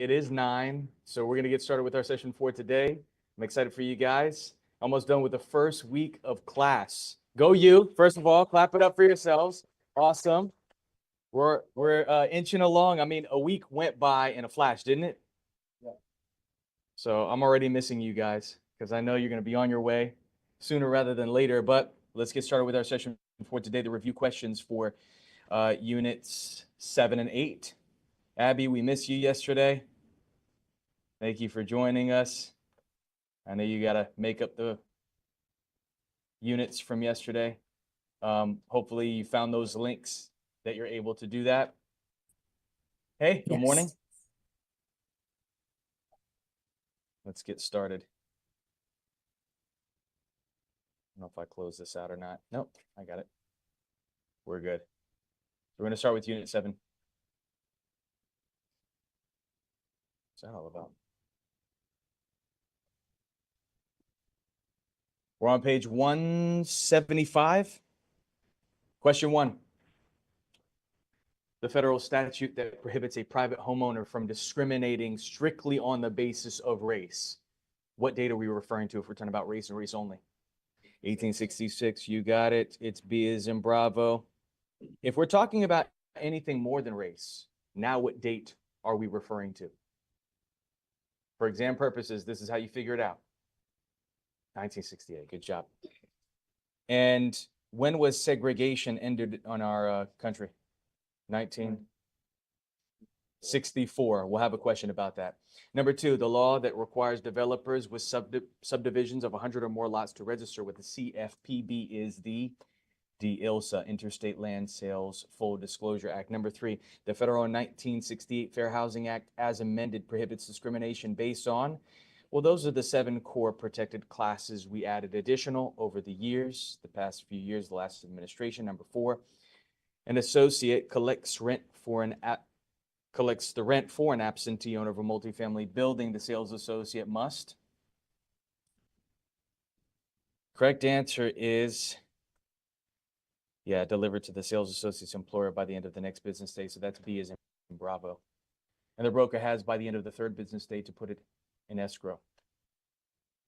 It is 9, so we're going to get started with our session for today. I'm excited for you guys. Almost done with the first week of class. Go you! First of all, clap it up for yourselves. Awesome. We're inching along. I mean, a week went by in a flash, didn't it? Yeah. So I'm already missing you guys because I know you're going to be on your way sooner rather than later. But let's get started with our session for today. The review questions for units 7 and 8. Abby, we missed you yesterday. Thank you for joining us. I know you got to make up the units from yesterday. Hopefully you found those links that you're able to do that. Hey, good morning. Let's get started. I don't know if I close this out or not. Nope, I got it. We're good. We're going to start with unit 7. What's that all about? We're on page 175. Question 1. The federal statute that prohibits a private homeowner from discriminating strictly on the basis of race. What date are we referring to if we're talking about race and race only? 1866, you got it. It's B as in Bravo. If we're talking about anything more than race, now what date are we referring to? For exam purposes, this is how you figure it out. 1968, good job. And when was segregation ended on our country? 1964. We'll have a question about that. Number 2, the law that requires developers with subdivisions of 100 or more lots to register with the CFPB is the ILSA, Interstate Land Sales Full Disclosure Act. Number 3, the federal 1968 Fair Housing Act, as amended, prohibits discrimination based on, well, those are the 7 core protected classes. We added additional over the years, the past few years, the last administration. Number 4, an associate collects the rent for an absentee owner of a multifamily building. The sales associate must. Correct answer is, delivered to the sales associate's employer by the end of the next business day. So that's B as in Bravo. And the broker has by the end of the 3rd business day to put it in escrow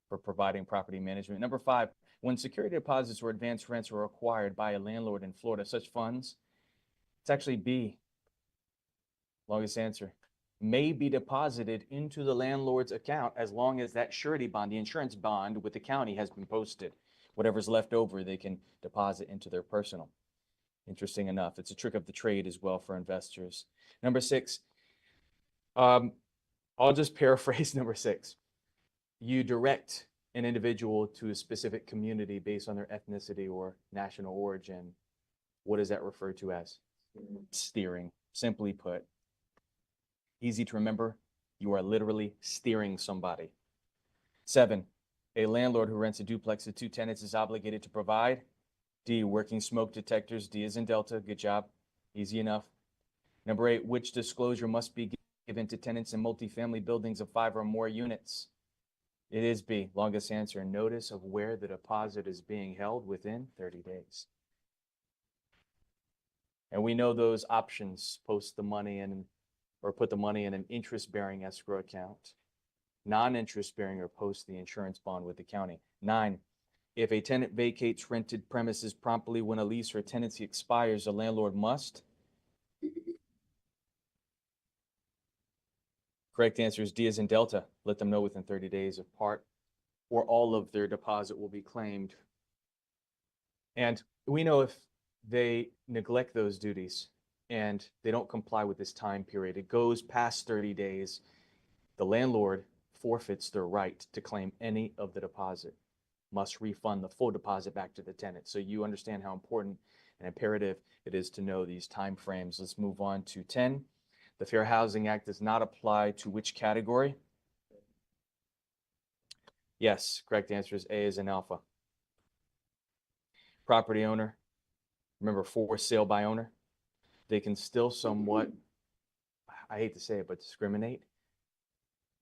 for providing property management. Number 5, when security deposits or advance rents are acquired by a landlord in Florida, such funds, it's actually B, longest answer, may be deposited into the landlord's account as long as that surety bond, the insurance bond with the county, has been posted. Whatever's left over, they can deposit into their personal. Interesting enough. It's a trick of the trade as well for investors. Number 6, I'll just paraphrase number 6. You direct an individual to a specific community based on their ethnicity or national origin. What is that referred to as? Steering. Simply put, easy to remember, you are literally steering somebody. 7, a landlord who rents a duplex to 2 tenants is obligated to provide D, working smoke detectors. D as in Delta. Good job. Easy enough. Number 8, which disclosure must be given to tenants in multifamily buildings of 5 or more units? It is B, longest answer. Notice of where the deposit is being held within 30 days. And we know those options: post the money in, or put the money in an interest-bearing escrow account, non-interest-bearing, or post the insurance bond with the county. 9, if a tenant vacates rented premises promptly when a lease or tenancy expires, the landlord must. Correct answer is D as in Delta. Let them know within 30 days if part or all of their deposit will be claimed. And we know if they neglect those duties and they don't comply with this time period, it goes past 30 days, the landlord forfeits their right to claim any of the deposit, must refund the full deposit back to the tenant. So you understand how important and imperative it is to know these time frames. Let's move on to 10. The Fair Housing Act does not apply to which category? Yes, correct answer is A as in Alpha. Property owner, remember, for sale by owner, they can still somewhat, I hate to say it, but discriminate.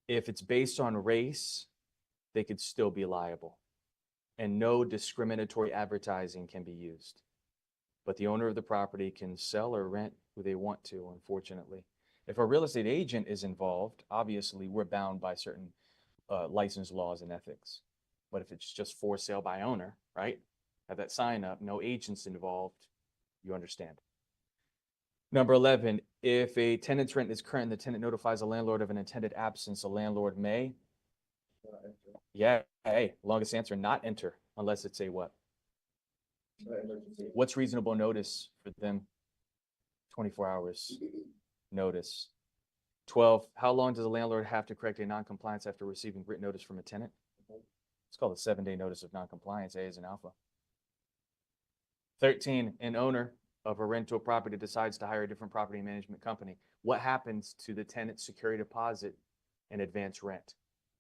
If it's based on race, they could still be liable, and no discriminatory advertising can be used. But the owner of the property can sell or rent who they want to, unfortunately. If a real estate agent is involved, obviously we're bound by certain license laws and ethics. But if it's just for sale by owner, right? Have that sign up, no agents involved, you understand. Number 11, if a tenant's rent is current, the tenant notifies a landlord of an intended absence, a landlord may, yeah, hey, longest answer, not enter unless it's a what? What's reasonable notice for them? 24 hours notice. 12, how long does a landlord have to correct a non-compliance after receiving written notice from a tenant? It's called a 7-day notice of non-compliance. A is an alpha. 13, an owner of a rental property decides to hire a different property management company. What happens to the tenant's security deposit and advance rent?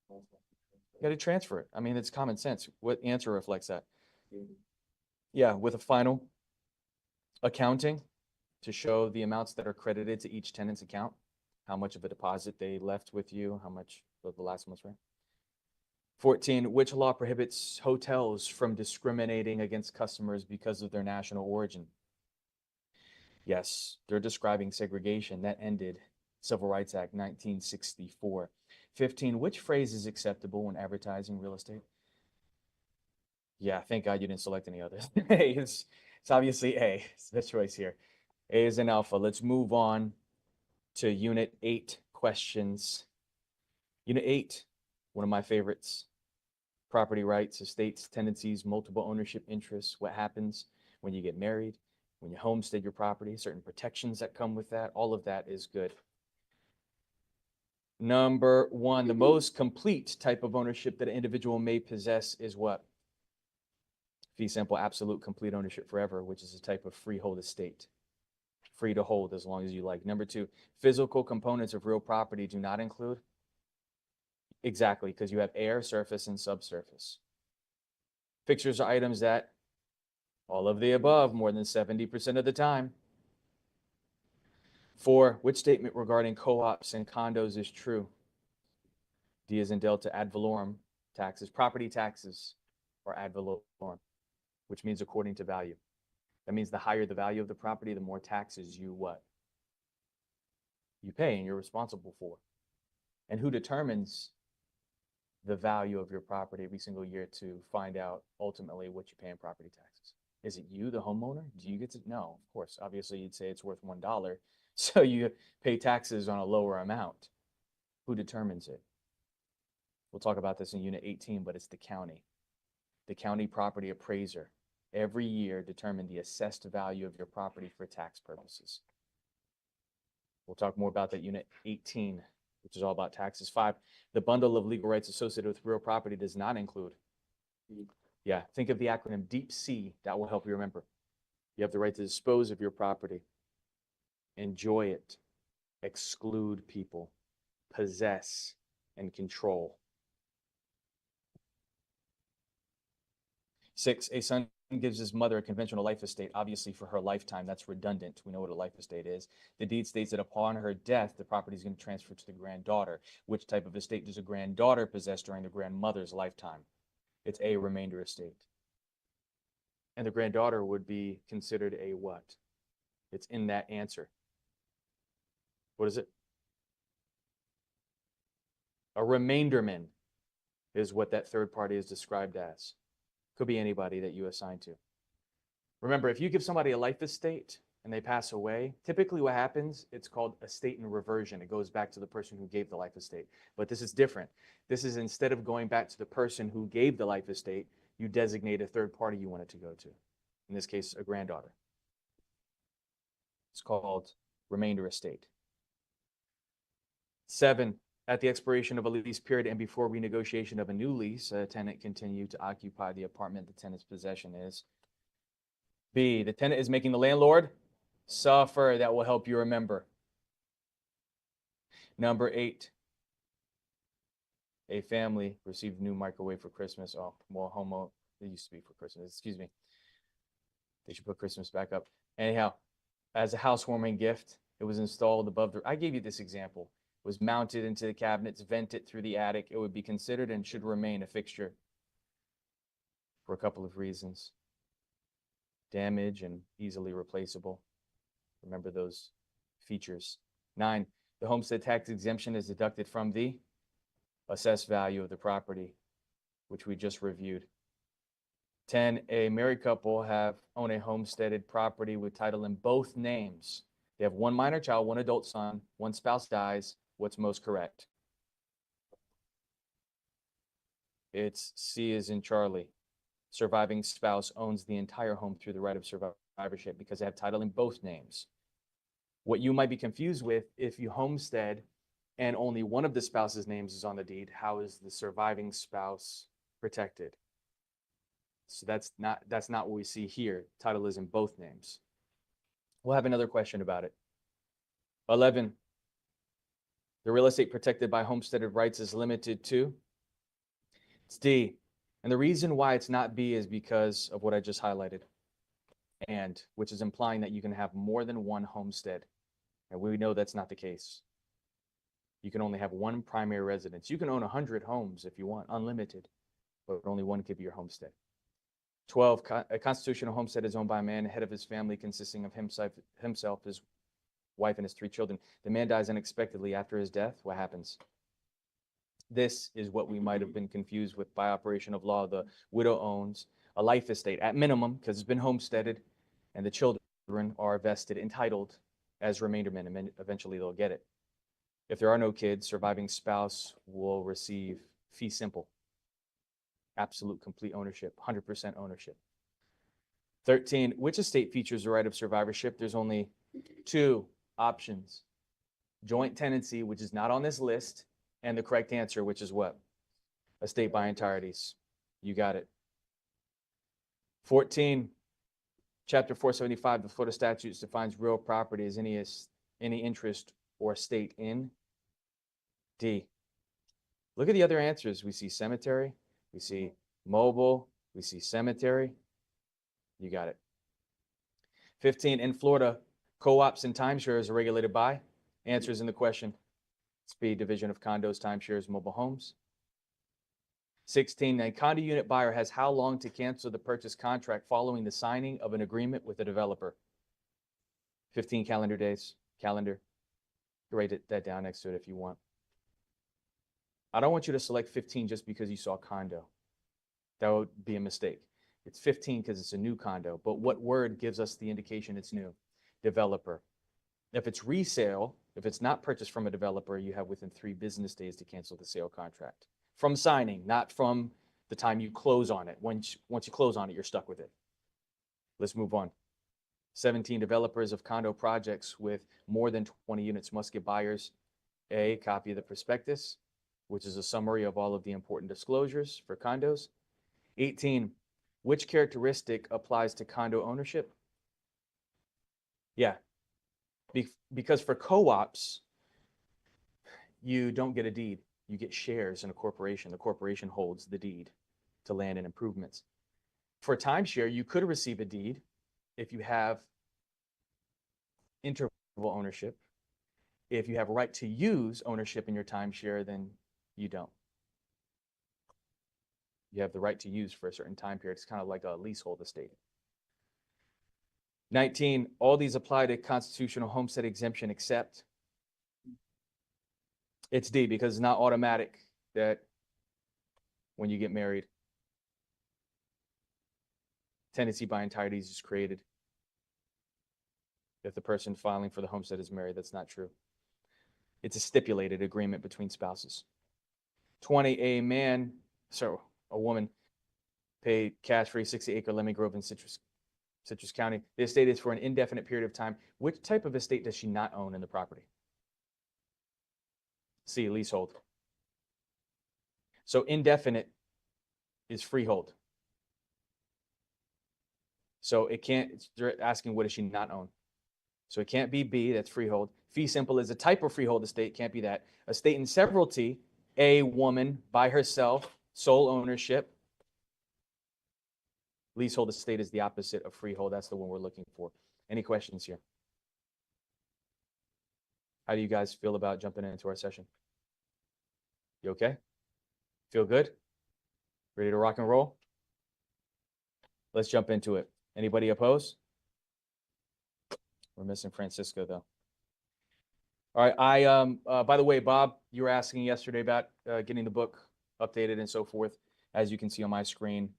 You got to transfer it. I mean, it's common sense. What answer reflects that? Yeah, with a final accounting to show the amounts that are credited to each tenant's account, how much of a deposit they left with you, how much of the last month's rent. 14, which law prohibits hotels from discriminating against customers because of their national origin? Yes, they're describing segregation. That ended Civil Rights Act 1964. 15, which phrase is acceptable when advertising real estate? Yeah, thank God you didn't select any others. It's obviously A. It's the choice here. A is an alpha. Let's move on to Unit 8 questions. Unit 8, one of my favorites. Property rights, estates, tenancies, multiple ownership interests. What happens when you get married, when you homestead your property, certain protections that come with that. All of that is good. Number 1, the most complete type of ownership that an individual may possess is what? Fee simple, absolute, complete ownership forever, which is a type of freehold estate. Free to hold as long as you like. Number 2, physical components of real property do not include. Exactly, because you have air, surface, and subsurface. Fixtures are items that, all of the above, more than 70% of the time. 4, which statement regarding co-ops and condos is true? D is in Delta, ad valorem taxes. Property taxes are ad valorem, which means according to value. That means the higher the value of the property, the more taxes you what? You pay and you're responsible for. And who determines the value of your property every single year to find out ultimately what you pay in property taxes? Is it you, the homeowner? Do you get to? No, of course. Obviously, you'd say it's worth $1, so you pay taxes on a lower amount. Who determines it? We'll talk about this in Unit 18, but it's the county. The county property appraiser every year determine the assessed value of your property for tax purposes. We'll talk more about that Unit 18, which is all about taxes. 5, the bundle of legal rights associated with real property does not include. Yeah, think of the acronym DEEP C. That will help you remember. You have the right to dispose of your property, enjoy it, exclude people, possess, and control. 6, a son gives his mother a conventional life estate, obviously for her lifetime. That's redundant. We know what a life estate is. The deed states that upon her death, the property is going to transfer to the granddaughter. Which type of estate does a granddaughter possess during the grandmother's lifetime? It's a remainder estate. And the granddaughter would be considered a what? It's in that answer. What is it? A remainderman is what that third party is described as. Could be anybody that you assign to. Remember, if you give somebody a life estate and they pass away, typically what happens, it's called estate in reversion. It goes back to the person who gave the life estate. But this is different. This is instead of going back to the person who gave the life estate, you designate a third party you want it to go to. In this case, a granddaughter. It's called remainder estate. 7, at the expiration of a lease period and before renegotiation of a new lease, a tenant continued to occupy the apartment the tenant's possession is. B, the tenant is making the landlord suffer. That will help you remember. Number 8, a family received new microwave for Christmas. Oh, well, it used to be for Christmas. Excuse me. They should put Christmas back up. Anyhow, as a housewarming gift, it was installed above the, I gave you this example. It was mounted into the cabinets, vented through the attic. It would be considered and should remain a fixture for a couple of reasons. Damage and easily replaceable. Remember those features. 9, The homestead tax exemption is deducted from the assessed value of the property, which we just reviewed. 10, a married couple own a homesteaded property with title in both names. They have one minor child, one adult son, one spouse dies. What's most correct? It's C as in Charlie. Surviving spouse owns the entire home through the right of survivorship because they have title in both names. What you might be confused with, if you homestead and only one of the spouse's names is on the deed, how is the surviving spouse protected? So that's not what we see here. Title is in both names. We'll have another question about it. 11, the real estate protected by homesteaded rights is limited to? It's D. And the reason why it's not B is because of what I just highlighted, and which is implying that you can have more than one homestead. And we know that's not the case. You can only have one primary residence. You can own 100 homes if you want, unlimited, but only one could be your homestead. 12, a constitutional homestead is owned by a man, head of his family, consisting of himself, his wife, and his 3 children. The man dies unexpectedly after his death. What happens? This is what we might have been confused with by operation of law. The widow owns a life estate at minimum because it's been homesteaded, and the children are vested, entitled as remaindermen, and eventually they'll get it. If there are no kids, surviving spouse will receive fee simple. Absolute complete ownership, 100% ownership. 13, which estate features the right of survivorship? There's only 2 options. Joint tenancy, which is not on this list, and the correct answer, which is what? Estate by entireties. You got it. 14, Chapter 475 of the Florida Statutes defines real property as any interest or estate in D. Look at the other answers. We see cemetery, we see mobile, we see cemetery. You got it. 15, in Florida, co-ops and timeshares are regulated by? Answers in the question. It's B, division of condos, timeshares, mobile homes. 16, a condo unit buyer has how long to cancel the purchase contract following the signing of an agreement with a developer? 15 calendar days, calendar. Write that down next to it if you want. I don't want you to select 15 just because you saw condo. That would be a mistake. It's 15 because it's a new condo, but what word gives us the indication it's new? Developer. If it's resale, if it's not purchased from a developer, you have within 3 business days to cancel the sale contract. From signing, not from the time you close on it. Once you close on it, you're stuck with it. Let's move on. 17, developers of condo projects with more than 20 units must give buyers a copy of the prospectus, which is a summary of all of the important disclosures for condos. 18, which characteristic applies to condo ownership? Yeah, because for co-ops, you don't get a deed. You get shares in a corporation. The corporation holds the deed to land and improvements. For timeshare, you could receive a deed if you have interval ownership. If you have a right to use ownership in your timeshare, then you don't. You have the right to use for a certain time period. It's kind of like a leasehold estate. 19, all these apply to constitutional homestead exemption except it's D, because it's not automatic that when you get married, tenancy by entireties is created. If the person filing for the homestead is married, that's not true. It's a stipulated agreement between spouses. 20, a woman paid cash for a 60-acre Lemon Grove in Citrus County. The estate is for an indefinite period of time. Which type of estate does she not own in the property? C, leasehold. So indefinite is freehold. So it can't, they're asking what does she not own? So it can't be B, that's freehold. Fee simple is a type of freehold estate, can't be that. Estate in severalty, a woman by herself, sole ownership. Leasehold estate is the opposite of freehold. That's the one we're looking for. Any questions here? How do you guys feel about jumping into our session? You okay? Feel good? Ready to rock and roll? Let's jump into it. Anybody oppose? We're missing Francisco though. All right. By the way, Bob, you were asking yesterday about getting the book updated and so forth. As you can see on my screen,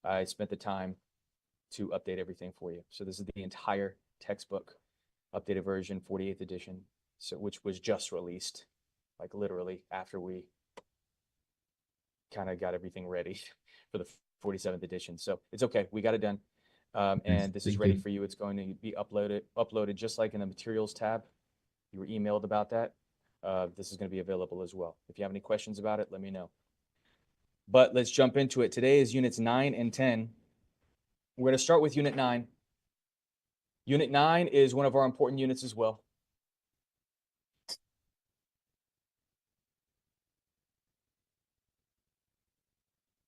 I spent the time to update everything for you. So this is the entire textbook, updated version, 48th edition, so which was just released, like literally after we kind of got everything ready for the 47th edition. So it's okay. We got it done. And this is Thank ready you. for you. It's going to be uploaded just like in the materials tab. You were emailed about that. This is going to be available as well. If you have any questions about it, let me know. But let's jump into it. Today is units 9 and 10. We're going to start with unit 9. Unit 9 is one of our important units as well.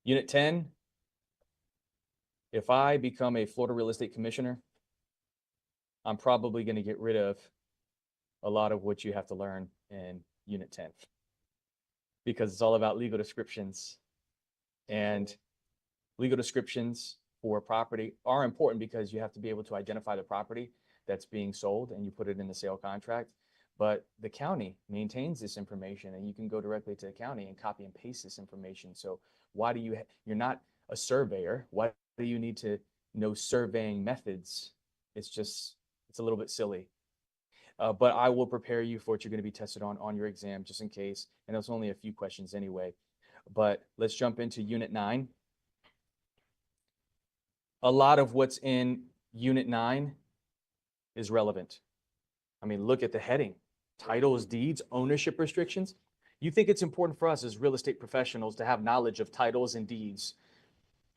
Unit 10, if I become a Florida Real Estate Commissioner, I'm probably going to get rid of a lot of what you have to learn in Unit 10 because it's all about legal descriptions. And legal descriptions for property are important because you have to be able to identify the property that's being sold and you put it in the sale contract. But the county maintains this information and you can go directly to the county and copy and paste this information. So why do you're not a surveyor. Why do you need to know surveying methods? It's a little bit silly. But I will prepare you for what you're going to be tested on your exam just in case. And there's only a few questions anyway. But let's jump into Unit 9. A lot of what's in Unit 9 is relevant. I mean, look at the heading. Titles, deeds, ownership restrictions. You think it's important for us as real estate professionals to have knowledge of titles and deeds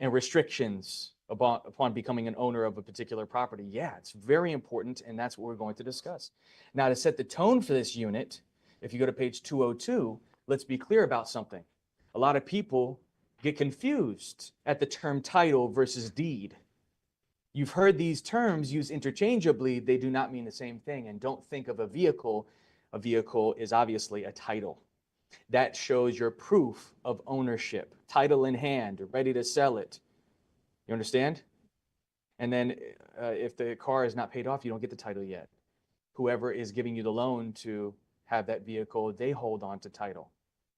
and restrictions upon becoming an owner of a particular property? Yeah, it's very important, and that's what we're going to discuss. Now, to set the tone for this unit, if you go to page 202, let's be clear about something. A lot of people get confused at the term title versus deed. You've heard these terms used interchangeably. They do not mean the same thing. And don't think of a vehicle. A vehicle is obviously a title. That shows your proof of ownership, title in hand, ready to sell it. You understand? And then if the car is not paid off, you don't get the title yet. Whoever is giving you the loan to have that vehicle, they hold on to title.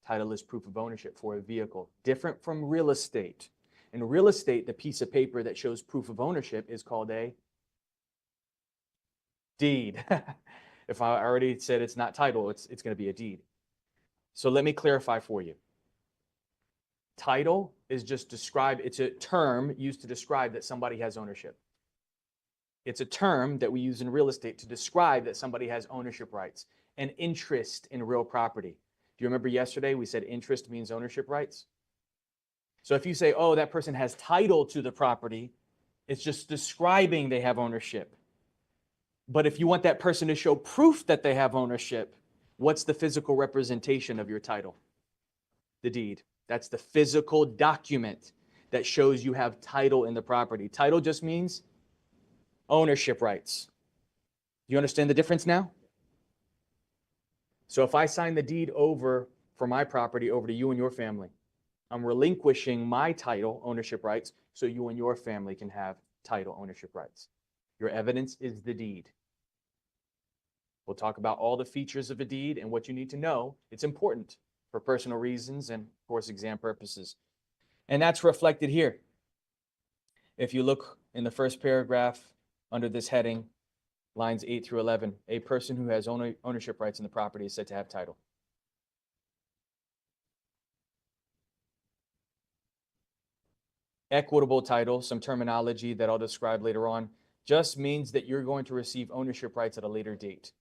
Title is proof of ownership for a vehicle, different from real estate. In real estate, the piece of paper that shows proof of ownership is called a deed. If I already said it's not title, it's going to be a deed. So let me clarify for you. Title is just it's a term used to describe that somebody has ownership. It's a term that we use in real estate to describe that somebody has ownership rights and interest in real property. Do you remember yesterday we said interest means ownership rights? So if you say, oh, that person has title to the property, it's just describing they have ownership. But if you want that person to show proof that they have ownership, what's the physical representation of your title? The deed. That's the physical document that shows you have title in the property. Title just means ownership rights. Do you understand the difference now? So if I sign the deed over for my property over to you and your family, I'm relinquishing my title ownership rights so you and your family can have title ownership rights. Your evidence is the deed. We'll talk about all the features of a deed and what you need to know. It's important for personal reasons and, of course, exam purposes. And that's reflected here. If you look in the first paragraph under this heading, lines 8 through 11, a person who has ownership rights in the property is said to have title. Equitable title, some terminology that I'll describe later on, just means that you're going to receive ownership rights at a later date.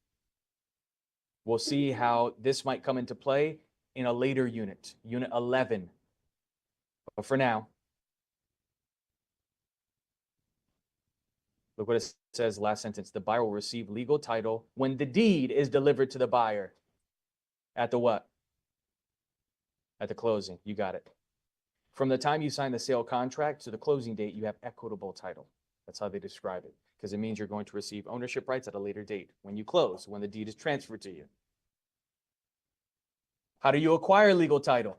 We'll see how this might come into play in a later unit, unit 11. But for now, look what it says, last sentence. The buyer will receive legal title when the deed is delivered to the buyer. At the what? At the closing. You got it. From the time you sign the sale contract to the closing date, you have equitable title. That's how they describe it, because it means you're going to receive ownership rights at a later date when you close, when the deed is transferred to you. How do you acquire legal title?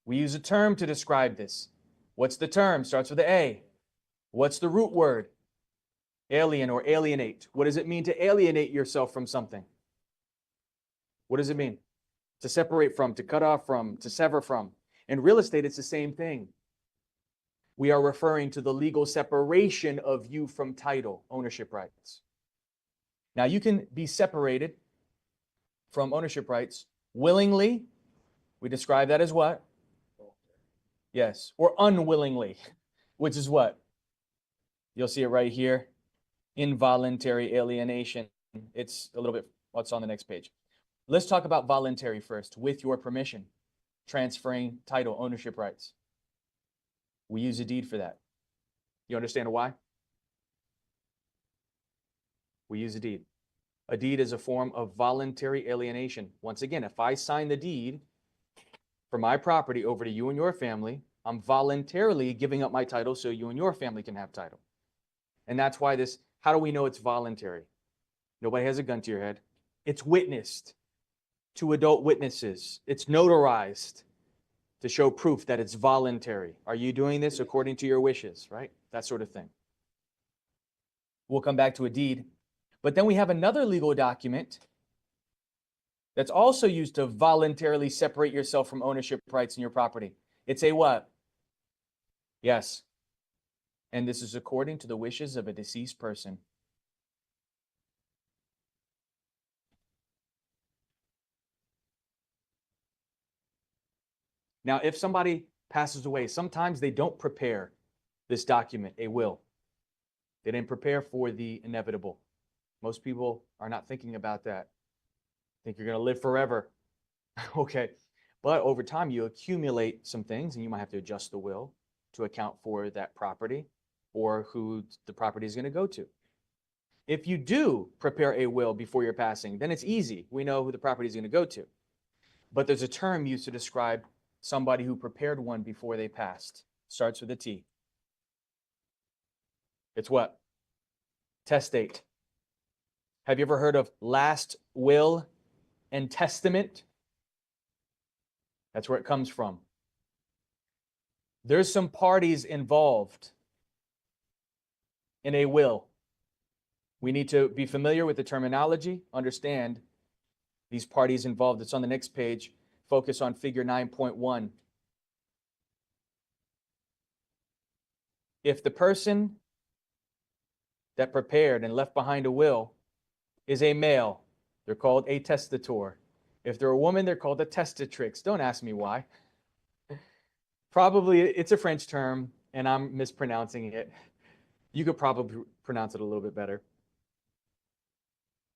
We use a term to describe this. What's the term? Starts with an A. What's the root word? Alien or alienate. What does it mean to alienate yourself from something? What does it mean? To separate from, to cut off from, to sever from. In real estate, it's the same thing. We are referring to the legal separation of you from title, ownership rights. Now, you can be separated from ownership rights willingly. We describe that as what? Yes, or unwillingly, which is what? You'll see it right here. Involuntary alienation. It's a little bit, what's on the next page. Let's talk about voluntary first. With your permission, transferring title, ownership rights. We use a deed for that. You understand why? We use a deed. A deed is a form of voluntary alienation. Once again, if I sign the deed for my property over to you and your family, I'm voluntarily giving up my title so you and your family can have title. And that's why this, how do we know it's voluntary? Nobody has a gun to your head. It's witnessed to adult witnesses. It's notarized to show proof that it's voluntary. Are you doing this according to your wishes, right? That sort of thing. We'll come back to a deed. But then we have another legal document that's also used to voluntarily separate yourself from ownership rights in your property. It's a what? Yes. And this is according to the wishes of a deceased person. Now, if somebody passes away, sometimes they don't prepare this document, a will. They didn't prepare for the inevitable. Most people are not thinking about that. Think you're going to live forever. Okay. But over time, you accumulate some things, and you might have to adjust the will to account for that property or who the property is going to go to. If you do prepare a will before your passing, then it's easy. We know who the property is going to go to. But there's a term used to describe somebody who prepared one before they passed. Starts with a T. It's what? Testate. Have you ever heard of last will and testament? That's where it comes from. There's some parties involved in a will. We need to be familiar with the terminology, understand these parties involved. It's on the next page. Focus on figure 9.1. If the person that prepared and left behind a will is a male, they're called a testator. If they're a woman, they're called a testatrix. Don't ask me why. Probably it's a French term, and I'm mispronouncing it. You could probably pronounce it a little bit better.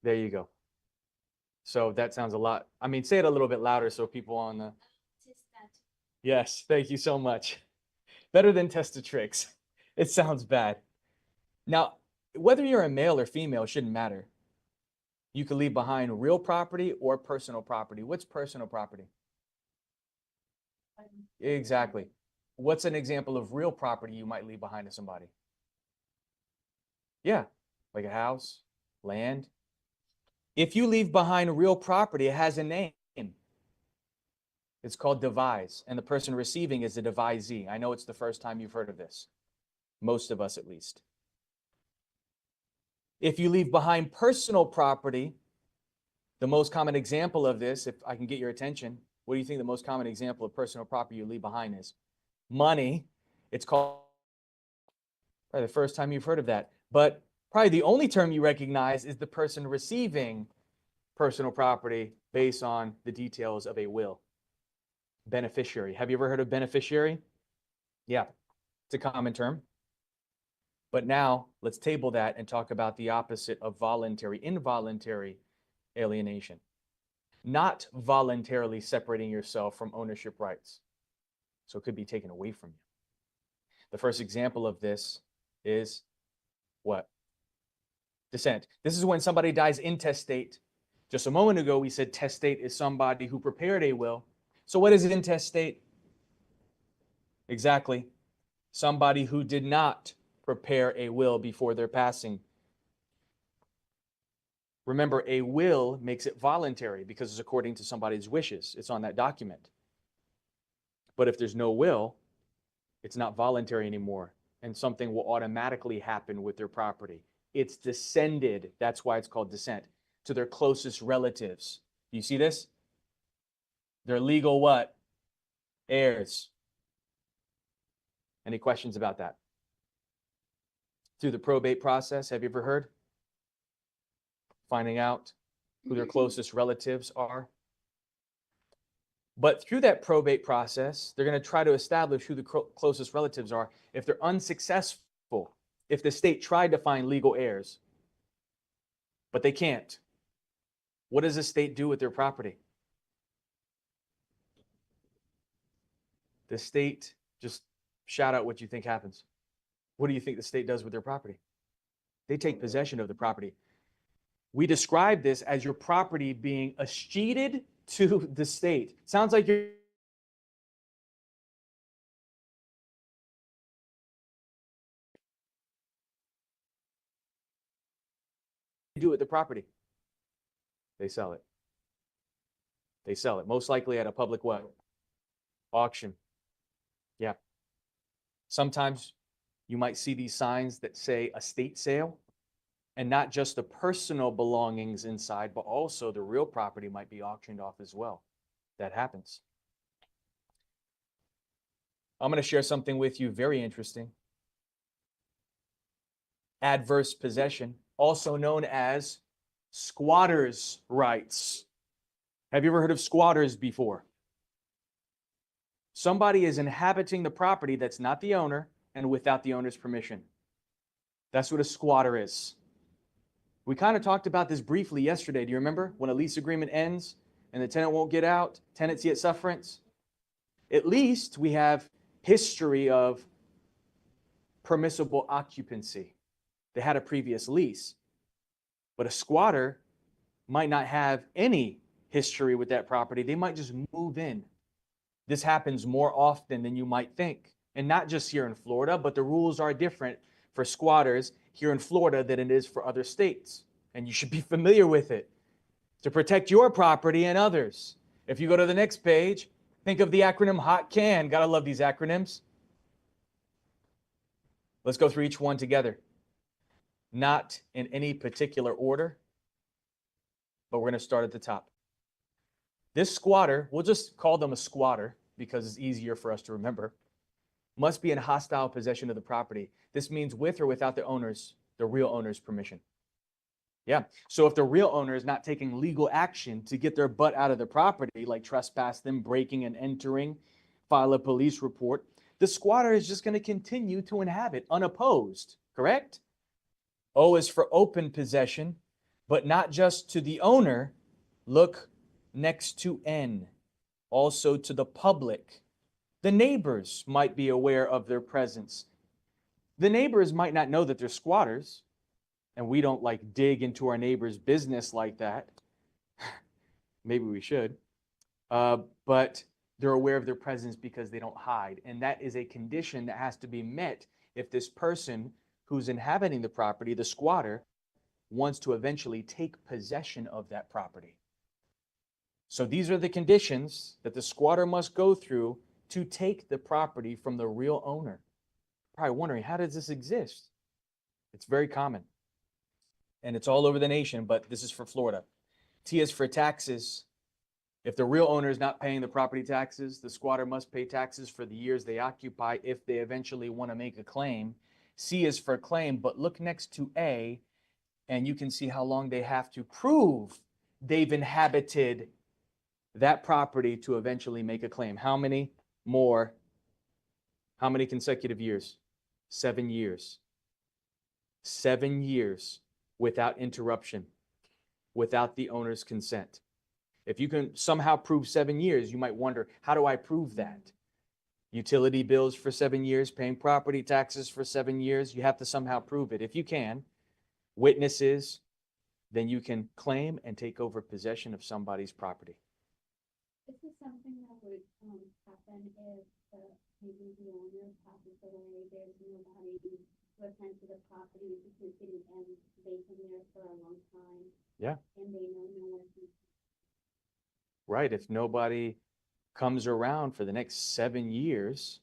There you go. So that sounds a lot. I mean, say it a little bit louder so people on the. Yes, thank you so much. Better than testatrix. It sounds bad. Now, whether you're a male or female shouldn't matter. You can leave behind real property or personal property. What's personal property? Exactly. What's an example of real property you might leave behind to somebody? Yeah, like a house, land. If you leave behind real property, it has a name. It's called devise, and the person receiving is the devisee. I know it's the first time you've heard of this. Most of us, at least. If you leave behind personal property, the most common example of this, if I can get your attention, what do you think the most common example of personal property you leave behind is? Money. It's called, probably the first time you've heard of that. But probably the only term you recognize is the person receiving personal property based on the details of a will. Beneficiary. Have you ever heard of beneficiary? Yeah, it's a common term. But now let's table that and talk about the opposite of voluntary, involuntary alienation. Not voluntarily separating yourself from ownership rights. So it could be taken away from you. The first example of this is what? Descent. This is when somebody dies intestate. Just a moment ago, we said testate is somebody who prepared a will. So what is it intestate? Exactly. Somebody who did not prepare a will before their passing. Remember, a will makes it voluntary because it's according to somebody's wishes. It's on that document. But if there's no will, it's not voluntary anymore, and something will automatically happen with their property. It's descended, that's why it's called descent, to their closest relatives. Do you see this? They're legal what? Heirs. Any questions about that? Through the probate process, have you ever heard? Finding out who their closest relatives are. But through that probate process, they're going to try to establish who the closest relatives are. If they're unsuccessful, if the state tried to find legal heirs, but they can't, what does the state do with their property? The state, just shout out what you think happens. What do you think the state does with their property? They take possession of the property. We describe this as your property being escheated to the state. Sounds like you're do with the property. They sell it. They sell it. Most likely at a public what? Auction. Yeah. Sometimes you might see these signs that say estate sale, and not just the personal belongings inside, but also the real property might be auctioned off as well. That happens. I'm going to share something with you very interesting. Adverse possession, also known as squatters' rights. Have you ever heard of squatters before? Somebody is inhabiting the property that's not the owner and without the owner's permission. That's what a squatter is. We kind of talked about this briefly yesterday. Do you remember when a lease agreement ends and the tenant won't get out, tenancy at sufferance? At least we have history of permissible occupancy. They had a previous lease, but a squatter might not have any history with that property. They might just move in. This happens more often than you might think. And not just here in Florida, but the rules are different for squatters here in Florida than it is for other states. And you should be familiar with it to protect your property and others. If you go to the next page, think of the acronym HOT CAN. Gotta love these acronyms. Let's go through each one together. Not in any particular order, but we're going to start at the top. This squatter, we'll just call them a squatter because it's easier for us to remember, must be in hostile possession of the property. This means with or without the real owner's permission. Yeah. So if the real owner is not taking legal action to get their butt out of the property, like trespass them, breaking and entering, file a police report, the squatter is just going to continue to inhabit unopposed, correct? O is for open possession, but not just to the owner. Look next to N, also to the public. The neighbors might be aware of their presence. The neighbors might not know that they're squatters, and we don't like dig into our neighbor's business like that. Maybe we should. But they're aware of their presence because they don't hide. And that is a condition that has to be met if this person who's inhabiting the property, the squatter, wants to eventually take possession of that property. So these are the conditions that the squatter must go through to take the property from the real owner. Probably wondering, how does this exist? It's very common. And it's all over the nation, but this is for Florida. T is for taxes. If the real owner is not paying the property taxes, the squatter must pay taxes for the years they occupy if they eventually want to make a claim. C is for claim, but look next to A, and you can see how long they have to prove they've inhabited that property to eventually make a claim. How many more? How many consecutive years? 7 years. 7 years without interruption, without the owner's consent. If you can somehow prove 7 years, you might wonder, how do I prove that? Utility bills for 7 years, paying property taxes for 7 years, you have to somehow prove it. If you can, witnesses, then you can claim and take over possession of somebody's property. This is something that would happen if maybe the owner passes away, there's nobody to attend to the property, it's just sitting and they've been there for a long time. Yeah. And they know no one can. Right. If nobody comes around for the next 7 years,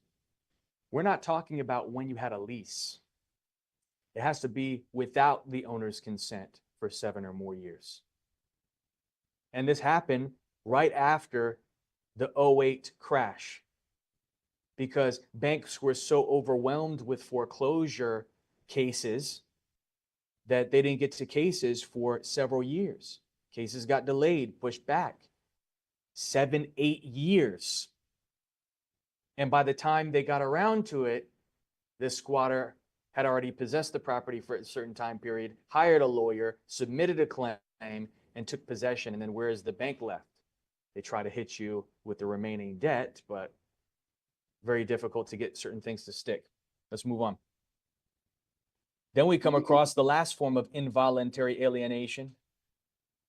we're not talking about when you had a lease. It has to be without the owner's consent for 7 or more years. And this happened right after the '08 crash, because banks were so overwhelmed with foreclosure cases that they didn't get to cases for several years. Cases got delayed, pushed back 7, 8 years. And by the time they got around to it, this squatter had already possessed the property for a certain time period, hired a lawyer, submitted a claim, and took possession. And then where is the bank left? They try to hit you with the remaining debt, but very difficult to get certain things to stick. Let's move on. Then we come across the last form of involuntary alienation.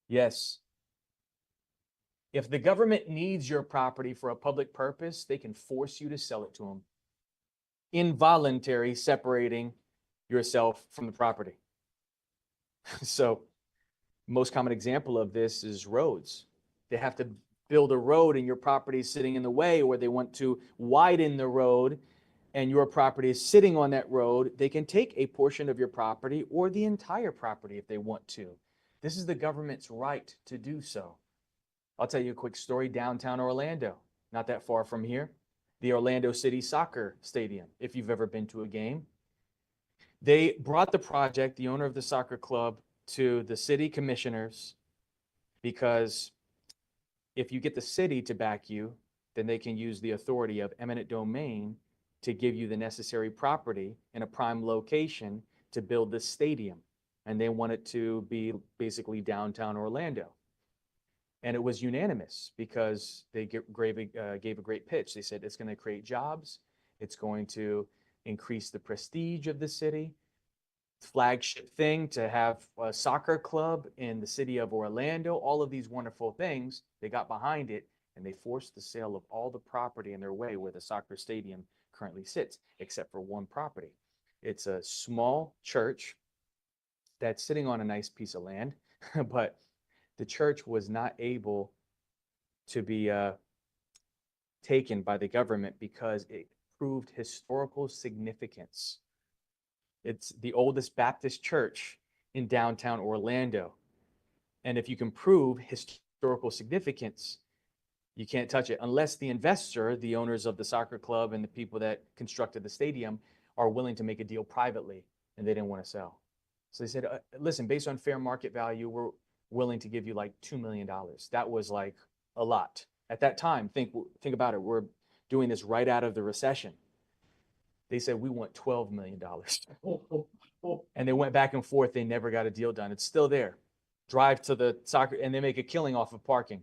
Yes. If the government needs your property for a public purpose, they can force you to sell it to them. Involuntary separating yourself from the property. So, most common example of this is roads. They have to build a road and your property is sitting in the way, or they want to widen the road and your property is sitting on that road. They can take a portion of your property or the entire property if they want to. This is the government's right to do so. I'll tell you a quick story. Downtown Orlando, not that far from here, the Orlando City Soccer Stadium, if you've ever been to a game. They brought the project, the owner of the soccer club, to the city commissioners, because if you get the city to back you, then they can use the authority of eminent domain to give you the necessary property in a prime location to build this stadium. And they want it to be basically downtown Orlando. And it was unanimous because they gave a great pitch. They said it's going to create jobs. It's going to increase the prestige of the city. Flagship thing to have a soccer club in the city of Orlando. All of these wonderful things. They got behind it and they forced the sale of all the property in their way where the soccer stadium currently sits, except for one property. It's a small church that's sitting on a nice piece of land, but the church was not able to be taken by the government because it proved historical significance. It's the oldest Baptist church in downtown Orlando. And if you can prove historical significance, you can't touch it unless the investor, the owners of the soccer club and the people that constructed the stadium are willing to make a deal privately, and they didn't want to sell. So they said, listen, based on fair market value, we're willing to give you like $2 million. That was like a lot. At that time, think about it. We're doing this right out of the recession. They said, we want $12 million. And they went back and forth. They never got a deal done. It's still there. Drive to the soccer, and they make a killing off of parking.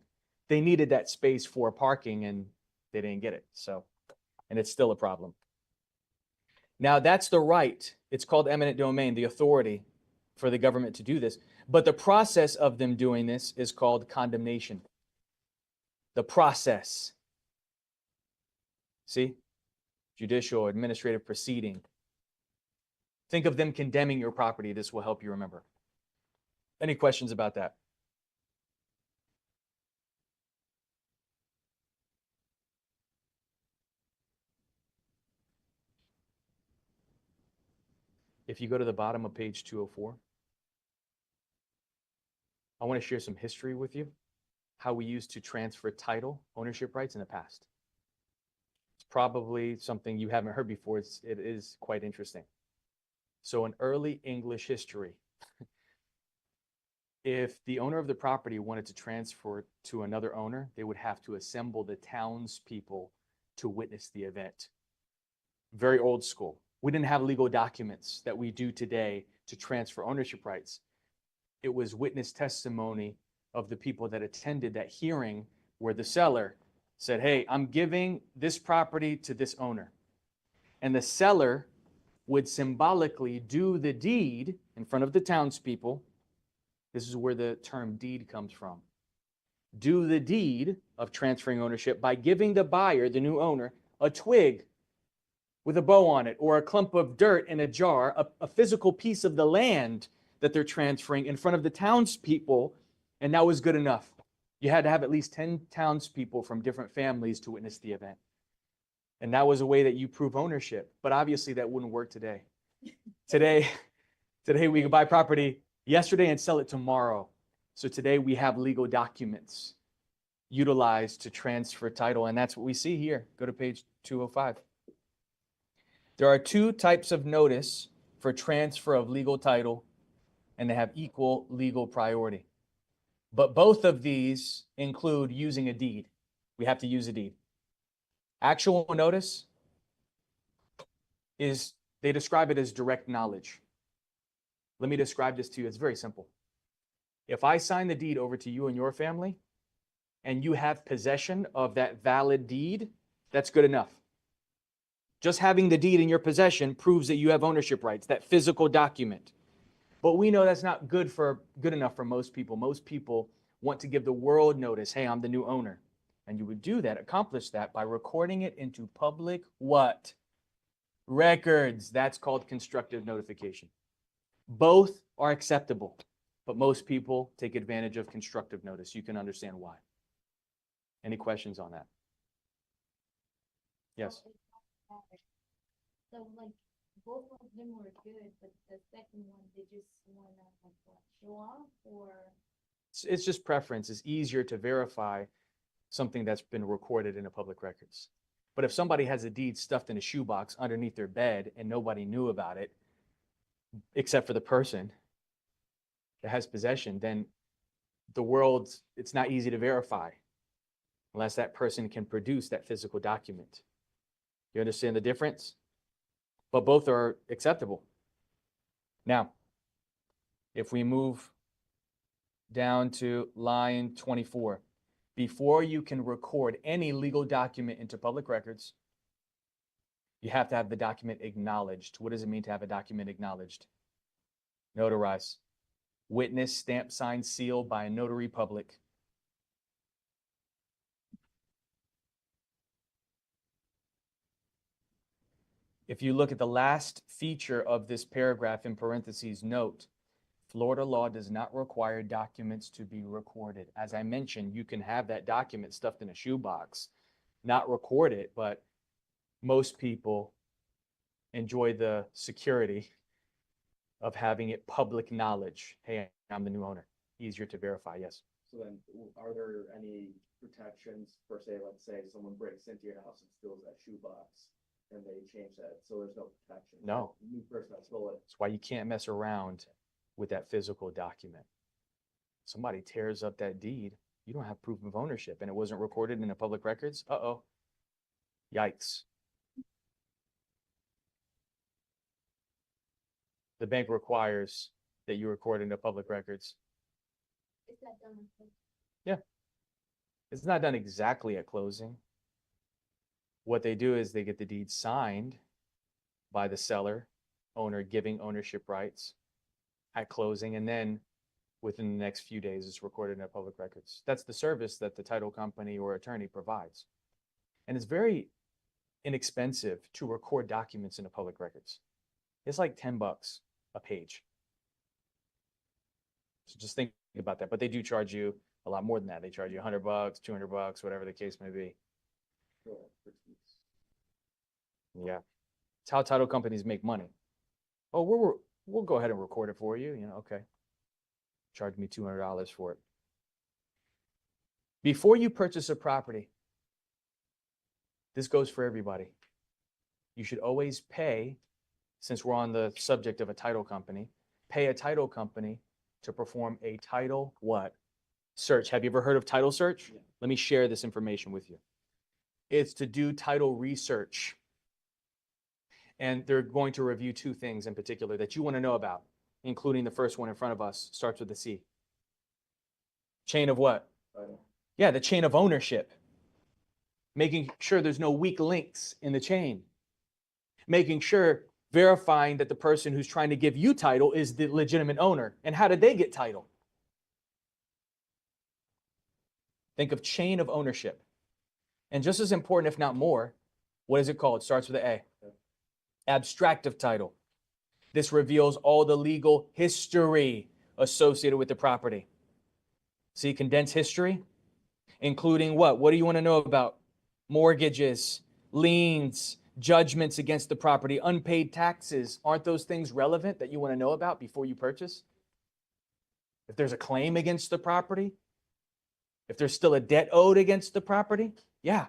They needed that space for parking, and they didn't get it. So, and it's still a problem. Now, that's the right. It's called eminent domain, the authority for the government to do this. But the process of them doing this is called condemnation. The process. See? Judicial, administrative proceeding. Think of them condemning your property. This will help you remember. Any questions about that? If you go to the bottom of page 204, I want to share some history with you, how we used to transfer title, ownership rights in the past. It's probably something you haven't heard before. It is quite interesting. So in early English history, if the owner of the property wanted to transfer to another owner, they would have to assemble the townspeople to witness the event. Very old school. We didn't have legal documents that we do today to transfer ownership rights. It was witness testimony of the people that attended that hearing where the seller said, hey, I'm giving this property to this owner. And the seller would symbolically do the deed in front of the townspeople. This is where the term deed comes from. Do the deed of transferring ownership by giving the buyer, the new owner, a twig with a bow on it, or a clump of dirt in a jar, a physical piece of the land that they're transferring in front of the townspeople, and that was good enough. You had to have at least 10 townspeople from different families to witness the event. And that was a way that you prove ownership. But obviously that wouldn't work today. Today we can buy property yesterday and sell it tomorrow. So today we have legal documents utilized to transfer title, and that's what we see here. Go to page 205. There are two types of notice for transfer of legal title, and they have equal legal priority. But both of these include using a deed. We have to use a deed. Actual notice is, they describe it as direct knowledge. Let me describe this to you. It's very simple. If I sign the deed over to you and your family, and you have possession of that valid deed, that's good enough. Just having the deed in your possession proves that you have ownership rights, that physical document. But we know that's not good enough for most people. Most people want to give the world notice, hey, I'm the new owner. And you would do that, accomplish that by recording it into public what? Records. That's called constructive notification. Both are acceptable, but most people take advantage of constructive notice. You can understand why. Any questions on that? Yes. So like both of them were good, but the second one, they just wanna like what, show off or? It's just preference. It's easier to verify something that's been recorded in a public records. But if somebody has a deed stuffed in a shoebox underneath their bed and nobody knew about it, except for the person that has possession, then the world, it's not easy to verify unless that person can produce that physical document. You understand the difference? But both are acceptable. Now, if we move down to line 24, before you can record any legal document into public records, you have to have the document acknowledged. What does it mean to have a document acknowledged? Notarized. Witness, stamp, signed, sealed by a notary public. If you look at the last feature of this paragraph in parentheses, note, Florida law does not require documents to be recorded. As I mentioned, you can have that document stuffed in a shoebox, not record it, but most people enjoy the security of having it public knowledge. Hey, I'm the new owner. Easier to verify, yes. So then, are there any protections for, say, let's say someone breaks into your house and steals that shoebox and they change that, so there's no protection? No. The new person that stole it. That's why you can't mess around with that physical document. Somebody tears up that deed, you don't have proof of ownership, and it wasn't recorded in the public records. Uh-oh. Yikes. The bank requires that you record in the public records. Is that done with this? Yeah. It's not done exactly at closing. What they do is they get the deed signed by the seller, owner giving ownership rights at closing, and then within the next few days it's recorded in the public records. That's the service that the title company or attorney provides. And it's very inexpensive to record documents in the public records. It's like $10 a page. So just think about that. But they do charge you a lot more than that. They charge you $100, $200, whatever the case may be. Sure. Yeah. It's how title companies make money. Oh, we'll go ahead and record it for you. You know, okay. Charge me $200 for it. Before you purchase a property, this goes for everybody. You should always pay, since we're on the subject of a title company, pay a title company to perform a title what? Search. Have you ever heard of title search? Yeah. Let me share this information with you. It's to do title research. And they're going to review two things in particular that you want to know about, including the first one in front of us, starts with a C. Chain of what? Yeah, the chain of ownership. Making sure there's no weak links in the chain. Making sure, verifying that the person who's trying to give you title is the legitimate owner. And how did they get title? Think of chain of ownership. And just as important, if not more, what is it called? It starts with an A. Abstractive title. This reveals all the legal history associated with the property. See, condensed history, including what? What do you want to know about? Mortgages, liens, judgments against the property, unpaid taxes. Aren't those things relevant that you want to know about before you purchase? If there's a claim against the property, if there's still a debt owed against the property, yeah.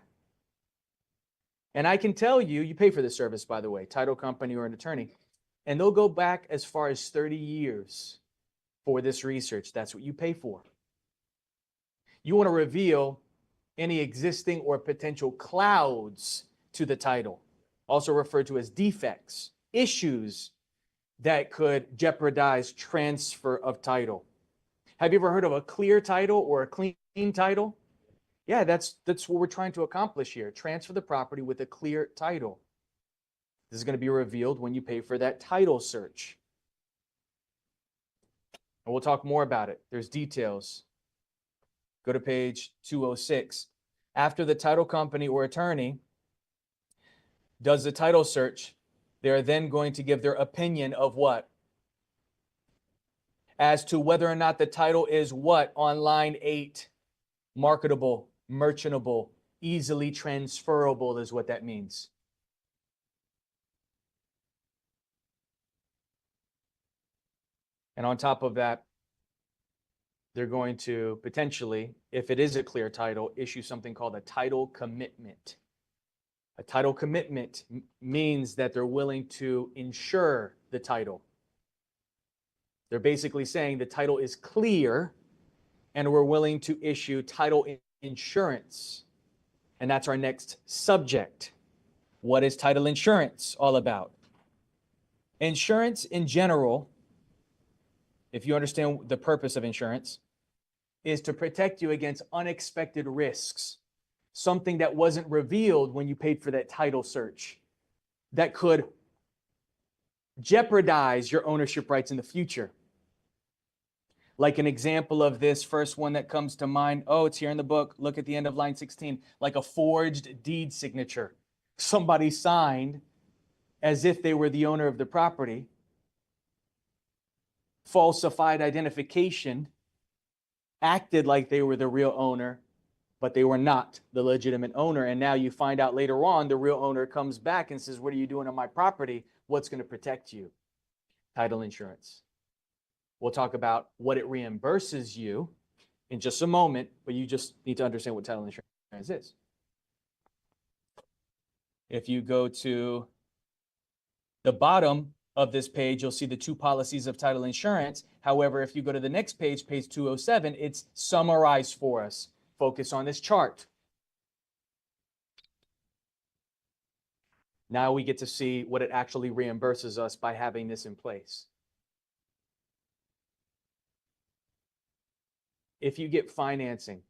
And I can tell you, you pay for this service, by the way, title company or an attorney, and they'll go back as far as 30 years for this research. That's what you pay for. You want to reveal any existing or potential clouds to the title, also referred to as defects, issues that could jeopardize transfer of title. Have you ever heard of a clear title or a clean title? Yeah, that's what we're trying to accomplish here. Transfer the property with a clear title. This is going to be revealed when you pay for that title search. And we'll talk more about it. There's details. Go to page 206. After the title company or attorney does the title search, they're then going to give their opinion of what? As to whether or not the title is what on line 8? Marketable, merchantable, easily transferable is what that means. And on top of that, they're going to potentially, if it is a clear title, issue something called a title commitment. A title commitment means that they're willing to insure the title. They're basically saying the title is clear and we're willing to issue title insurance. And that's our next subject. What is title insurance all about? Insurance in general, if you understand the purpose of insurance, is to protect you against unexpected risks, something that wasn't revealed when you paid for that title search, that could jeopardize your ownership rights in the future. Like an example of this, first one that comes to mind, oh, it's here in the book, look at the end of line 16, like a forged deed signature. Somebody signed as if they were the owner of the property, falsified identification, acted like they were the real owner, but they were not the legitimate owner. And now you find out later on, the real owner comes back and says, what are you doing on my property? What's going to protect you? Title insurance. We'll talk about what it reimburses you in just a moment, but you just need to understand what title insurance is. If you go to the bottom of this page, you'll see the two policies of title insurance. However, if you go to the next page, page 207, it's summarized for us. Focus on this chart. Now we get to see what it actually reimburses us by having this in place. If you get financing,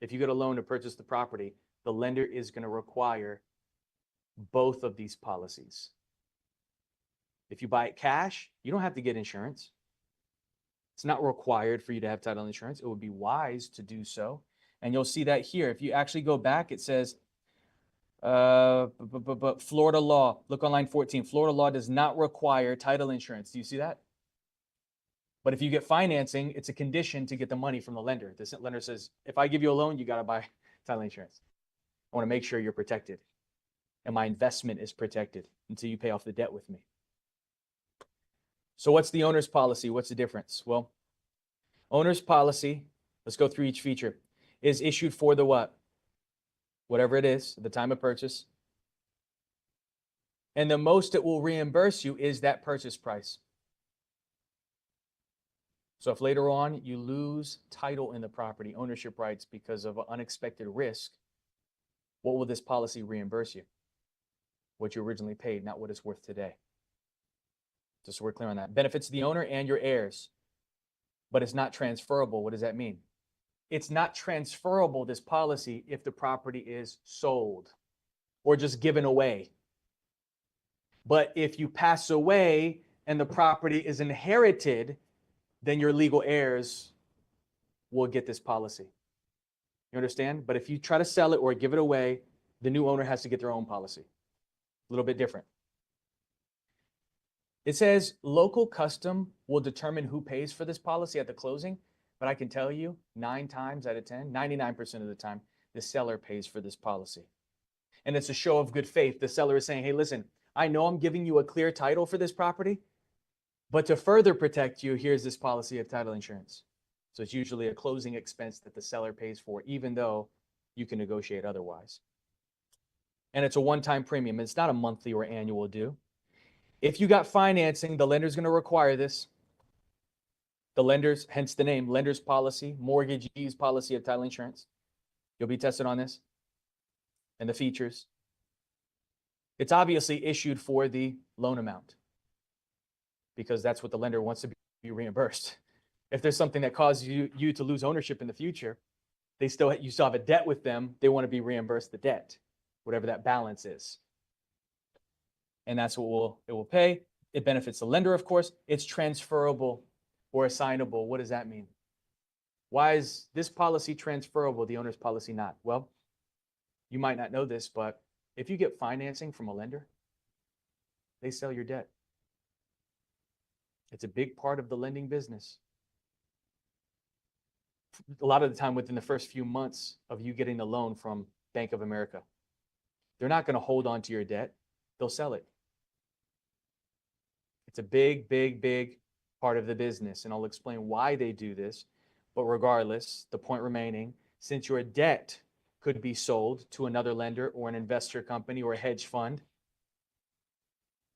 if you get a loan to purchase the property, the lender is going to require both of these policies. If you buy it cash, you don't have to get insurance. It's not required for you to have title insurance. It would be wise to do so. And you'll see that here. If you actually go back, it says, Florida law, look on line 14. Florida law does not require title insurance. Do you see that? But if you get financing, it's a condition to get the money from the lender. The lender says, if I give you a loan, you got to buy title insurance. I want to make sure you're protected and my investment is protected until you pay off the debt with me. So what's the owner's policy? What's the difference? Well, owner's policy, let's go through each feature, is issued for the what? Whatever it is, at the time of purchase. And the most it will reimburse you is that purchase price. So if later on you lose title in the property, ownership rights because of an unexpected risk, what will this policy reimburse you? What you originally paid, not what it's worth today. Just so we're clear on that. Benefits the owner and your heirs, but it's not transferable. What does that mean? It's not transferable, this policy, if the property is sold or just given away. But if you pass away and the property is inherited, then your legal heirs will get this policy. You understand? But if you try to sell it or give it away, the new owner has to get their own policy. A little bit different. It says local custom will determine who pays for this policy at the closing, but I can tell you 9 times out of 10, 99% of the time, the seller pays for this policy. And it's a show of good faith. The seller is saying, hey, listen, I know I'm giving you a clear title for this property, But to further protect you, here's this policy of title insurance. So it's usually a closing expense that the seller pays for, even though you can negotiate otherwise. And it's a one-time premium. It's not a monthly or annual due. If you got financing, the lender's going to require this. The lender's, hence the name, lender's policy, mortgagee's policy of title insurance. You'll be tested on this and the features. It's obviously issued for the loan amount because that's what the lender wants to be reimbursed. If there's something that causes you to lose ownership in the future, you still have a debt with them. They want to be reimbursed the debt, whatever that balance is. And that's what it will pay. It benefits the lender, of course. It's transferable or assignable. What does that mean? Why is this policy transferable, the owner's policy not? Well, you might not know this, but if you get financing from a lender, they sell your debt. It's a big part of the lending business. A lot of the time within the first few months of you getting the loan from Bank of America, they're not going to hold on to your debt. They'll sell it. It's a big, big, big part of the business. And I'll explain why they do this. But regardless, the point remaining, since your debt could be sold to another lender or an investor company or a hedge fund,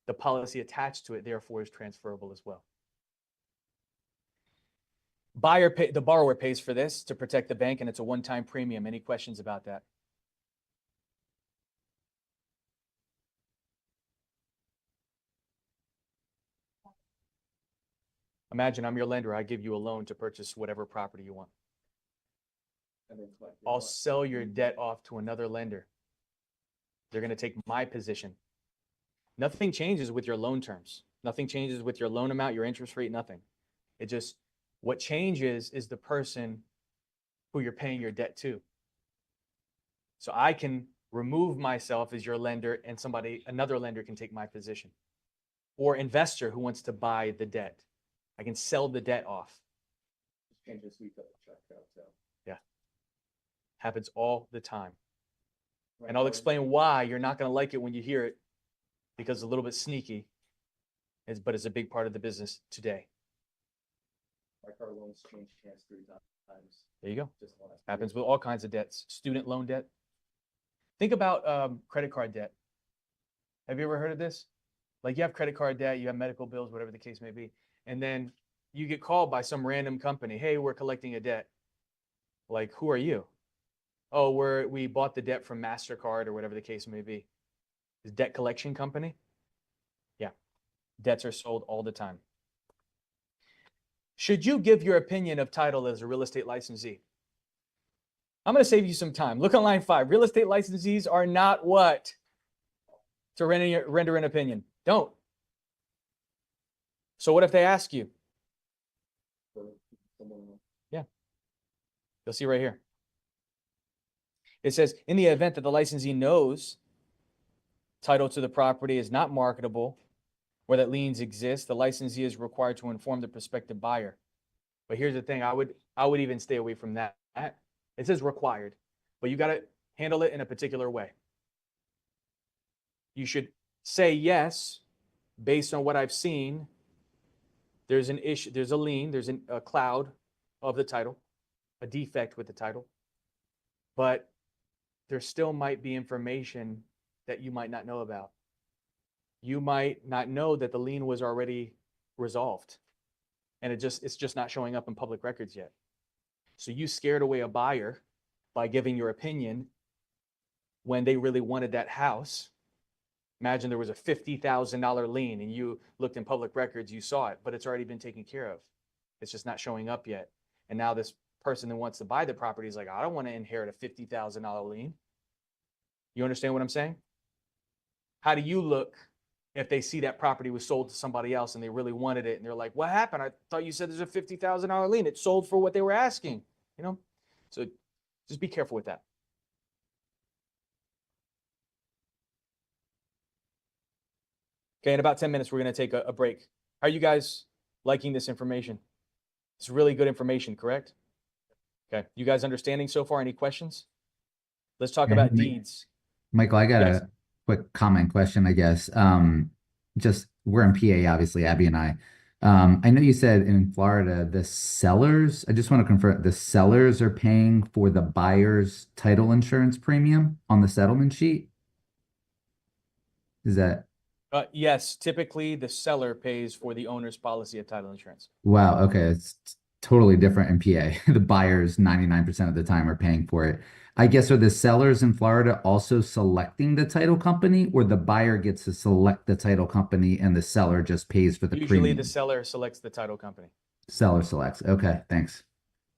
the policy attached to it, therefore, is transferable as well. The borrower pays for this to protect the bank, and it's a one-time premium. Any questions about that? Imagine I'm your lender. I give you a loan to purchase whatever property you want. And then collect your I'll money. sell your debt off to another lender. They're going to take my position. Nothing changes with your loan terms. Nothing changes with your loan amount, your interest rate, nothing. It just, what changes is the person who you're paying your debt to. So I can remove myself as your lender and another lender can take my position. Or investor who wants to buy the debt. I can sell the debt off. Just change the sweep of the check out, so. Happens all the time. Right, And I'll or- explain why you're not going to like it when you hear it, because it's a little bit sneaky, but it's a big part of the business today. My car loans change hands 3 times. There you go. Just the last Happens year. with all kinds of debts. Student loan debt. Think about credit card debt. Have you ever heard of this? Like you have credit card debt, you have medical bills, whatever the case may be. And then you get called by some random company. Hey, we're collecting a debt. Like, who are you? Oh, we bought the debt from MasterCard or whatever the case may be. Is debt collection company? Yeah. Debts are sold all the time. Should you give your opinion of title as a real estate licensee? I'm going to save you some time. Look on line 5. Real estate licensees are not what? To render an opinion. Don't. So what if they ask you? For someone else. You'll see right here. It says, in the event that the licensee knows title to the property is not marketable or that liens exist, the licensee is required to inform the prospective buyer. But here's the thing, I would even stay away from that. It says required, but you got to handle it in a particular way. You should say yes, based on what I've seen. There's an issue, there's a lien, there's a cloud of the title, a defect with the title, but there still might be information that you might not know about. You might not know that the lien was already resolved and it's just not showing up in public records yet. So you scared away a buyer by giving your opinion when they really wanted that house. Imagine there was a $50,000 lien and you looked in public records, you saw it, but it's already been taken care of. It's just not showing up yet. And now this person that wants to buy the property is like, I don't want to inherit a $50,000 lien. You understand what I'm saying? How do you look if they see that property was sold to somebody else and they really wanted it and they're like, what happened? I thought you said there's a $50,000 lien. It sold for what they were asking, you know? So just be careful with that. Okay, in about 10 minutes, we're going to take a break. How are you guys liking this information? It's really good information, correct? Okay, you guys understanding so far? Any questions? Let's talk Yeah, about Mike- deeds. Michael, I got Yes. a quick comment question, I guess. Just we're in PA, obviously, Abby and I. I know you said in Florida, the sellers, I just want to confirm, the sellers are paying for the buyer's title insurance premium on the settlement sheet? Is that, Yes, typically the seller pays for the owner's policy of title insurance. wow, okay, it's totally different in PA. The buyers 99% of the time are paying for it. I guess are the sellers in Florida also selecting the title company, or the buyer gets to select the title company and the seller just pays for the Usually premium? the seller selects the title company, Seller selects. Okay, thanks.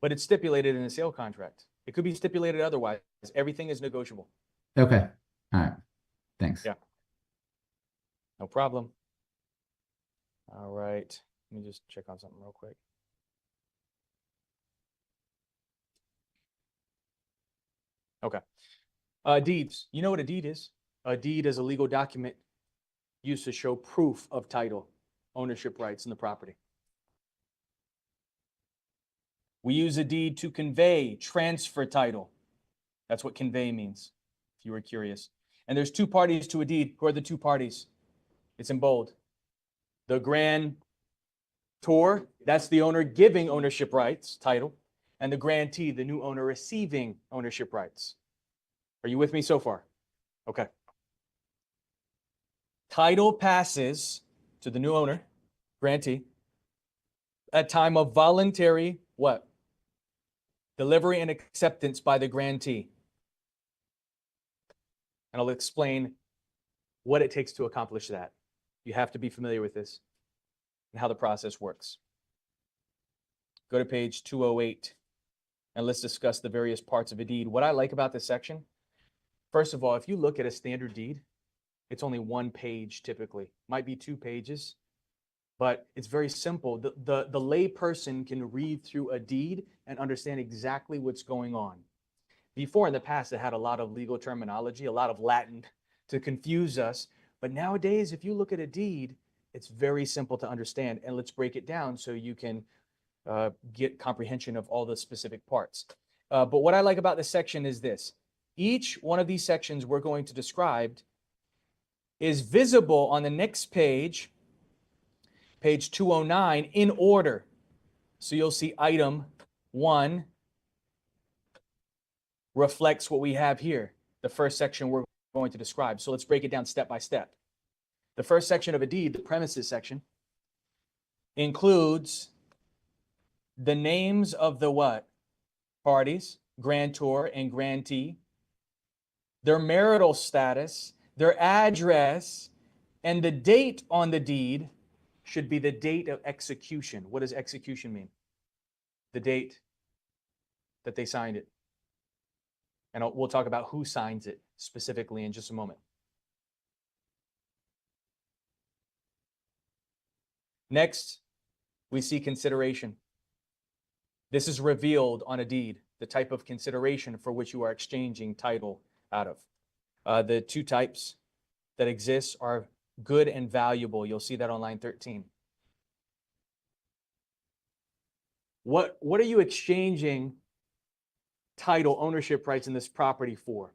but it's stipulated in the sale contract. It could be stipulated otherwise. Everything is negotiable. Okay. All right. Thanks. Yeah. No problem. All right. Let me just check on something real quick. Okay. Deeds. You know what a deed is? A deed is a legal document used to show proof of title, ownership rights in the property. We use a deed to convey, transfer title. That's what convey means, if you were curious. And there's two parties to a deed. Who are the two parties? It's in bold. The grantor, that's the owner giving ownership rights, title, and the grantee, the new owner receiving ownership rights. Are you with me so far? Okay. Title passes to the new owner, grantee, at time of voluntary what? Delivery and acceptance by the grantee. And I'll explain what it takes to accomplish that. You have to be familiar with this and how the process works. Go to page 208 and let's discuss the various parts of a deed. What I like about this section, first of all, if you look at a standard deed, it's only one page typically, might be 2 pages, but it's very simple. The lay person can read through a deed and understand exactly what's going on. Before in the past, it had a lot of legal terminology, a lot of Latin to confuse us. But nowadays, if you look at a deed, it's very simple to understand. And let's break it down so you can get comprehension of all the specific parts. But what I like about this section is this. Each one of these sections we're going to describe is visible on the next page, page 209, in order. So you'll see item 1 reflects what we have here, the first section we're going to describe. So let's break it down step by step. The first section of a deed, the premises section, includes the names of the what? Parties, grantor and grantee, their marital status, their address, and the date on the deed should be the date of execution. What does execution mean? The date that they signed it. And we'll talk about who signs it specifically in just a moment. Next, we see consideration. This is revealed on a deed, the type of consideration for which you are exchanging title out of. The 2 types that exist are good and valuable. You'll see that on line 13. What are you exchanging title ownership rights in this property for?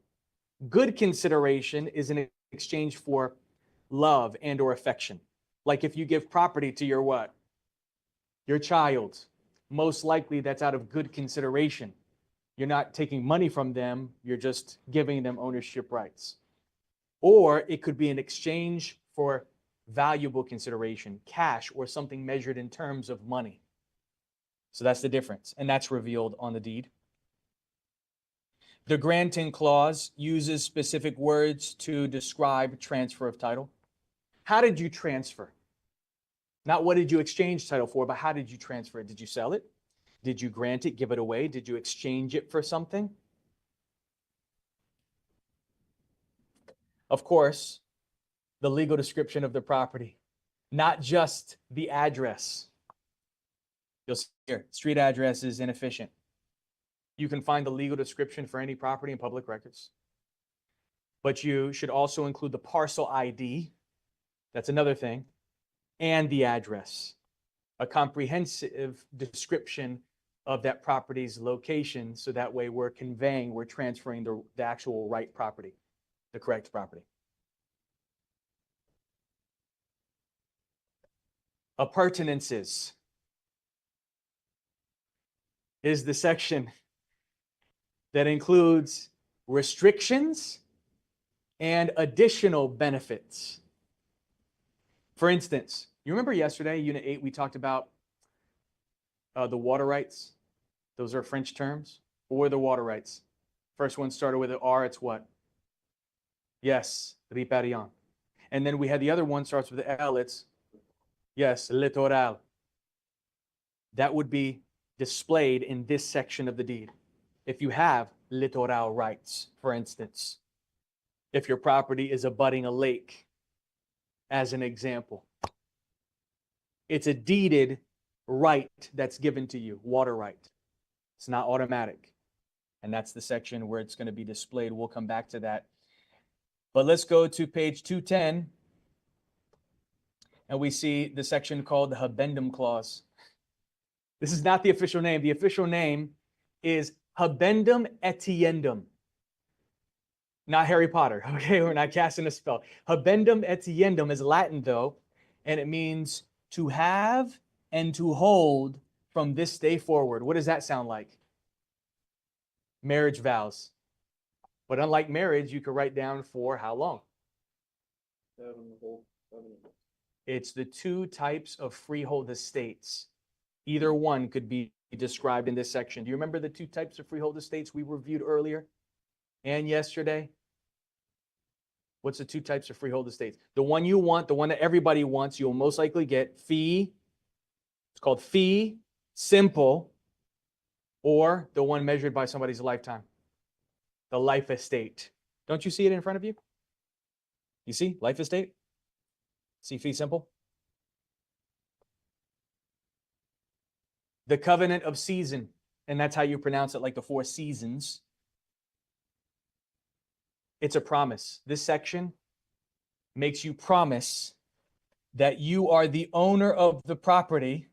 Good consideration is in exchange for love and or affection. Like if you give property to your what? Your child. Most likely that's out of good consideration. You're not taking money from them, you're just giving them ownership rights. Or it could be an exchange for valuable consideration, cash or something measured in terms of money. So that's the difference, and that's revealed on the deed. The granting clause uses specific words to describe transfer of title. How did you transfer? Not what did you exchange title for, but how did you transfer it? Did you sell it? Did you grant it, give it away? Did you exchange it for something? Of course, the legal description of the property, not just the address. You'll see here, street address is inefficient. You can find the legal description for any property in public records. But you should also include the parcel ID. That's another thing. And the address. A comprehensive description of that property's location, so that way we're transferring the actual right property, the correct property. Appurtenances is the section that includes restrictions and additional benefits. For instance, you remember yesterday, Unit 8, we talked about the water rights. Those are French terms. Or the water rights. First one started with an R, it's what? Yes, riparian. And then we had the other one starts with the L, it's, yes, littoral. That would be displayed in this section of the deed. If you have littoral rights, for instance, if your property is abutting a lake, as an example, it's a deeded right that's given to you, water right. It's not automatic. And that's the section where it's going to be displayed. We'll come back to that. But let's go to page 210. And we see the section called the Habendum Clause. This is not the official name. The official name is Habendum Etiendum. Not Harry Potter, okay? We're not casting a spell. Habendum Etiendum is Latin, though, and it means to have and to hold from this day forward. What does that sound like? Marriage vows. But unlike marriage, you could write down for how long? It's the two types of freehold estates. Either one could be described in this section. Do you remember the two types of freehold estates we reviewed earlier and yesterday? What's the two types of freehold estates? The one you want, the one that everybody wants, you'll most likely get fee. It's called fee simple, or the one measured by somebody's lifetime, the life estate. Don't you see it in front of you? You see life estate? See fee simple? The covenant of season, and that's how you pronounce it, like the 4 seasons. It's a promise. This section makes you promise that you are the owner of the property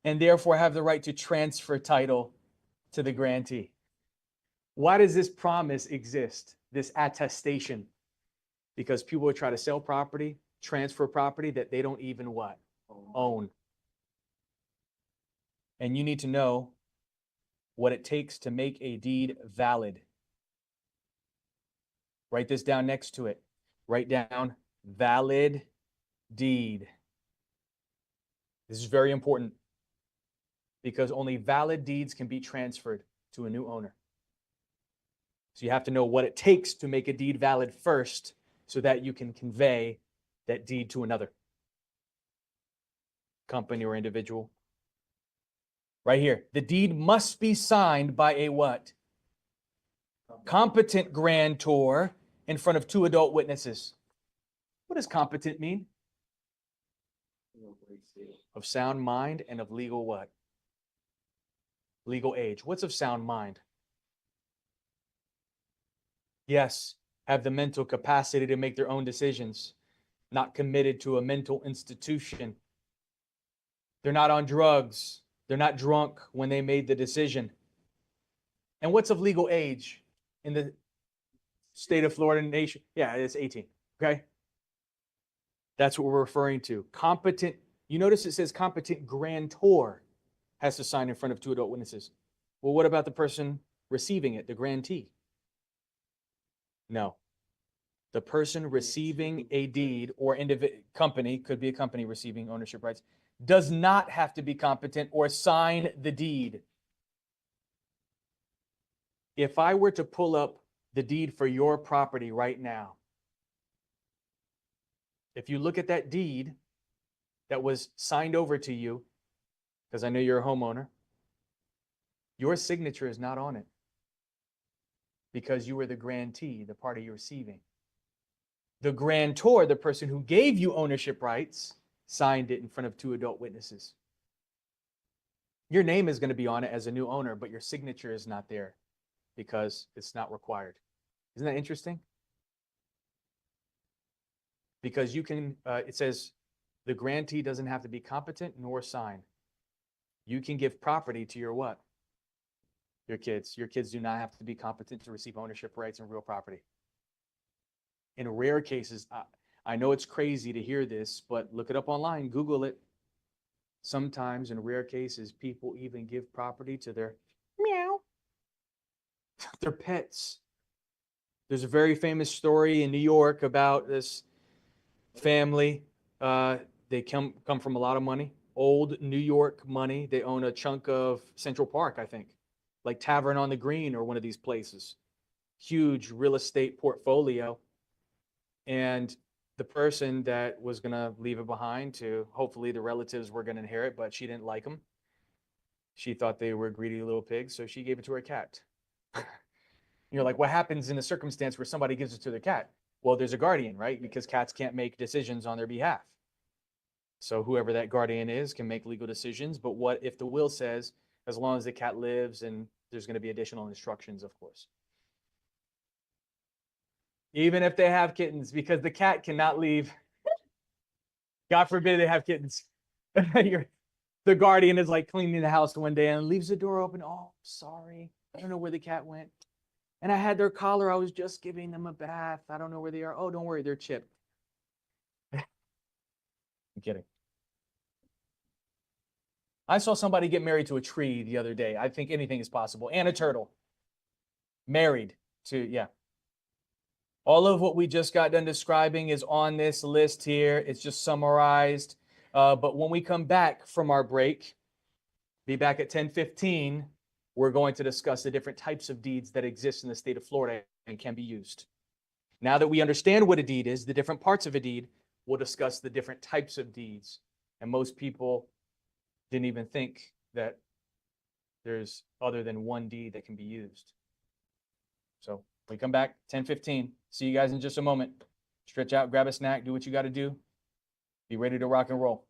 and therefore have the right to transfer title to the grantee. Why does this promise exist, this attestation? Because people will try to sell property, transfer property that they don't even what? Own. And you need to know what it takes to make a deed valid. Write this down next to it. Write down valid deed. This is very important because only valid deeds can be transferred to a new owner. So you have to know what it takes to make a deed valid first so that you can convey that deed to another company or individual. Right here, the deed must be signed by a what? Competent grantor in front of 2 adult witnesses. What does competent mean? Of sound mind and of legal what? Legal age. What's of sound mind? Yes, have the mental capacity to make their own decisions, not committed to a mental institution. They're not on drugs. They're not drunk when they made the decision. And what's of legal age in the state of Florida nation? Yeah, it's 18, okay? That's what we're referring to. Competent, you notice it says competent grantor has to sign in front of 2 adult witnesses. Well, what about the person receiving it, the grantee? No. The person receiving a deed or company, could be a company receiving ownership rights, does not have to be competent or sign the deed. If I were to pull up the deed for your property right now, if you look at that deed that was signed over to you, because I know you're a homeowner, your signature is not on it because you were the grantee, the party you're receiving. The grantor, the person who gave you ownership rights, signed it in front of 2 adult witnesses. Your name is going to be on it as a new owner, but your signature is not there because it's not required. Isn't that interesting? Because you can, it says the grantee doesn't have to be competent nor sign. You can give property to your what? Your kids. Your kids do not have to be competent to receive ownership rights in real property. In rare cases, I know it's crazy to hear this, but look it up online, Google it. sometimes in rare cases, people even give property to their meow, their pets. There's a very famous story in New York about this family. They come from a lot of money, old New York money. They own a chunk of Central Park, I think, like Tavern on the Green or one of these places. Huge real estate portfolio. And the person that was going to leave it behind to hopefully the relatives were going to inherit, but she didn't like them. She thought they were greedy little pigs, so she gave it to her cat. You're like, what happens in a circumstance where somebody gives it to their cat? Well, there's a guardian, right? Because cats can't make decisions on their behalf. So whoever that guardian is can make legal decisions. But what if the will says, as long as the cat lives, and there's going to be additional instructions, of course. Even if they have kittens, because the cat cannot leave. God forbid they have kittens. The guardian is like cleaning the house one day and leaves the door open. Oh, sorry. I don't know where the cat went. And I had their collar. I was just giving them a bath. I don't know where they are. Oh, don't worry. They're chipped. I'm kidding. I saw somebody get married to a tree the other day. I think anything is possible. And a turtle. Married to, yeah. All of what we just got done describing is on this list here. It's just summarized. But when we come back from our break, be back at 10:15, we're going to discuss the different types of deeds that exist in the state of Florida and can be used. Now that we understand what a deed is, the different parts of a deed, we'll discuss the different types of deeds. And most people didn't even think that there's other than one deed that can be used. So we come back 10:15. See you guys in just a moment. Stretch out, grab a snack, do what you got to do. Be ready to rock and roll.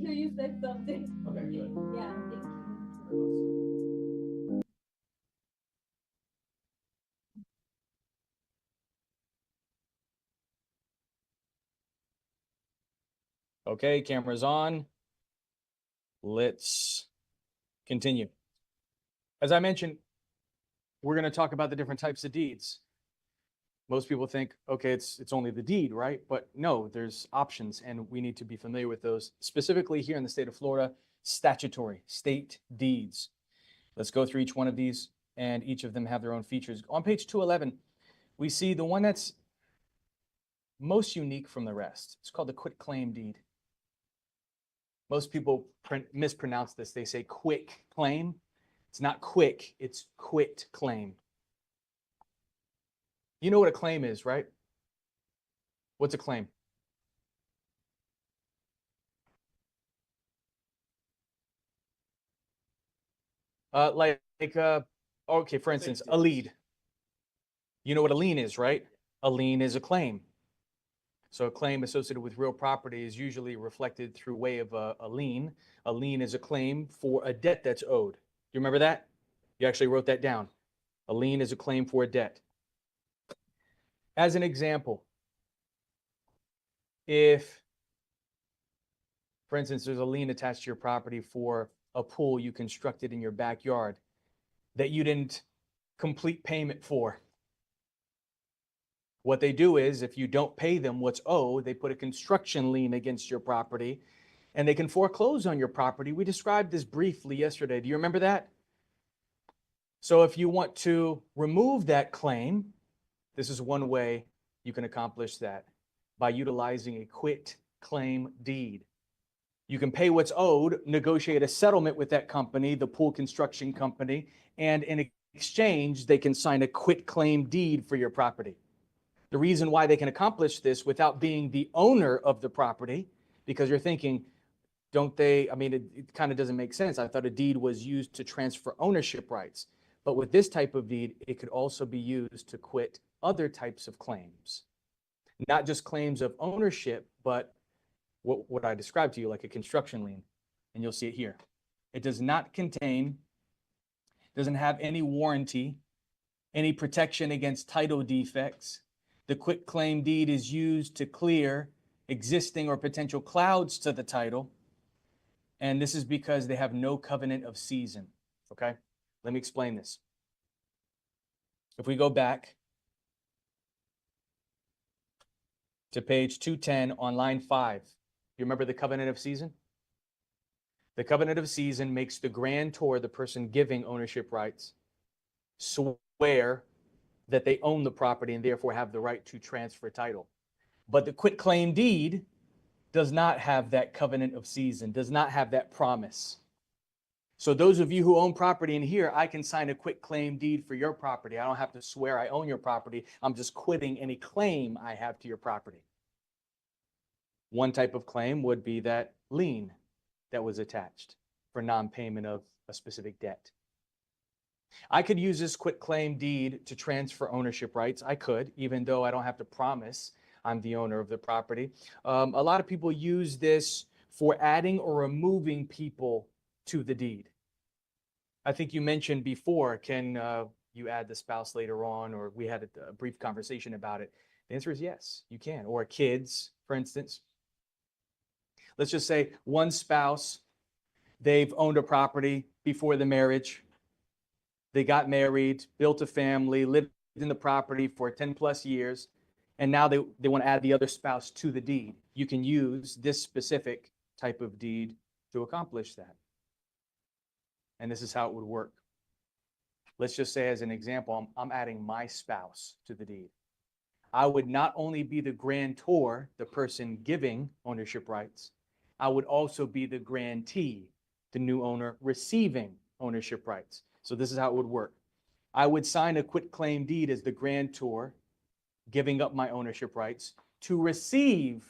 You said something. Okay, good. Yeah, thank you. Okay, cameras on. Let's continue. As I mentioned, we're going to talk about the different types of deeds. Most people think, okay, it's only the deed, right? But no, there's options, and we need to be familiar with those. Specifically here in the state of Florida, statutory state deeds. Let's go through each one of these, and each of them have their own features. On page 211, we see the one that's most unique from the rest. It's called the quitclaim deed. Most people mispronounce this. They say quick claim. It's not quick, it's quit claim. You know what a claim is, right? What's a claim? Okay, for instance, a lead. You know what a lien is, right? A lien is a claim. So a claim associated with real property is usually reflected through way of a lien. A lien is a claim for a debt that's owed. You remember that? You actually wrote that down. A lien is a claim for a debt. As an example, if, for instance, there's a lien attached to your property for a pool you constructed in your backyard that you didn't complete payment for. What they do is, if you don't pay them what's owed, they put a construction lien against your property and they can foreclose on your property. We described this briefly yesterday. Do you remember that? So if you want to remove that claim, this is one way you can accomplish that, by utilizing a quit claim deed. You can pay what's owed, negotiate a settlement with that company, the pool construction company, and in exchange, they can sign a quit claim deed for your property. The reason why they can accomplish this without being the owner of the property, because you're thinking, don't they, I mean, it kind of doesn't make sense. I thought a deed was used to transfer ownership rights. But with this type of deed, it could also be used to quit other types of claims. Not just claims of ownership, but what I described to you, like a construction lien. And you'll see it here. It does not contain, doesn't have any warranty, any protection against title defects. The quit claim deed is used to clear existing or potential clouds to the title. And this is because they have no covenant of season. Okay? Let me explain this. If we go back to page 210 on line 5, you remember the covenant of season? The covenant of season makes the grantor, the person giving ownership rights, swear that they own the property and therefore have the right to transfer title. But the quit claim deed does not have that covenant of season, does not have that promise. So those of you who own property in here, I can sign a quit claim deed for your property. I don't have to swear I own your property. I'm just quitting any claim I have to your property. One type of claim would be that lien that was attached for non-payment of a specific debt. I could use this quit claim deed to transfer ownership rights. I could, even though I don't have to promise I'm the owner of the property. A lot of people use this for adding or removing people to the deed. I think you mentioned before, can you add the spouse later on, or we had a brief conversation about it. The answer is yes, you can. Or kids, for instance. Let's just say one spouse, they've owned a property before the marriage. They got married, built a family, lived in the property for 10 plus years, and now they want to add the other spouse to the deed. You can use this specific type of deed to accomplish that. And this is how it would work. Let's just say, as an example, I'm adding my spouse to the deed. I would not only be the grantor, the person giving ownership rights, I would also be the grantee, the new owner receiving ownership rights. So this is how it would work. I would sign a quit claim deed as the grantor, giving up my ownership rights, to receive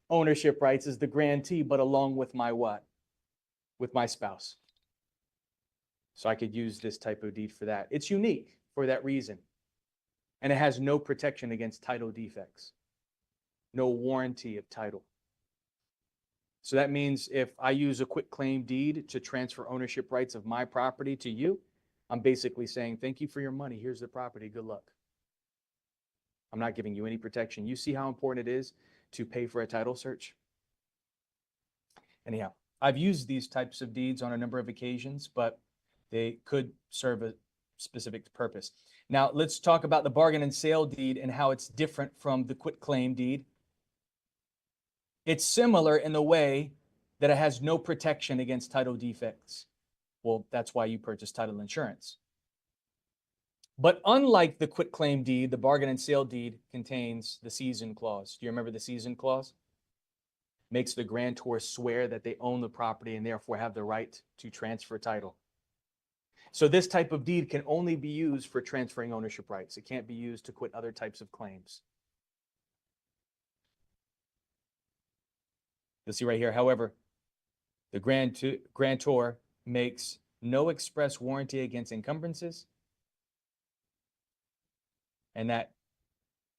ownership rights as the grantee, but along with my what? With my spouse. So I could use this type of deed for that. It's unique for that reason. And it has no protection against title defects, no warranty of title. So that means if I use a quit claim deed to transfer ownership rights of my property to you, I'm basically saying, thank you for your money. Here's the property. Good luck. I'm not giving you any protection. You see how important it is to pay for a title search? Anyhow, I've used these types of deeds on a number of occasions, but they could serve a specific purpose. Now, let's talk about the bargain and sale deed and how it's different from the quit claim deed. It's similar in the way that it has no protection against title defects. Well, that's why you purchase title insurance. But unlike the quit claim deed, the bargain and sale deed contains the season clause. Do you remember the season clause? Makes the grantor swear that they own the property and therefore have the right to transfer title. So this type of deed can only be used for transferring ownership rights. It can't be used to quit other types of claims. You'll see right here, however, the grantor makes no express warranty against encumbrances, and that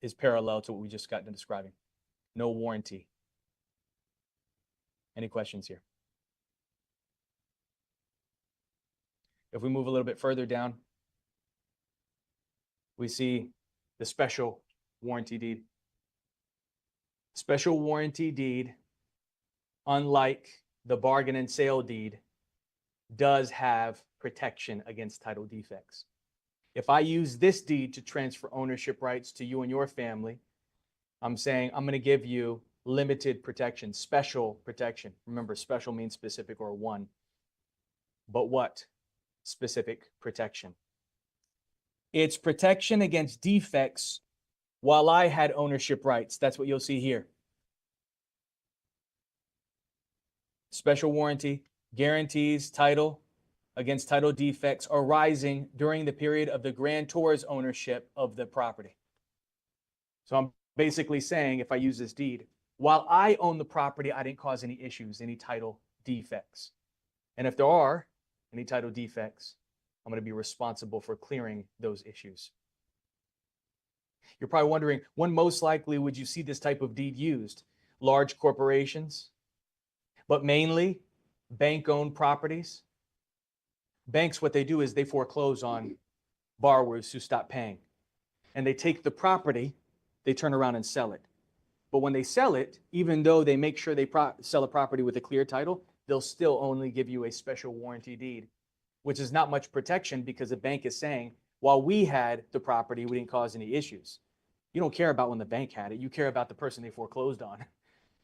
is parallel to what we just got into describing. no warranty. Any questions here? If we move a little bit further down, we see the special warranty deed. Special warranty deed, unlike the bargain and sale deed, does have protection against title defects. If I use this deed to transfer ownership rights to you and your family, I'm saying I'm going to give you limited protection, special protection. Remember, special means specific or one. But what? Specific protection. It's protection against defects while I had ownership rights. That's what you'll see here. Special warranty guarantees title against title defects arising during the period of the grantor's ownership of the property. So I'm basically saying, if I use this deed, while I own the property, I didn't cause any issues, any title defects. And if there are any title defects, I'm going to be responsible for clearing those issues. You're probably wondering, when most likely would you see this type of deed used? Large corporations, but mainly bank-owned properties. Banks, what they do is they foreclose on borrowers who stop paying. And they take the property, they turn around and sell it. But when they sell it, even though they make sure they sell a property with a clear title, they'll still only give you a special warranty deed, which is not much protection because the bank is saying, while we had the property, we didn't cause any issues. You don't care about when the bank had it. You care about the person they foreclosed on.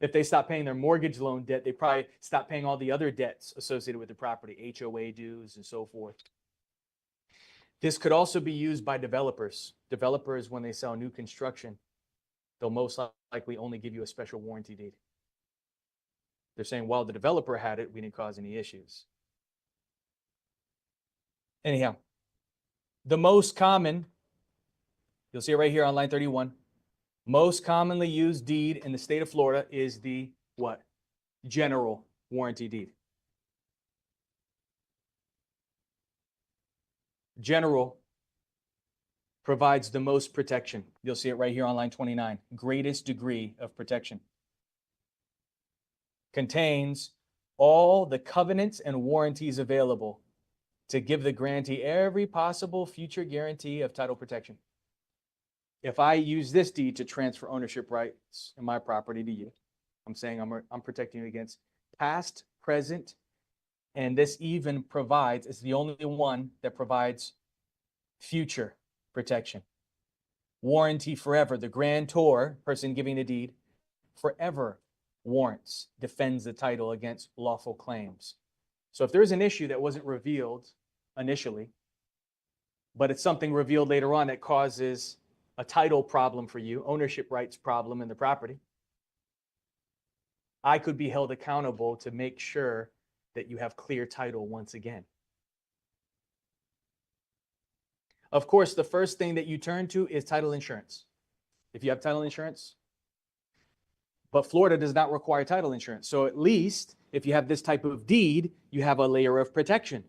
If they stop paying their mortgage loan debt, they probably stop paying all the other debts associated with the property, HOA dues and so forth. This could also be used by developers. Developers, when they sell new construction, they'll most likely only give you a special warranty deed. They're saying, while the developer had it, we didn't cause any issues. Anyhow, the most common, you'll see it right here on line 31, most commonly used deed in the state of Florida is the what? General warranty deed. General provides the most protection. You'll see it right here on line 29. Greatest degree of protection. Contains all the covenants and warranties available to give the grantee every possible future guarantee of title protection. If I use this deed to transfer ownership rights in my property to you, I'm saying I'm protecting you against past, present, and this even provides, it's the only one that provides future protection. Warranty forever. The grantor, person giving the deed, forever warrants, defends the title against lawful claims. So if there's an issue that wasn't revealed initially, but it's something revealed later on that causes a title problem for you, ownership rights problem in the property, I could be held accountable to make sure that you have clear title once again. Of course, the first thing that you turn to is title insurance. If you have title insurance, but Florida does not require title insurance. So at least if you have this type of deed, you have a layer of protection.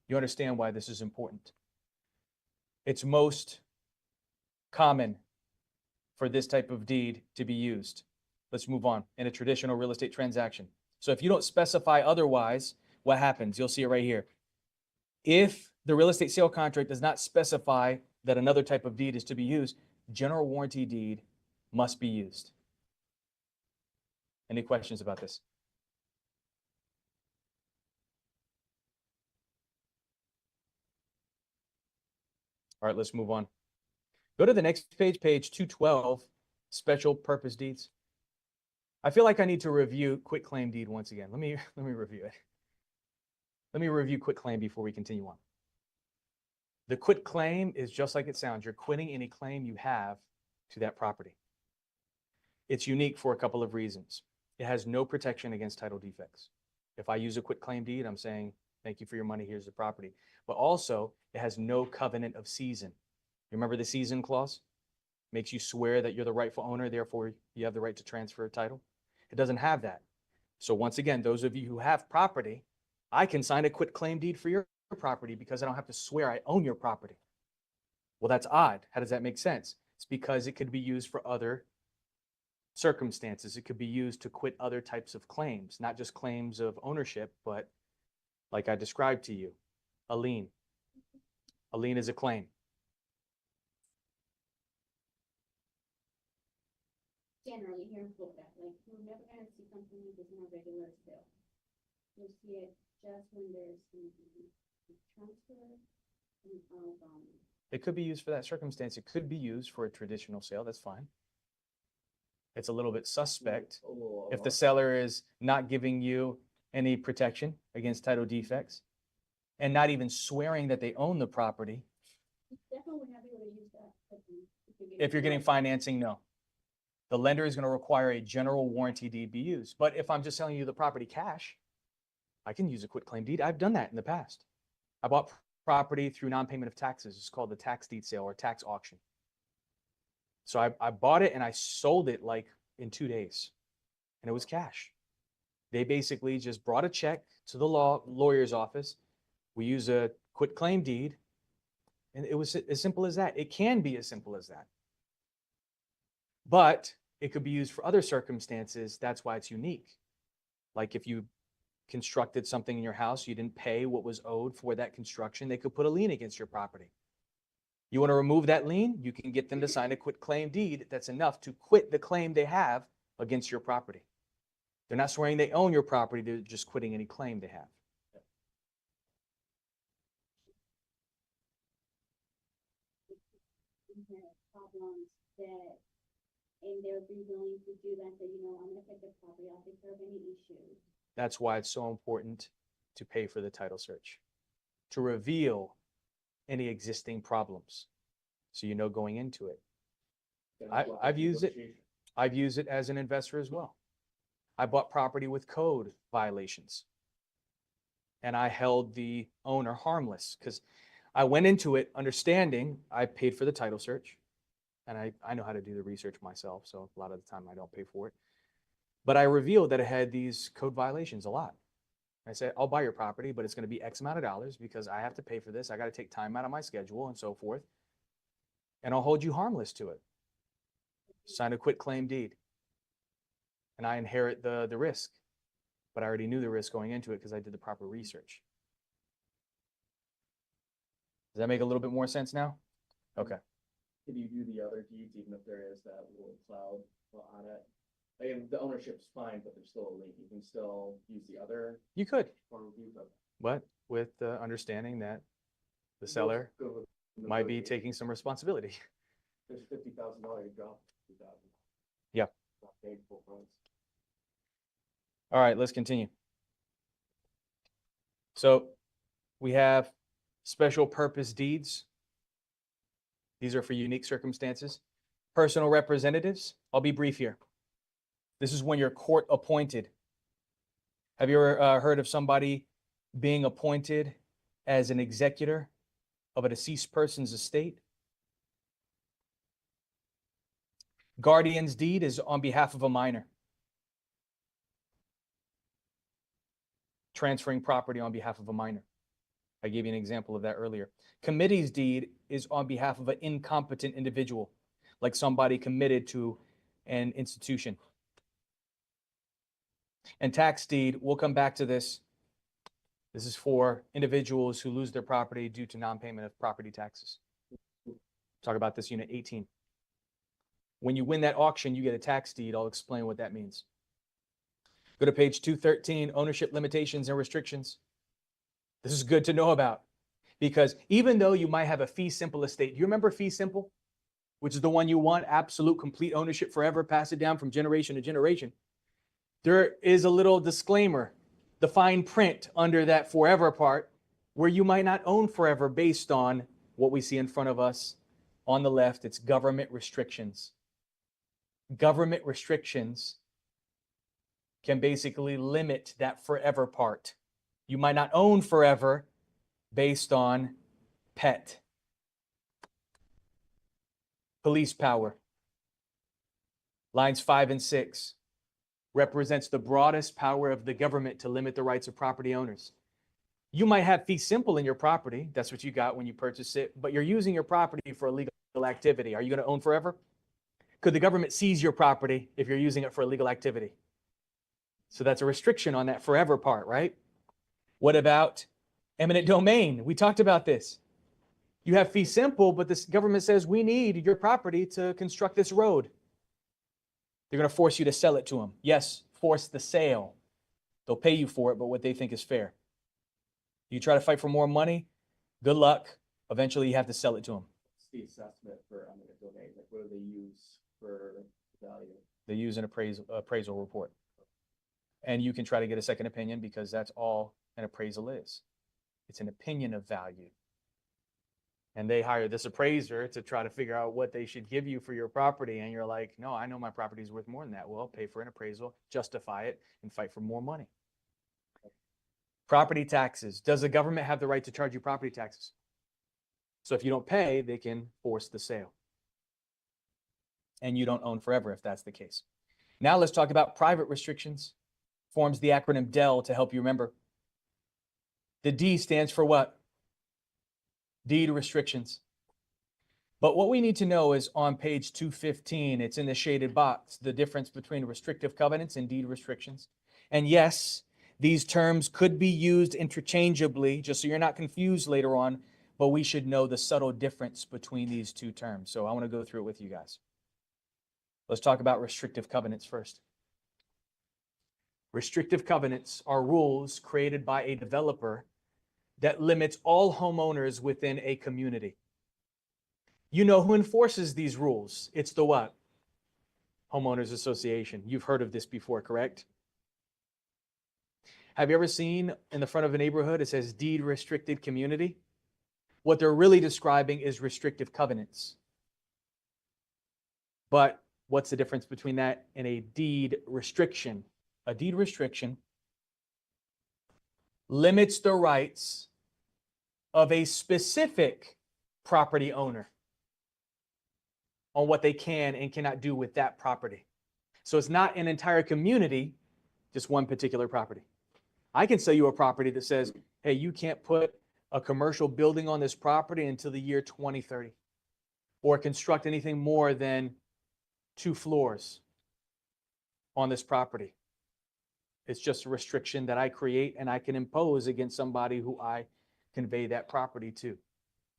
You understand why this is important. It's most common for this type of deed to be used. Let's move on in a traditional real estate transaction. So if you don't specify otherwise, what happens? You'll see it right here. If the real estate sale contract does not specify that another type of deed is to be used, general warranty deed must be used. Any questions about this? All right, let's move on. Go to the next page, page 212, special purpose deeds. I feel like I need to review quitclaim deed once again. Let me review it. Let me review quitclaim before we continue on. The quitclaim is just like it sounds. You're quitting any claim you have to that property. It's unique for a couple of reasons. It has no protection against title defects. If I use a quitclaim deed, I'm saying, thank you for your money, here's the property. But also, it has no covenant of season. You remember the season clause? Makes you swear that you're the rightful owner, therefore you have the right to transfer a title. It doesn't have that. So once again, those of you who have property, I can sign a quitclaim deed for your property because I don't have to swear I own your property. Well, that's odd. How does that make sense? It's because it could be used for other circumstances. It could be used to quit other types of claims, not just claims of ownership, but like I described to you, a lien. A lien is a claim. Generally, here in Florida, like, you're never gonna see something like this in a regular sale. You'll see it just when there's going to be a transfer of, It could be used for that circumstance. It could be used for a traditional sale. That's fine. It's a little bit suspect A little if the alarm. seller is not giving you any protection against title defects and not even swearing that they own the property. you definitely would not be able to use that. If you're getting financing, no. The lender is going to require a general warranty deed be used. But if I'm just selling you the property cash, I can use a quitclaim deed. I've done that in the past. I bought property through non-payment of taxes. It's called the tax deed sale or tax auction. So I bought it and I sold it like in 2 days, and it was cash. They basically just brought a check to the lawyer's office. We use a quitclaim deed, and it was as simple as that. It can be as simple as that. But it could be used for other circumstances. That's why it's unique. Like if you constructed something in your house, you didn't pay what was owed for that construction, they could put a lien against your property. You want to remove that lien, you can get them to sign a quitclaim deed that's enough to quit the claim they have against your property. They're not swearing they own your property, they're just quitting any claim they have. Problems that, and they'll be willing to do that, so, I'm gonna take the property, I'll take care of any issues. That's why it's so important to pay for the title search, to reveal any existing problems, so you know going into it. I've used it. I've used it as an investor as well. I bought property with code violations, and I held the owner harmless because I went into it understanding I paid for the title search, and I know how to do the research myself, so a lot of the time I don't pay for it. But I revealed that it had these code violations a lot. I said, I'll buy your property, but it's going to be X amount of dollars because I have to pay for this. I got to take time out of my schedule and so forth. And I'll hold you harmless to it. Sign a quitclaim deed. And I inherit the risk. But I already knew the risk going into it because I did the proper research. Does that make a little bit more sense now? Okay. Can you do the other deeds even if there is that little cloud on it? Again, the ownership's fine, but there's still a lien. You can still use the other You could, or review them. but with the understanding that the seller Go with the might be negotiation. taking some responsibility. There's $50,000, you drop $50,000. Yeah. Not paid full price. All right, let's continue. So we have special purpose deeds. These are for unique circumstances. Personal representatives. I'll be brief here. This is when you're court appointed. Have you ever heard of somebody being appointed as an executor of a deceased person's estate? Guardian's deed is on behalf of a minor. Transferring property on behalf of a minor. I gave you an example of that earlier. Committee's deed is on behalf of an incompetent individual, like somebody committed to an institution. And tax deed, we'll come back to this. This is for individuals who lose their property due to non-payment of property taxes. Talk about this unit 18. When you win that auction, you get a tax deed. I'll explain what that means. Go to page 213, ownership limitations and restrictions. This is good to know about because even though you might have a fee simple estate, do you remember fee simple, which is the one you want, absolute complete ownership forever, pass it down from generation to generation? There is a little disclaimer, the fine print under that forever part, where you might not own forever based on what we see in front of us. On the left, it's government restrictions. Government restrictions can basically limit that forever part. You might not own forever based on pet. Police power. Lines 5 and 6 represents the broadest power of the government to limit the rights of property owners. You might have fee simple in your property. That's what you got when you purchase it, but you're using your property for illegal activity. Are you going to own forever? Could the government seize your property if you're using it for illegal activity? So that's a restriction on that forever part, right? What about eminent domain? We talked about this. You have fee simple, but this government says we need your property to construct this road. They're going to force you to sell it to them. Yes, force the sale. They'll pay you for it, but what they think is fair. You try to fight for more money, good luck. Eventually you have to sell it to them. What's the assessment for eminent domain? Like, what do they use for value? They use an appraisal report. And you can try to get a second opinion because that's all an appraisal is. It's an opinion of value. And they hire this appraiser to try to figure out what they should give you for your property. And you're like, no, I know my property is worth more than that. Well, pay for an appraisal, justify it, and fight for more money. Property taxes. Does the government have the right to charge you property taxes? So if you don't pay, they can force the sale. And you don't own forever if that's the case. Now let's talk about private restrictions. Forms the acronym DEL to help you remember. The D stands for what? Deed restrictions. But what we need to know is on page 215, it's in the shaded box, the difference between restrictive covenants and deed restrictions. And yes, these terms could be used interchangeably, just so you're not confused later on, but we should know the subtle difference between these two terms. So I want to go through it with you guys. Let's talk about restrictive covenants first. Restrictive covenants are rules created by a developer that limits all homeowners within a community. You know who enforces these rules? It's the what? Homeowners Association. You've heard of this before, correct? Have you ever seen in the front of a neighborhood, it says deed restricted community? What they're really describing is restrictive covenants. But what's the difference between that and a deed restriction? A deed restriction limits the rights of a specific property owner on what they can and cannot do with that property. So it's not an entire community, just one particular property. I can sell you a property that says, hey, you can't put a commercial building on this property until the year 2030, or construct anything more than 2 floors on this property. It's just a restriction that I create and I can impose against somebody who I convey that property to.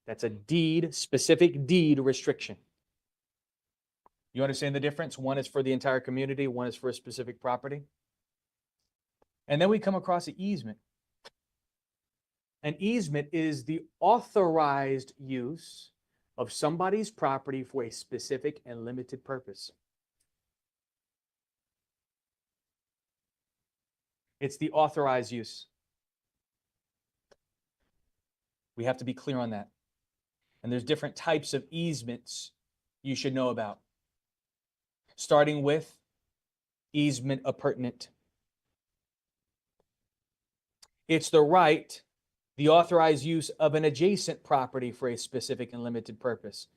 That's a deed, specific deed restriction. You understand the difference? One is for the entire community, one is for a specific property. And then we come across an easement. An easement is the authorized use of somebody's property for a specific and limited purpose. It's the authorized use. We have to be clear on that. And there's different types of easements you should know about. Starting with easement appurtenant. It's the right, the authorized use of an adjacent property for a specific and limited purpose.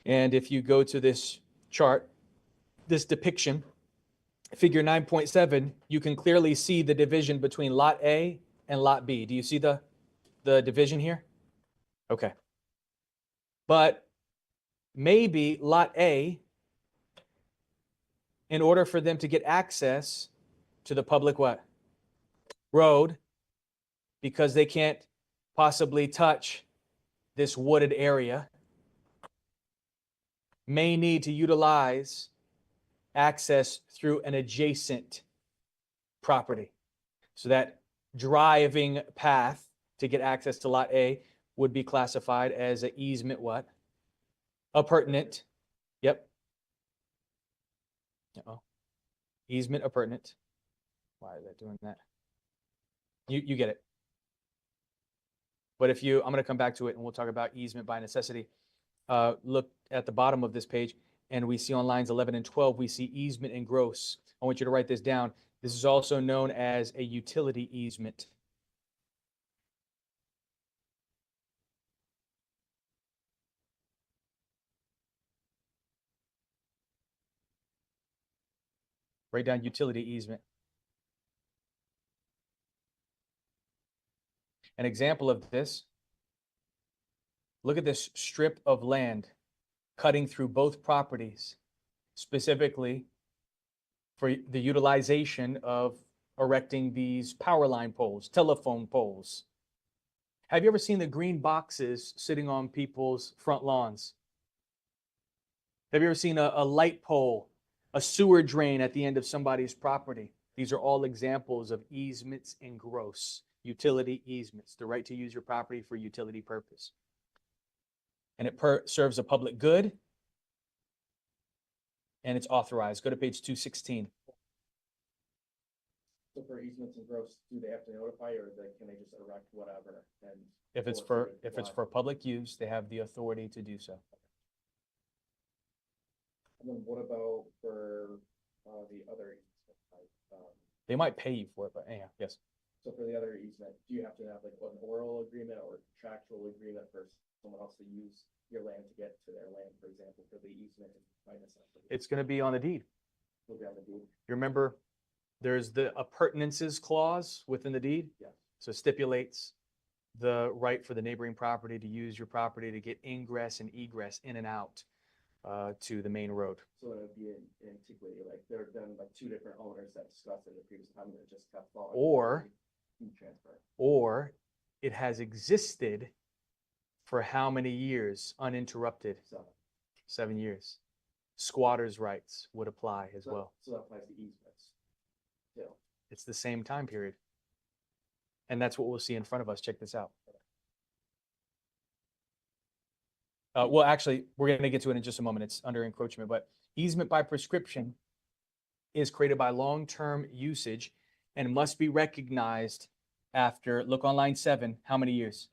And if you go to this chart, this depiction, figure 9.7, you can clearly see the division between lot A and lot B. Do you see the division here? Okay. But maybe lot A, in order for them to get access to the public what? Road, because they can't possibly touch this wooded area, may need to utilize access through an adjacent property. So that driving path to get access to lot A would be classified as an easement what? Appurtenant. Yep. Uh-oh. Easement appurtenant. Why is that doing that? You get it. But if you, I'm going to come back to it and we'll talk about easement by necessity. Look at the bottom of this page and we see on lines 11 and 12, we see easement and gross. I want you to write this down. This is also known as a utility easement. Write down utility easement. An example of this, look at this strip of land cutting through both properties. specifically for the utilization of erecting these power line poles, telephone poles. Have you ever seen the green boxes sitting on people's front lawns? Have you ever seen a light pole, a sewer drain at the end of somebody's property? These are all examples of easements in gross, utility easements, the right to use your property for utility purpose. And it serves a public good, and it's authorized. Go to page 216. So for easements and gross, do they have to notify or can they just erect whatever and? If it's for public use, they have the authority to do so. And then what about for, the other easement type? They might pay you for it, but anyhow, yes. So for the other easement, do you have to have like an oral agreement or contractual agreement for someone else to use your land to get to their land, for example, for the easement by necessity? It's going to be on the deed. Will be on the deed? You remember, there's the appurtenances clause within the deed. Yes. So it stipulates the right for the neighboring property to use your property to get ingress and egress in and out to the main road. So it would be in antiquity, like there have been like two different owners that discussed it in the previous time and it just kept falling. Or- Transfer. Or it has existed for how many years uninterrupted? So. 7 years. Squatters' rights would apply as well. So that applies to easements. Yeah. It's the same time period. And that's what we'll see in front of us. Check this out. Well, actually, we're going to get to it in just a moment. It's under encroachment, but easement by prescription is created by long-term usage and must be recognized after, look on line 7, how many years?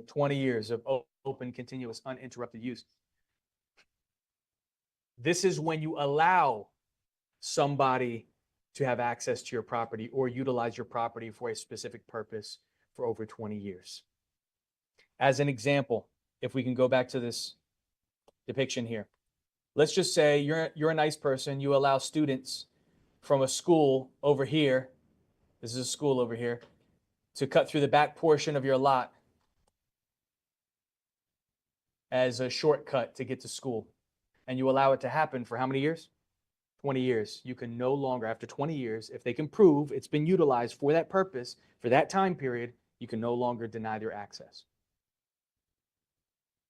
20 years of open, continuous, uninterrupted use. This is when you allow somebody to have access to your property or utilize your property for a specific purpose for over 20 years. As an example, if we can go back to this depiction here, let's just say you're a nice person. You allow students from a school over here, this is a school over here, to cut through the back portion of your lot as a shortcut to get to school. And you allow it to happen for how many years? 20 years. You can no longer, after 20 years, if they can prove it's been utilized for that purpose, for that time period, you can no longer deny their access.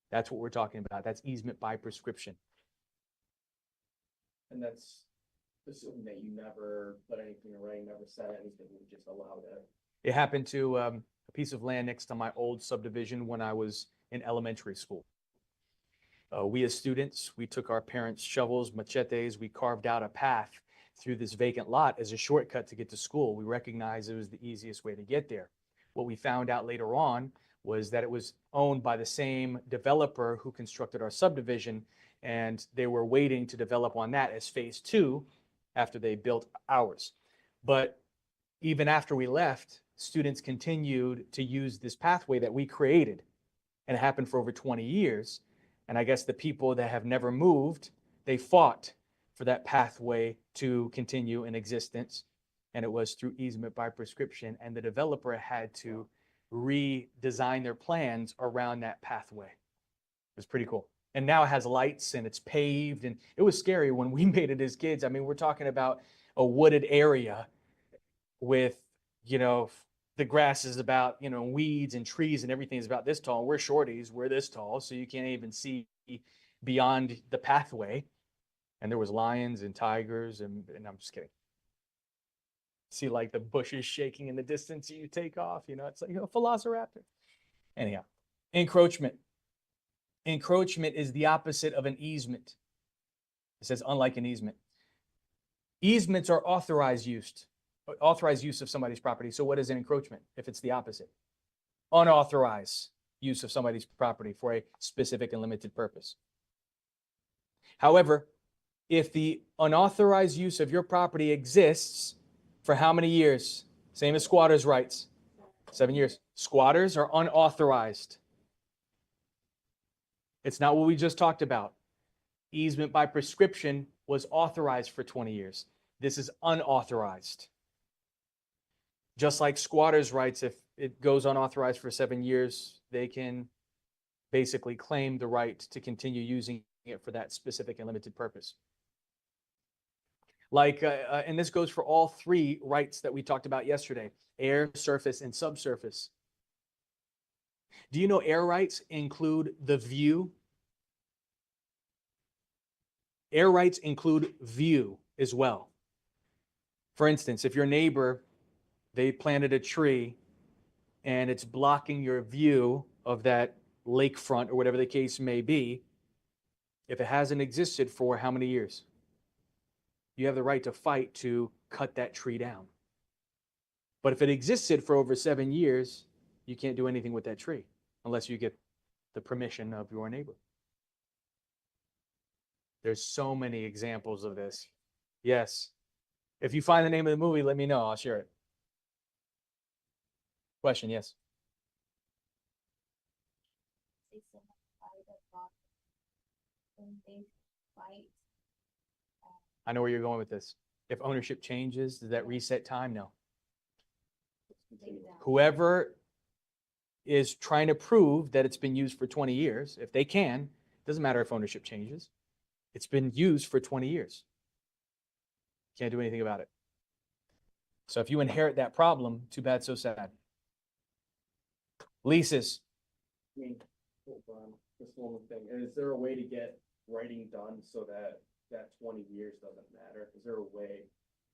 That's what we're talking about. That's easement by prescription. And that's assuming that you never put anything in writing, never said anything, you just allowed it. It happened to a piece of land next to my old subdivision when I was in elementary school. We as students, we took our parents' shovels, machetes, we carved out a path through this vacant lot as a shortcut to get to school. We recognized it was the easiest way to get there. What we found out later on was that it was owned by the same developer who constructed our subdivision, and they were waiting to develop on that as phase 2 after they built ours. But even after we left, students continued to use this pathway that we created, and it happened for over 20 years. And I guess the people that have never moved, they fought for that pathway to continue in existence. And it was through easement by prescription. And the developer had to redesign their plans around that pathway. It was pretty cool. And now it has lights and it's paved. And it was scary when we made it as kids. I mean, we're talking about a wooded area with, the grass is about, weeds and trees and everything is about this tall. We're shorties, we're this tall, so you can't even see beyond the pathway. And there was lions and tigers and I'm just kidding. See like the bushes shaking in the distance, you take off, it's like a velociraptor. Anyhow, encroachment. Encroachment is the opposite of an easement. It says unlike an easement. Easements are authorized use of somebody's property. So what is an encroachment if it's the opposite? Unauthorized use of somebody's property for a specific and limited purpose. However, if the unauthorized use of your property exists for how many years? Same as squatters' rights. 7 years. Squatters are unauthorized. It's not what we just talked about. Easement by prescription was authorized for 20 years. This is unauthorized. Just like squatters' rights, if it goes unauthorized for 7 years, they can basically claim the right to continue using it for that specific and limited purpose. Like, and this goes for all three rights that we talked about yesterday: air, surface, and subsurface. Do you know air rights include the view? Air rights include view as well. For instance, if your neighbor, they planted a tree and it's blocking your view of that lakefront or whatever the case may be, if it hasn't existed for how many years? You have the right to fight to cut that tree down. But if it existed for over 7 years, you can't do anything with that tree unless you get the permission of your neighbor. There's so many examples of this. Yes. If you find the name of the movie, let me know. I'll share it. Question, yes. Say someone buys a block and they fight. I know where you're going with this. If ownership changes, does that reset time? No. Whoever is trying to prove that it's been used for 20 years, if they can, doesn't matter if ownership changes. It's been used for 20 years. Can't do anything about it. So if you inherit that problem, too bad, so sad. Leases. I mean, hold on, just one more thing. Is there a way to get writing done so that that 20 years doesn't matter? Is there a way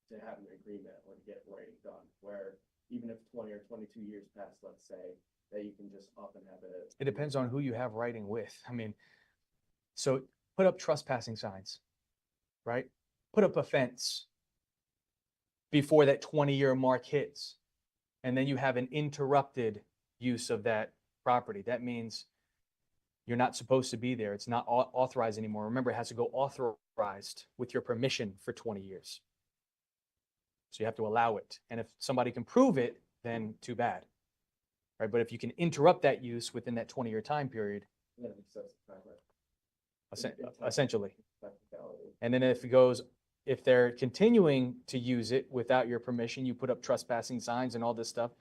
to have an agreement or to get writing done where even if 20 or 22 years pass, let's say, that you can just up and have it? It depends on who you have writing with. I mean, so put up trespassing signs, right? Put up a fence before that 20-year mark hits. And then you have an interrupted use of that property. That means you're not supposed to be there. It's not authorized anymore. Remember, it has to go authorized with your permission for 20 years. So you have to allow it. And if somebody can prove it, then too bad. Right? But if you can interrupt that use within that 20-year time period, Then it sets the timer. essentially. Technicality. And then if they're continuing to use it without your permission, you put up trespassing signs and all this stuff,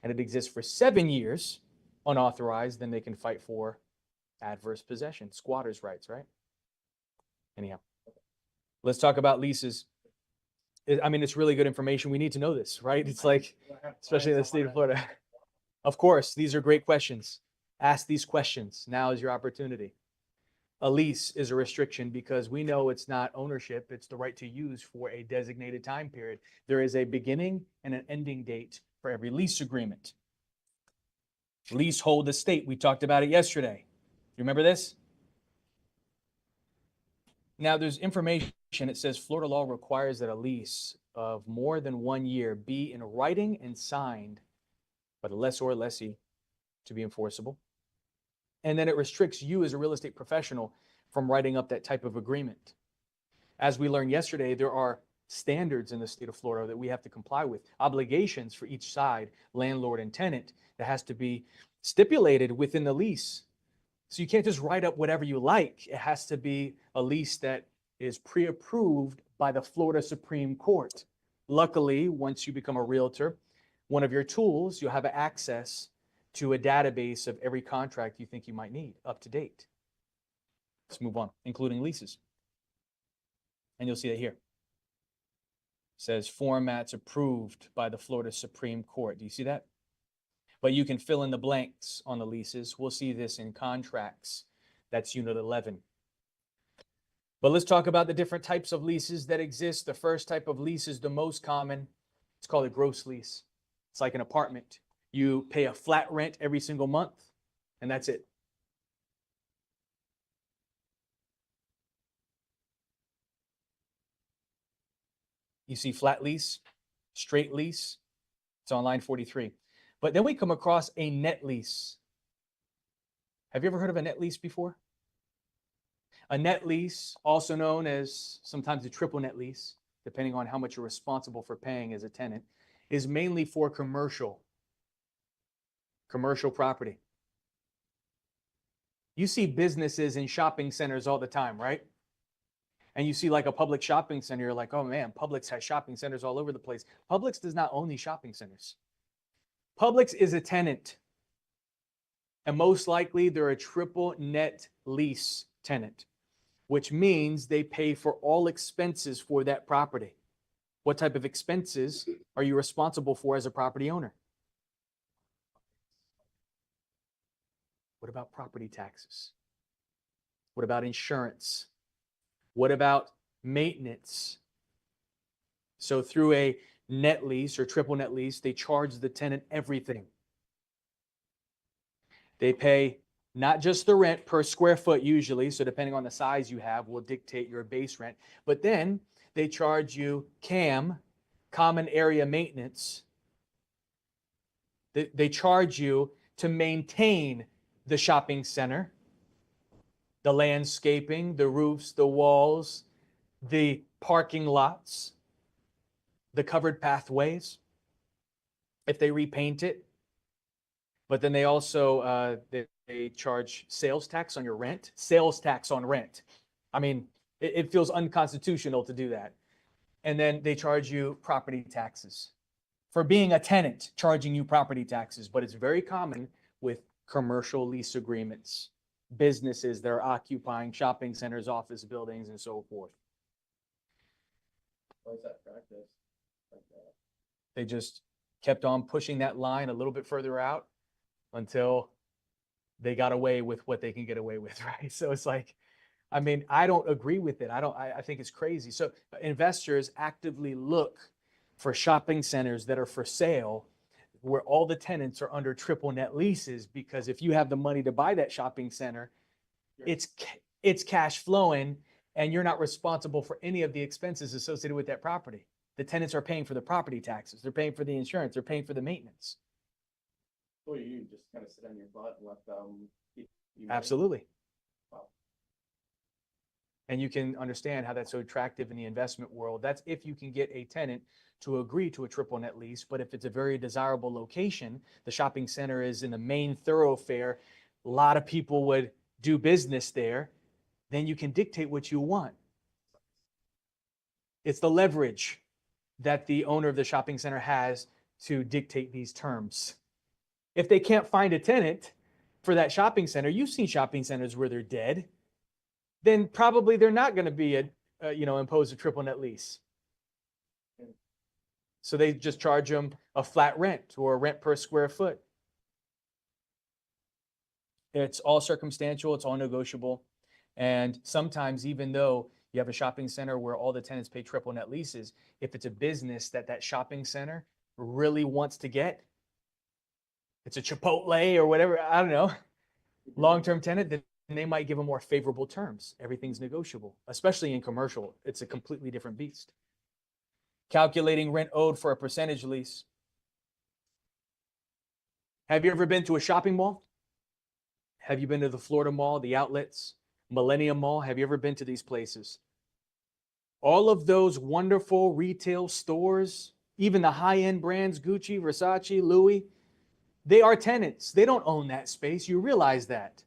and it exists for 7 years unauthorized, then they can fight for adverse possession, squatters' rights, right? Anyhow, let's talk about leases. I mean, it's really good information. We need to know this, right? It's like, especially in the state of Florida. Of course, these are great questions. Ask these questions. Now is your opportunity. A lease is a restriction because we know it's not ownership, it's the right to use for a designated time period. There is a beginning and an ending date for every lease agreement. Leasehold estate, we talked about it yesterday. You remember this? Now there's information, it says Florida law requires that a lease of more than 1 year be in writing and signed by the lessor or lessee to be enforceable. And then it restricts you as a real estate professional from writing up that type of agreement. As we learned yesterday, there are standards in the state of Florida that we have to comply with, obligations for each side, landlord and tenant, that has to be stipulated within the lease. So you can't just write up whatever you like. It has to be a lease that is pre-approved by the Florida Supreme Court. Luckily, once you become a realtor, one of your tools, you'll have access to a database of every contract you think you might need, up to date. Let's move on, including leases. And you'll see that here. It says formats approved by the Florida Supreme Court. Do you see that? But you can fill in the blanks on the leases. We'll see this in contracts. That's Unit 11. But let's talk about the different types of leases that exist. The first type of lease is the most common. It's called a gross lease. It's like an apartment. You pay a flat rent every single month, and that's it. You see flat lease, straight lease. It's on line 43. But then we come across a net lease. Have you ever heard of a net lease before? A net lease, also known as sometimes a triple net lease, depending on how much you're responsible for paying as a tenant, is mainly for commercial property. You see businesses in shopping centers all the time, right? And you see like a Publix shopping center, you're like, oh man, Publix has shopping centers all over the place. Publix does not own these shopping centers. Publix is a tenant. And most likely they're a triple net lease tenant. which means they pay for all expenses for that property. What type of expenses are you responsible for as a property owner? What about property taxes? What about insurance? What about maintenance? So through a net lease or triple net lease, they charge the tenant everything. They pay not just the rent per square foot usually, so depending on the size you have will dictate your base rent, but then they charge you CAM, common area maintenance. They charge you to maintain the shopping center, the landscaping, the roofs, the walls, the parking lots, the covered pathways, if they repaint it. But then they also they charge sales tax on your rent, sales tax on rent. I mean, it feels unconstitutional to do that. And then they charge you property taxes for being a tenant, charging you property taxes. But it's very common with commercial lease agreements, businesses that are occupying shopping centers, office buildings, and so forth. Why is that practice like that? They just kept on pushing that line a little bit further out until they got away with what they can get away with, right? So it's like, I mean, I don't agree with it. I think it's crazy. So investors actively look for shopping centers that are for sale where all the tenants are under triple net leases, because if you have the money to buy that shopping center, it's cash flowing and you're not responsible for any of the expenses associated with that property. The tenants are paying for the property taxes. They're paying for the insurance. They're paying for the maintenance. Well, you just kind of sit on your butt and let them keep you money. Absolutely. Wow. And you can understand how that's so attractive in the investment world. That's if you can get a tenant to agree to a triple net lease. But if it's a very desirable location, the shopping center is in the main thoroughfare, a lot of people would do business there, then you can dictate what you want. It's the leverage that the owner of the shopping center has to dictate these terms. If they can't find a tenant for that shopping center, you've seen shopping centers where they're dead, then probably they're not going to be impose a triple net lease. So they just charge them a flat rent or a rent per square foot. It's all circumstantial, it's all negotiable. And sometimes, even though you have a shopping center where all the tenants pay triple net leases, if it's a business that shopping center really wants to get, it's a Chipotle or whatever, I don't know, long-term tenant, then they might give them more favorable terms. Everything's negotiable, especially in commercial. It's a completely different beast. Calculating rent owed for a percentage lease. Have you ever been to a shopping mall? Have you been to the Florida Mall, the outlets, Millennium Mall? Have you ever been to these places? All of those wonderful retail stores, even the high-end brands, Gucci, Versace, Louis, they are tenants. They don't own that space. You realize that.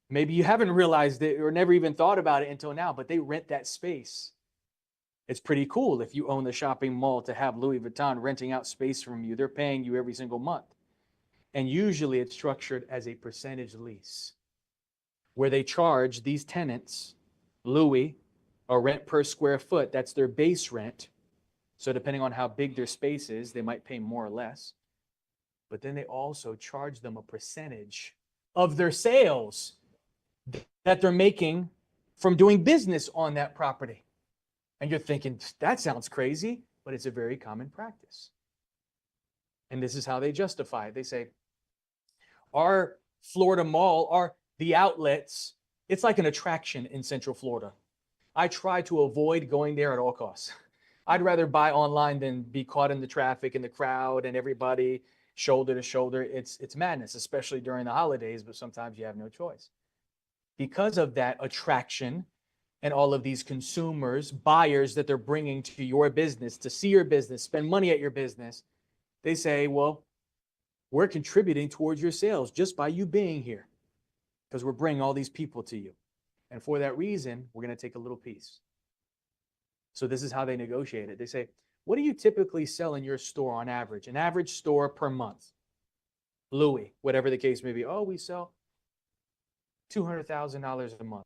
Maybe you haven't realized it or never even thought about it until now, but they rent that space. It's pretty cool if you own the shopping mall to have Louis Vuitton renting out space from you. They're paying you every single month. And usually it's structured as a percentage lease where they charge these tenants, Louis, a rent per square foot. That's their base rent. So depending on how big their space is, they might pay more or less. But then they also charge them a percentage of their sales that they're making from doing business on that property. And you're thinking, that sounds crazy, but it's a very common practice. And this is how they justify it. They say, our Florida Mall, the outlets, it's like an attraction in Central Florida. I try to avoid going there at all costs. I'd rather buy online than be caught in the traffic and the crowd and everybody shoulder to shoulder. It's madness, especially during the holidays, but sometimes you have no choice. Because of that attraction and all of these consumers, buyers that they're bringing to your business, to see your business, spend money at your business, they say, well, we're contributing towards your sales just by you being here because we're bringing all these people to you. And for that reason, we're going to take a little piece. So this is how they negotiate it. They say, what do you typically sell in your store on average? An average store per month. Louis, whatever the case may be. Oh, we sell $200,000 a month.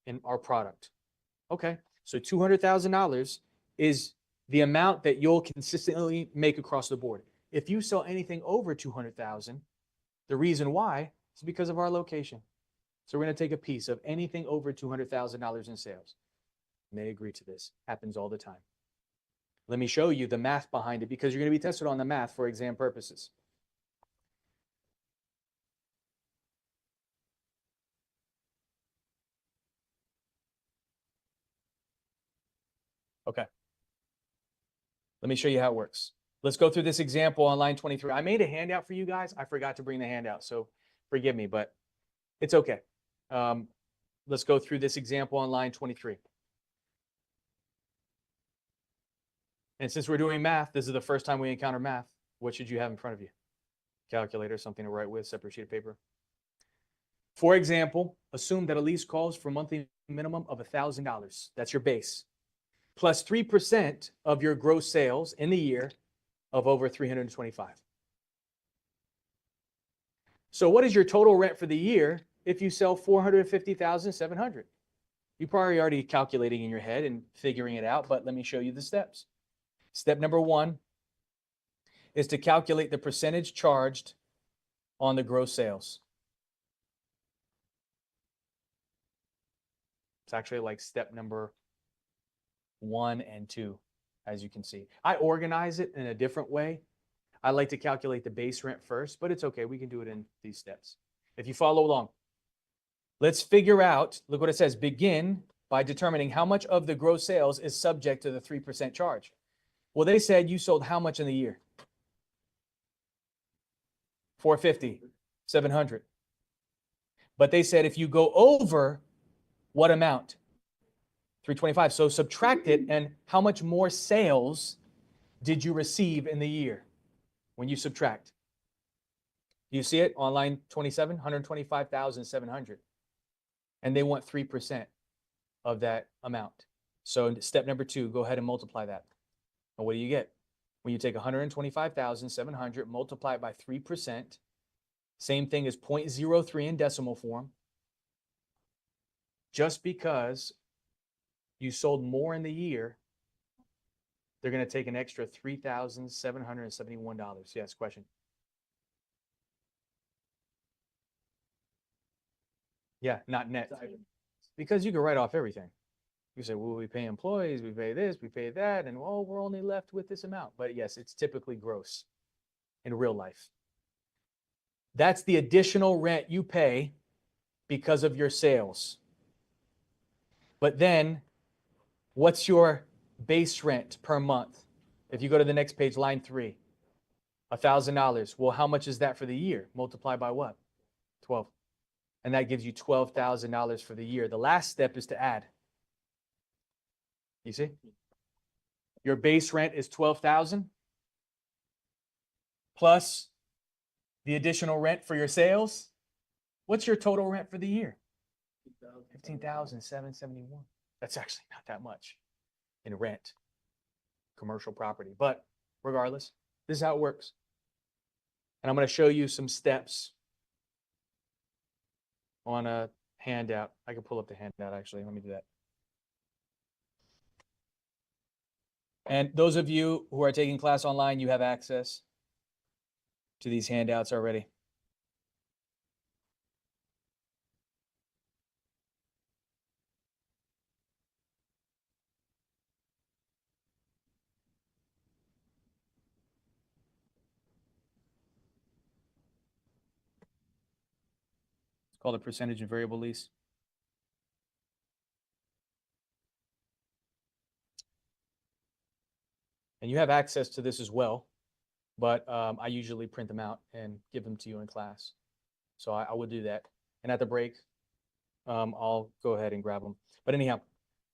in our product. Okay, so $200,000 is the amount that you'll consistently make across the board. If you sell anything over 200,000, the reason why is because of our location. So we're going to take a piece of anything over $200,000 in sales. You may agree to this. Happens all the time. Let me show you the math behind it because you're going to be tested on the math for exam purposes. Okay. Let me show you how it works. Let's go through this example on line 23. I made a handout for you guys. I forgot to bring the handout, so forgive me, but it's okay. Let's go through this example on line 23. And since we're doing math, this is the first time we encounter math. What should you have in front of you? Calculator, something to write with, separate sheet of paper. For example, assume that a lease calls for a monthly minimum of $1,000. That's your base. Plus 3% of your gross sales in the year of over 325. So what is your total rent for the year if you sell 450,700? You probably already calculating in your head and figuring it out, but let me show you the steps. Step number 1 is to calculate the percentage charged on the gross sales. It's actually like step number 1 and 2, as you can see. I organize it in a different way. I like to calculate the base rent first, but it's okay. We can do it in these steps. If you follow along, let's figure out, look what it says, begin by determining how much of the gross sales is subject to the 3% charge. Well, they said you sold how much in the year? 450, 700. But they said if you go over what amount? 325. So subtract it, and how much more sales did you receive in the year when you subtract? You see it on line 27, 125,700. And they want 3% of that amount. So step number 2, go ahead and multiply that. And what do you get? When you take 125,700, multiply it by 3%, same thing as 0.03 in decimal form. Just because you sold more in the year, they're going to take an extra $3,771. Yes, question. Yeah, not net. Because you can write off everything. You say, well, we pay employees, we pay this, we pay that, and oh, we're only left with this amount. But yes, it's typically gross in real life. That's the additional rent you pay because of your sales. But then, what's your base rent per month? If you go to the next page, line 3, $1,000. Well, how much is that for the year? Multiply by what? 12. And that gives you $12,000 for the year. The last step is to add. You see? Your base rent is $12,000 plus the additional rent for your sales. What's your total rent for the year? $15,771. That's actually not that much in rent, commercial property. But regardless, this is how it works. And I'm going to show you some steps on a handout. I can pull up the handout, actually. Let me do that. And those of you who are taking class online, you have access to these handouts already. It's called a percentage and variable lease. And you have access to this as well, but I usually print them out and give them to you in class. So I will do that. And at the break, I'll go ahead and grab them. But anyhow,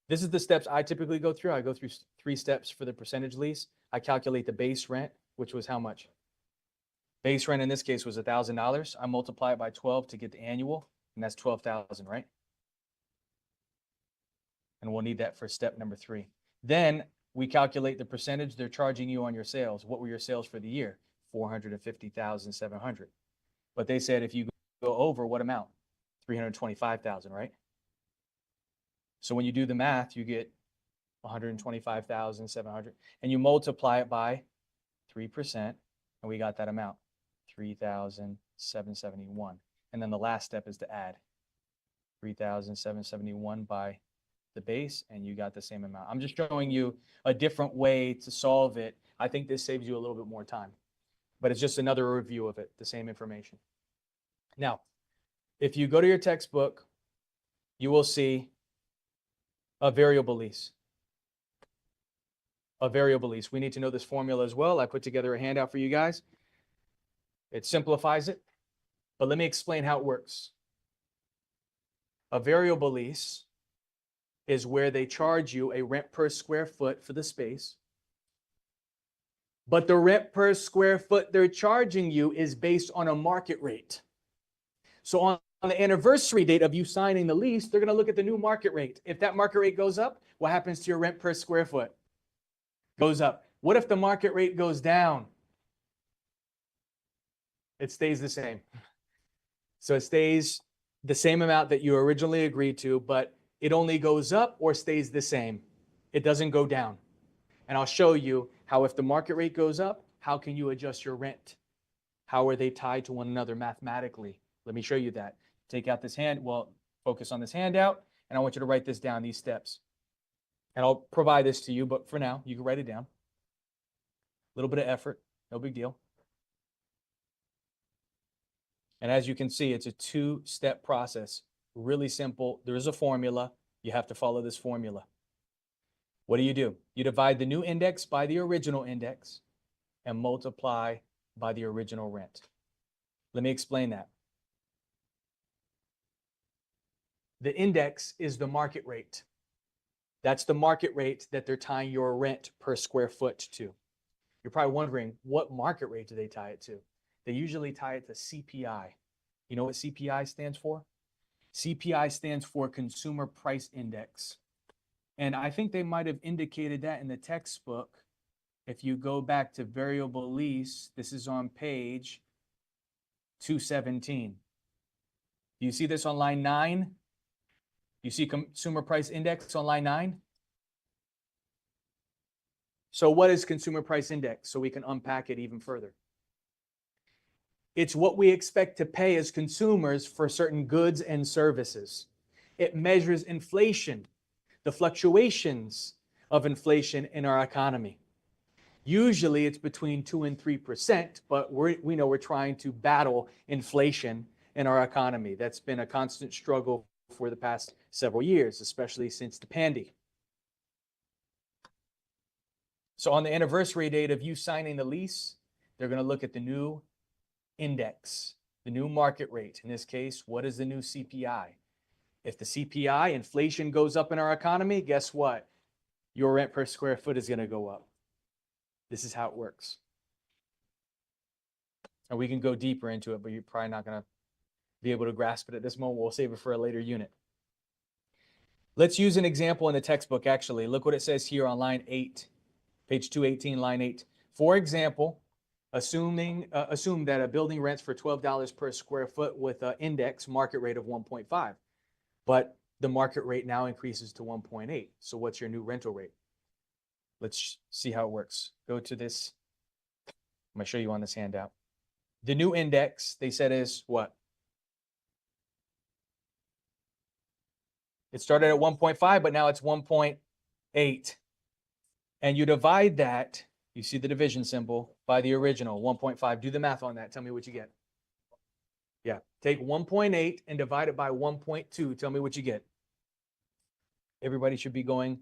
this is the steps I typically go through. I go through 3 steps for the percentage lease. I calculate the base rent, which was how much? Base rent in this case was $1,000. I multiply it by 12 to get the annual, and that's 12,000, right? And we'll need that for step number 3. Then we calculate the percentage they're charging you on your sales. What were your sales for the year? 450,700. But they said if you go over what amount? 325,000, right? So when you do the math, you get 125,700, and you multiply it by 3%, and we got that amount, 3,771. And then the last step is to add 3,771 by the base, and you got the same amount. I'm just showing you a different way to solve it. I think this saves you a little bit more time, but it's just another review of it, the same information. Now, if you go to your textbook, you will see a variable lease. A variable lease. We need to know this formula as well. I put together a handout for you guys. It simplifies it, but let me explain how it works. A variable lease is where they charge you a rent per square foot for the space, but the rent per square foot they're charging you is based on a market rate. So on the anniversary date of you signing the lease, they're going to look at the new market rate. If that market rate goes up, what happens to your rent per square foot? Goes up. What if the market rate goes down? It stays the same. So it stays the same amount that you originally agreed to, but it only goes up or stays the same. It doesn't go down. And I'll show you how if the market rate goes up, how can you adjust your rent? How are they tied to one another mathematically? Let me show you that. Take out this focus on this handout, and I want you to write this down, these steps. And I'll provide this to you, but for now, you can write it down. A little bit of effort, no big deal. And as you can see, it's a two-step process. Really simple. There is a formula. You have to follow this formula. What do? You divide the new index by the original index and multiply by the original rent. Let me explain that. The index is the market rate. That's the market rate that they're tying your rent per square foot to. You're probably wondering, what market rate do they tie it to? They usually tie it to CPI. You know what CPI stands for? CPI stands for Consumer Price Index. And I think they might have indicated that in the textbook. If you go back to variable lease, this is on page 217. Do you see this on line 9? You see Consumer Price Index on line 9? So what is Consumer Price Index? So we can unpack it even further. It's what we expect to pay as consumers for certain goods and services. It measures inflation, the fluctuations of inflation in our economy. Usually it's between 2 and 3%, but we know we're trying to battle inflation in our economy. That's been a constant struggle for the past several years, especially since the pandemic. So on the anniversary date of you signing the lease, they're going to look at the new index, the new market rate. In this case, what is the new CPI? If the CPI, inflation, goes up in our economy, guess what? Your rent per square foot is going to go up. This is how it works. And we can go deeper into it, but you're probably not going to be able to grasp it at this moment. We'll save it for a later unit. Let's use an example in the textbook, actually. Look what it says here on line 8, page 218, line 8. For example, assume that a building rents for $12 per square foot with an index market rate of 1.5, but the market rate now increases to 1.8. So what's your new rental rate? Let's see how it works. Go to this. I'm going to show you on this handout. The new index, they said, is what? It started at 1.5, but now it's 1.8. And you divide that, you see the division symbol, by the original, 1.5. Do the math on that. Tell me what you get. Yeah, take 1.8 and divide it by 1.2. Tell me what you get. Everybody should be going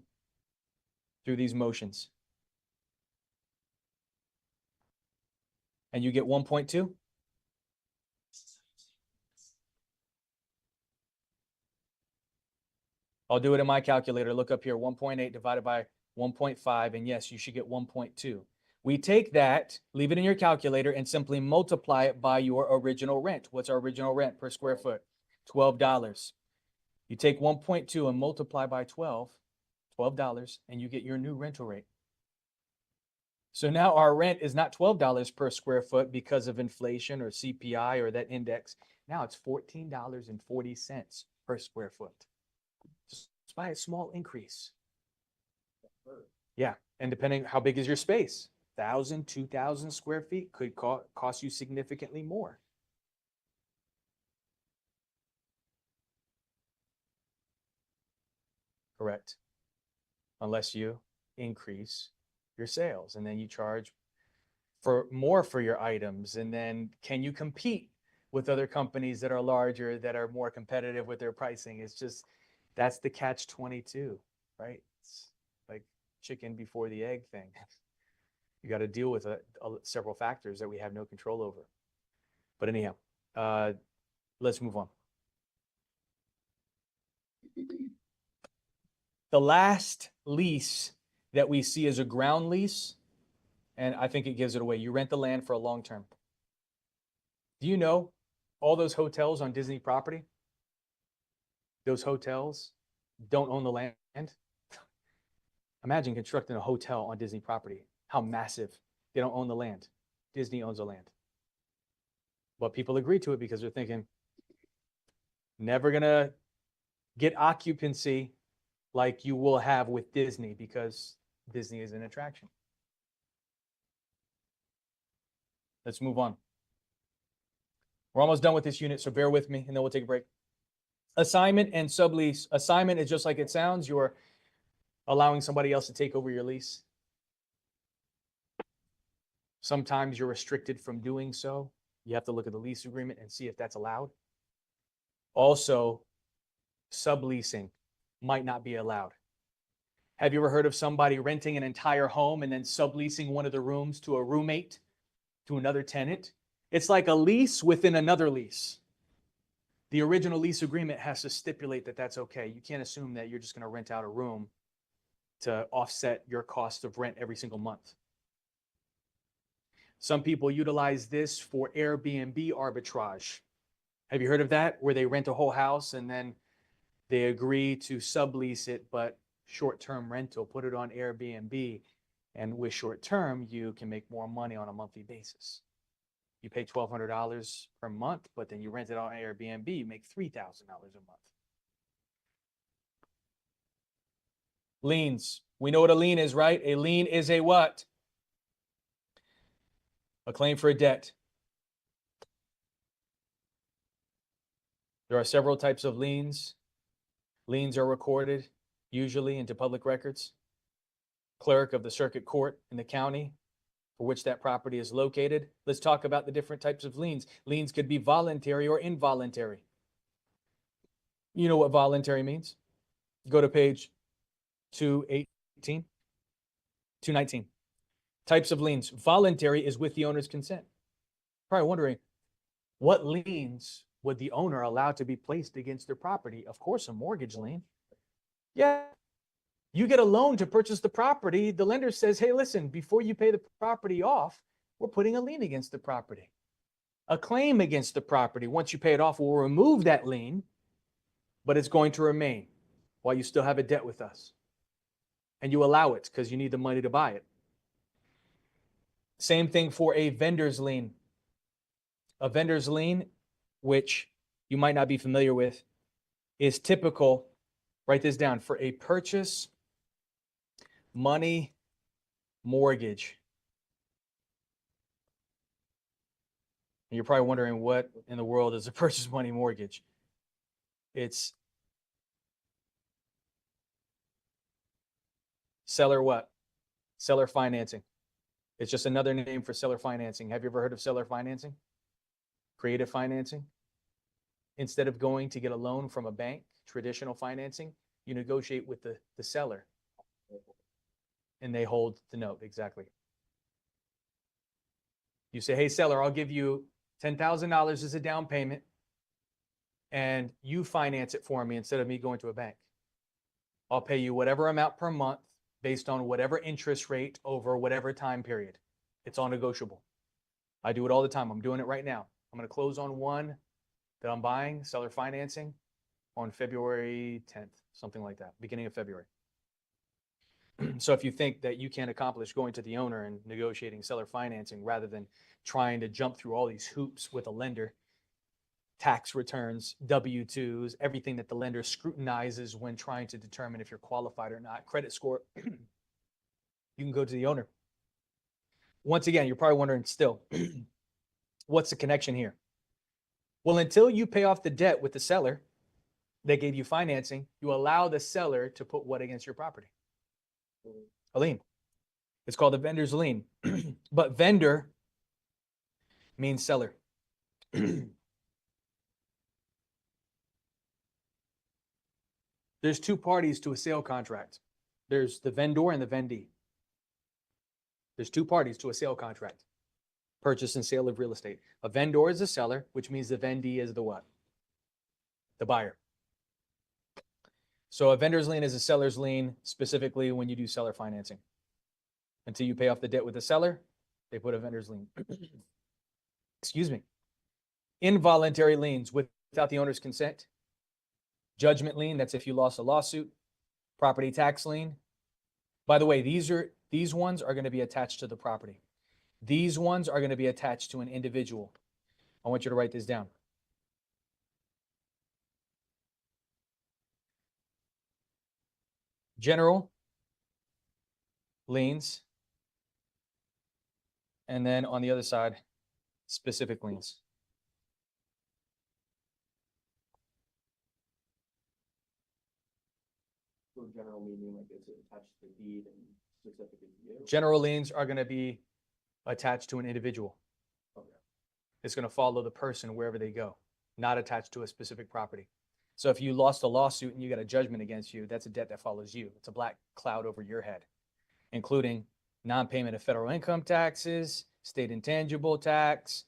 through these motions. And you get 1.2? I'll do it in my calculator. Look up here, 1.8 divided by 1.5, and yes, you should get 1.2. We take that, leave it in your calculator, and simply multiply it by your original rent. What's our original rent per square foot? $12. You take 1.2 and multiply by $12, and you get your new rental rate. So now our rent is not $12 per square foot because of inflation or CPI or that index. Now it's $14.40 per square foot. Just by a small increase. Yeah, and depending how big is your space, 1,000, 2,000 square feet could cost you significantly more. Correct. Unless you increase your sales and then you charge for more for your items. And then can you compete with other companies that are larger, that are more competitive with their pricing? It's just, that's the catch 22, right? It's like chicken before the egg thing. You got to deal with several factors that we have no control over. But anyhow, let's move on. The last lease that we see is a ground lease, and I think it gives it away. You rent the land for a long term. Do you know all those hotels on Disney property? Those hotels don't own the land. Imagine constructing a hotel on Disney property. How massive. They don't own the land. Disney owns the land. But people agree to it because they're thinking, never gonna get occupancy like you will have with Disney, because Disney is an attraction. Let's move on. We're almost done with this unit, so bear with me and then we'll take a break. Assignment and sublease. Assignment is just like it sounds. You're allowing somebody else to take over your lease. Sometimes you're restricted from doing so. You have to look at the lease agreement and see if that's allowed. Also, subleasing might not be allowed. Have you ever heard of somebody renting an entire home and then subleasing one of the rooms to a roommate, to another tenant? It's like a lease within another lease. The original lease agreement has to stipulate that that's okay. You can't assume that you're just going to rent out a room to offset your cost of rent every single month. Some people utilize this for Airbnb arbitrage. Have you heard of that? Where they rent a whole house and then they agree to sublease it, but short-term rental, put it on Airbnb. And with short-term, you can make more money on a monthly basis. You pay $1,200 per month, but then you rent it on Airbnb, you make $3,000 a month. Liens. We know what a lien is, right? A lien is a what? A claim for a debt. There are several types of liens. Liens are recorded usually into public records. Clerk of the circuit court in the county for which that property is located. Let's talk about the different types of liens. Liens could be voluntary or involuntary. You know what voluntary means? Go to page 219. Types of liens. Voluntary is with the owner's consent. Probably wondering, what liens would the owner allow to be placed against their property? Of course, a mortgage lien. Yeah. You get a loan to purchase the property. The lender says, hey, listen, before you pay the property off, we're putting a lien against the property. A claim against the property, once you pay it off, we'll remove that lien, but it's going to remain while you still have a debt with us. And you allow it because you need the money to buy it. Same thing for a vendor's lien. A vendor's lien, which you might not be familiar with, is typical, write this down, for a purchase money mortgage. And you're probably wondering, what in the world is a purchase money mortgage? It's seller what? Seller financing. It's just another name for seller financing. Have you ever heard of seller financing? Creative financing? Instead of going to get a loan from a bank, traditional financing, you negotiate with the seller. And they hold the note, exactly. You say, hey, seller, I'll give you $10,000 as a down payment, and you finance it for me instead of me going to a bank. I'll pay you whatever amount per month based on whatever interest rate over whatever time period. It's all negotiable. I do it all the time. I'm doing it right now. I'm going to close on one that I'm buying, seller financing, on February 10th, something like that, beginning of February. So if you think that you can accomplish going to the owner and negotiating seller financing rather than trying to jump through all these hoops with a lender, tax returns, W-2s, everything that the lender scrutinizes when trying to determine if you're qualified or not. Credit score, you can go to the owner. Once again, you're probably wondering still, what's the connection here? Well, until you pay off the debt with the seller that gave you financing, you allow the seller to put what against your property? A lien. It's called a vendor's lien. But vendor means seller. There's two parties to a sale contract. There's the vendor and the vendee. There's two parties to a sale contract. Purchase and sale of real estate. A vendor is the seller, which means the vendee is the what? The buyer. So a vendor's lien is a seller's lien, specifically when you do seller financing. Until you pay off the debt with the seller, they put a vendor's lien. Excuse me. Involuntary liens without the owner's consent. Judgment lien, that's if you lost a lawsuit. Property tax lien. By the way, these ones are going to be attached to the property. These ones are going to be attached to an individual. I want you to write this down. General liens. And then on the other side, specific liens. For general meaning, like it's attached to the deed and specific to you? General liens are going to be attached to an individual. Okay. It's going to follow the person wherever they go, not attached to a specific property. So if you lost a lawsuit and you got a judgment against you, that's a debt that follows you. It's a black cloud over your head, including non-payment of federal income taxes, state intangible tax,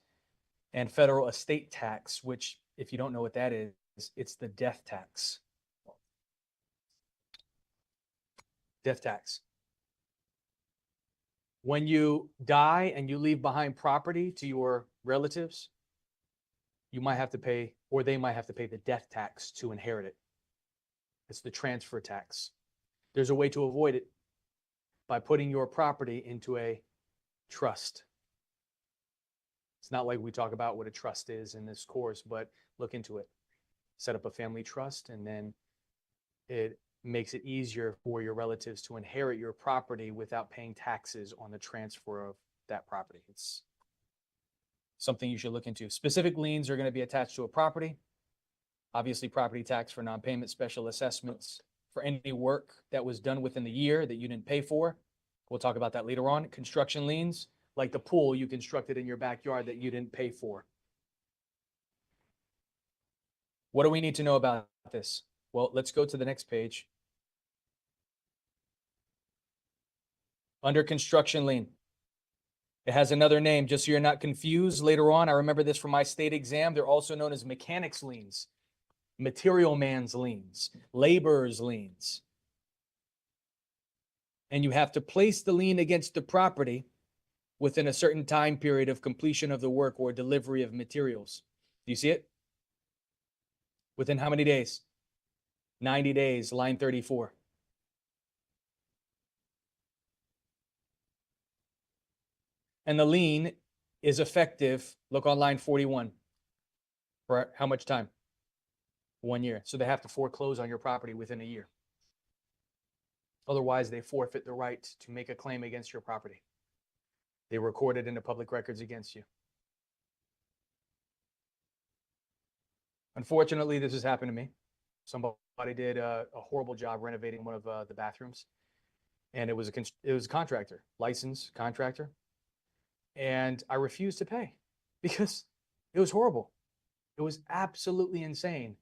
and federal estate tax, which, if you don't know what that is, it's the death tax. Death tax. When you die and you leave behind property to your relatives, you might have to pay, or they might have to pay the death tax to inherit it. It's the transfer tax. There's a way to avoid it by putting your property into a trust. It's not like we talk about what a trust is in this course, but look into it. Set up a family trust, and then it makes it easier for your relatives to inherit your property without paying taxes on the transfer of that property. It's something you should look into. Specific liens are going to be attached to a property. Obviously, property tax for non-payment, special assessments for any work that was done within the year that you didn't pay for. We'll talk about that later on. Construction liens, like the pool you constructed in your backyard that you didn't pay for. What do we need to know about this? Well, let's go to the next page. Under construction lien. It has another name, just so you're not confused later on. I remember this from my state exam. They're also known as mechanics liens, material man's liens, laborer's liens. And you have to place the lien against the property within a certain time period of completion of the work or delivery of materials. Do you see it? Within how many days? 90 days, line 34. And the lien is effective, look on line 41. For how much time? 1 year. So they have to foreclose on your property within a year. Otherwise, they forfeit the right to make a claim against your property. They record it in the public records against you. Unfortunately, this has happened to me. Somebody did a horrible job renovating one of the bathrooms. And it was a contractor, licensed contractor. And I refused to pay because it was horrible. It was absolutely insane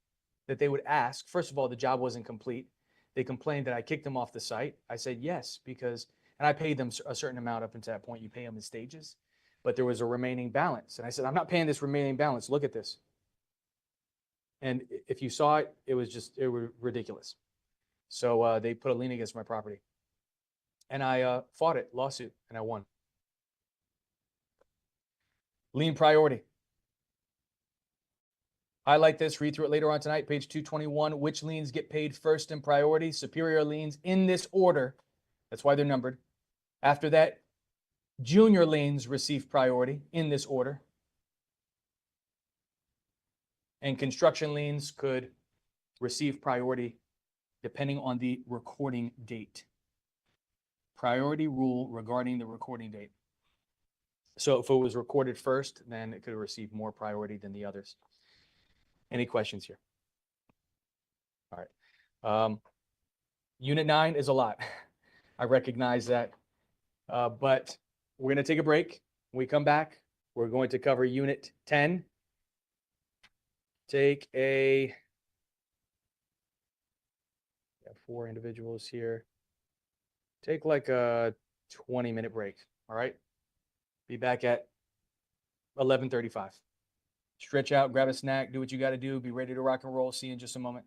that they would ask. First of all, the job wasn't complete. They complained that I kicked them off the site. I said yes, because, and I paid them a certain amount up until that point. You pay them in stages, but there was a remaining balance. And I said, I'm not paying this remaining balance. Look at this. And if you saw it, it was ridiculous. So they put a lien against my property. And I fought it, lawsuit, and I won. Lien priority. Highlight this, read through it later on tonight, page 221. Which liens get paid first in priority? Superior liens in this order. That's why they're numbered. After that, junior liens receive priority in this order. And construction liens could receive priority depending on the recording date. Priority rule regarding the recording date. So if it was recorded first, then it could receive more priority than the others. Any questions here? All right. Unit 9 is a lot. I recognize that. But we're going to take a break. When we come back, we're going to cover Unit 10. Take a, we have 4 individuals here. Take like a 20-minute break. All right. Be back at 11:35. Stretch out, grab a snack, do what you got to do. Be ready to rock and roll. See you in just a moment.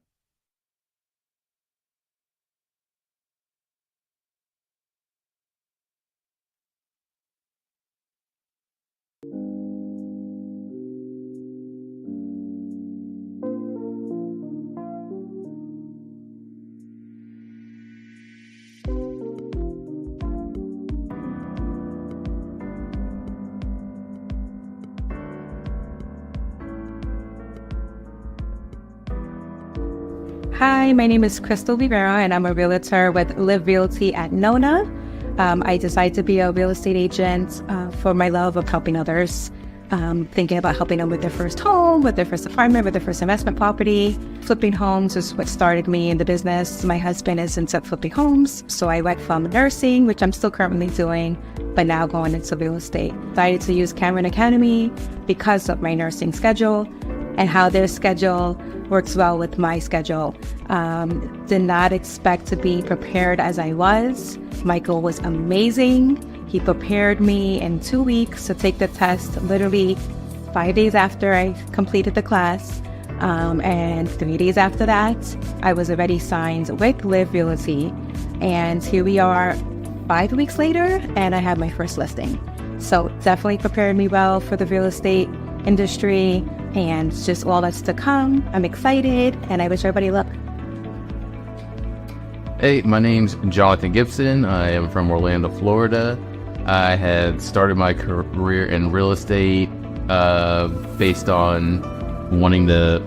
Hi, my name is Crystal Rivera, and I'm a realtor with Live Realty at Nona. I decided to be a real estate agent for my love of helping others, thinking about helping them with their first home, with their first apartment, with their first investment property. Flipping homes is what started me in the business. My husband is into flipping homes, so I went from nursing, which I'm still currently doing, but now going into real estate. Decided to use Cameron Academy because of my nursing schedule and how their schedule works well with my schedule. Did not expect to be prepared as I was. Michael was amazing. He prepared me in 2 weeks to take the test, literally 5 days after I completed the class. And 3 days after that, I was already signed with Live Realty. And here we are 5 weeks later, and I have my first listing. So definitely prepared me well for the real estate industry, and just all that's to come. I'm excited, and I wish everybody luck. Hey, my name's Jonathan Gibson. I am from Orlando, Florida. I had started my career in real estate based on wanting to...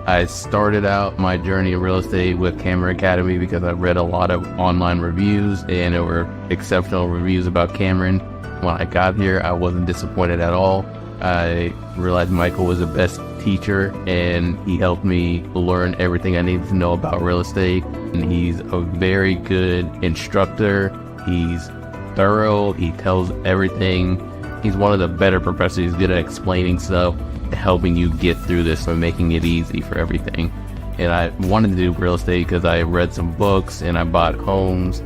I started out my journey in real estate with Cameron Academy because I read a lot of online reviews, and there were exceptional reviews about Cameron. When I got here, I wasn't disappointed at all. I realized Michael was the best teacher, and he helped me learn everything I needed to know about real estate. And he's a very good instructor. He's thorough. He tells everything. He's one of the better professors. He's good at explaining stuff, helping you get through this and making it easy for everything. And I wanted to do real estate because I read some books and I bought homes,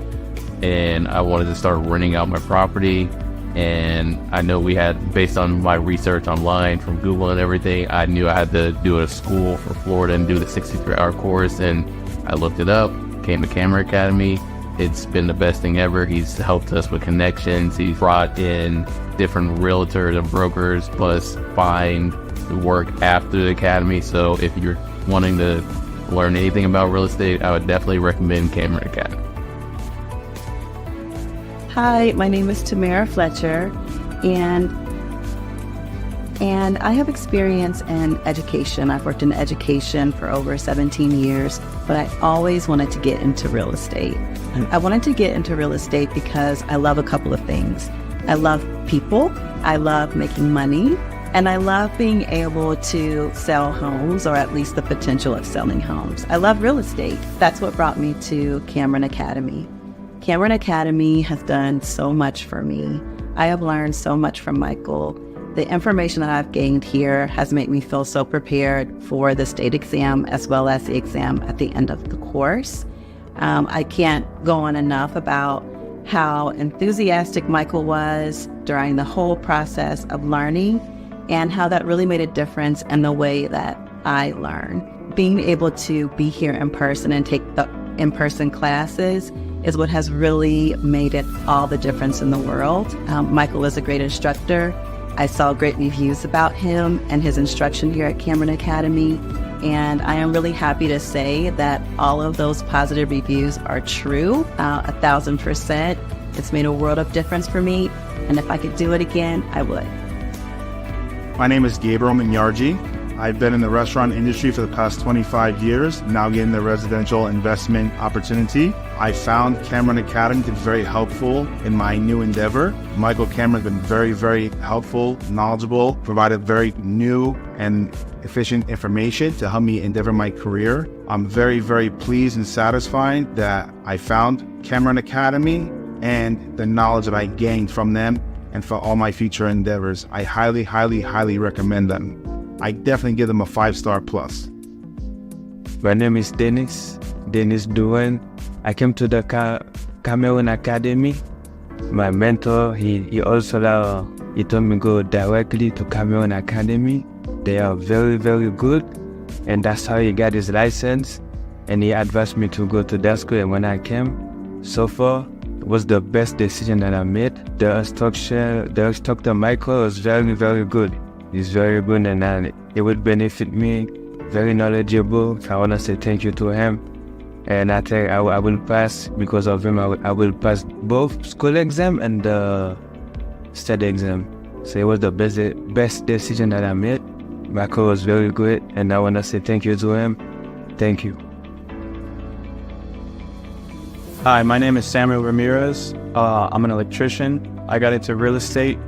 and I wanted to start renting out my property. And I know we had, based on my research online from Google and everything, I knew I had to do a school for Florida and do the 63-hour course. And I looked it up, came to Cameron Academy. It's been the best thing ever. He's helped us with connections. He's brought in different realtors and brokers, plus find work after the academy. So if you're wanting to learn anything about real estate, I would definitely recommend Cameron Academy. Hi, my name is Tamara Fletcher, and I have experience in education. I've worked in education for over 17 years, but I always wanted to get into real estate. I wanted to get into real estate because I love a couple of things. I love people, I love making money, and I love being able to sell homes, or at least the potential of selling homes. I love real estate. That's what brought me to Cameron Academy. Cameron Academy has done so much for me. I have learned so much from Michael. The information that I've gained here has made me feel so prepared for the state exam as well as the exam at the end of the course. I can't go on enough about how enthusiastic Michael was during the whole process of learning, and how that really made a difference in the way that I learn. Being able to be here in person and take the in-person classes is what has really made it all the difference in the world. Michael is a great instructor. I saw great reviews about him and his instruction here at Cameron Academy, and I am really happy to say that all of those positive reviews are true, 1,000%. It's made a world of difference for me, and if I could do it again, I would. My name is Gabriel Minyarji. I've been in the restaurant industry for the past 25 years, now getting the residential investment opportunity. I found Cameron Academy to be very helpful in my new endeavor. Michael Cameron has been very, very helpful, knowledgeable, provided very new and efficient information to help me endeavor my career. I'm very, very pleased and satisfied that I found Cameron Academy and the knowledge that I gained from them and for all my future endeavors. I highly, highly, highly recommend them. I definitely give them a 5-star plus. My name is Dennis Duen. I came to the Cameron Academy. My mentor, he also he told me go directly to Cameron Academy. They are very, very good, and that's how he got his license. And he advised me to go to that school. And when I came, so far, it was the best decision that I made. The instructor Michael was very, very good. He's very good, and it would benefit me. Very knowledgeable. I want to say thank you to him. And I think I will pass because of him. I will pass both school exam and the state exam. So it was the best decision that I made. Michael was very good, and I want to say thank you to him. Thank you. Hi, my name is Samuel Ramirez. I'm an electrician. I got into real estate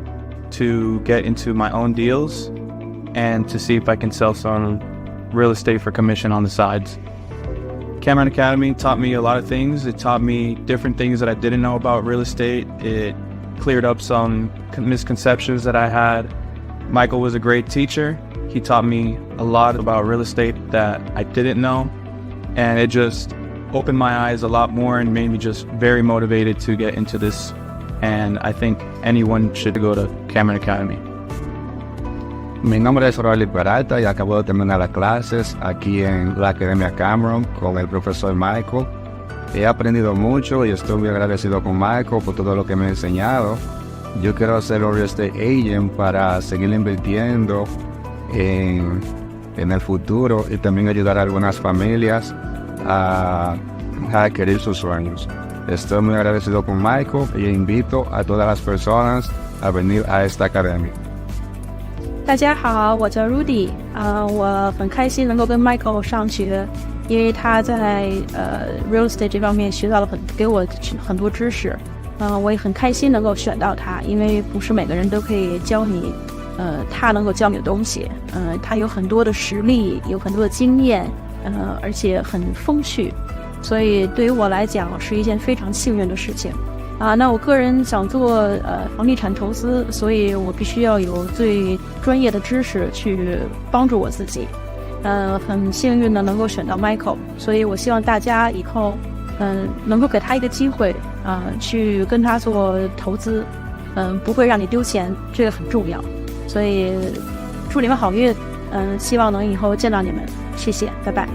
to get into my own deals and to see if I can sell some real estate for commission on the sides. Cameron Academy taught me a lot of things. It taught me different things that I didn't know about real estate. It cleared up some misconceptions that I had. Michael was a great teacher. He taught me a lot about real estate that I didn't know, and it just opened my eyes a lot more and made me just very motivated to get into this. And I think anyone should go to Cameron Academy. Mi nombre es Rolly Peralta y acabo de terminar las clases aquí en la Academia Cameron con el profesor Michael. He aprendido mucho y estoy muy agradecido con Michael por todo lo que me ha enseñado. Yo quiero ser un real estate agent para seguir invirtiendo en el futuro y también ayudar a algunas familias a adquirir sus sueños. Estoy muy agradecido con Michael y invito a todas las personas a venir a esta academia. 大家好，我叫 Rudy，我很开心能够跟 Michael 上学，因为他在real estate 这方面学到了给我很多知识，我也很开心能够选到他，因为不是每个人都可以教你，他能够教你的东西，他有很多的实力，有很多的经验，而且很风趣，所以对于我来讲是一件非常幸运的事情。那我个人想做房地产投资，所以我必须要有最专业的知识去帮助我自己。很幸运的能够选到 Michael， 所以我希望大家以后能够给他一个机会去跟他做投资，不会让你丢钱，这个很重要。所以祝你们好运，希望能以后见到你们，谢谢，拜拜。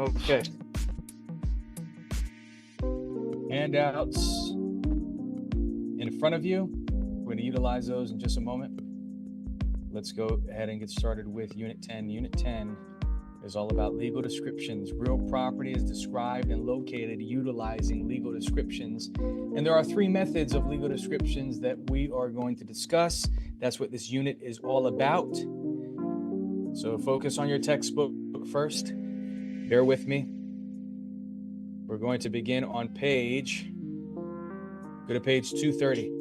Okay. Handouts in front of you. We're going to utilize those in just a moment. Let's go ahead and get started with Unit 10. Unit 10 is all about legal descriptions. Real property is described and located utilizing legal descriptions. And there are 3 methods of legal descriptions that we are going to discuss. That's what this unit is all about. So focus on your textbook first. Bear with me. We're going to begin on page, go to page 230.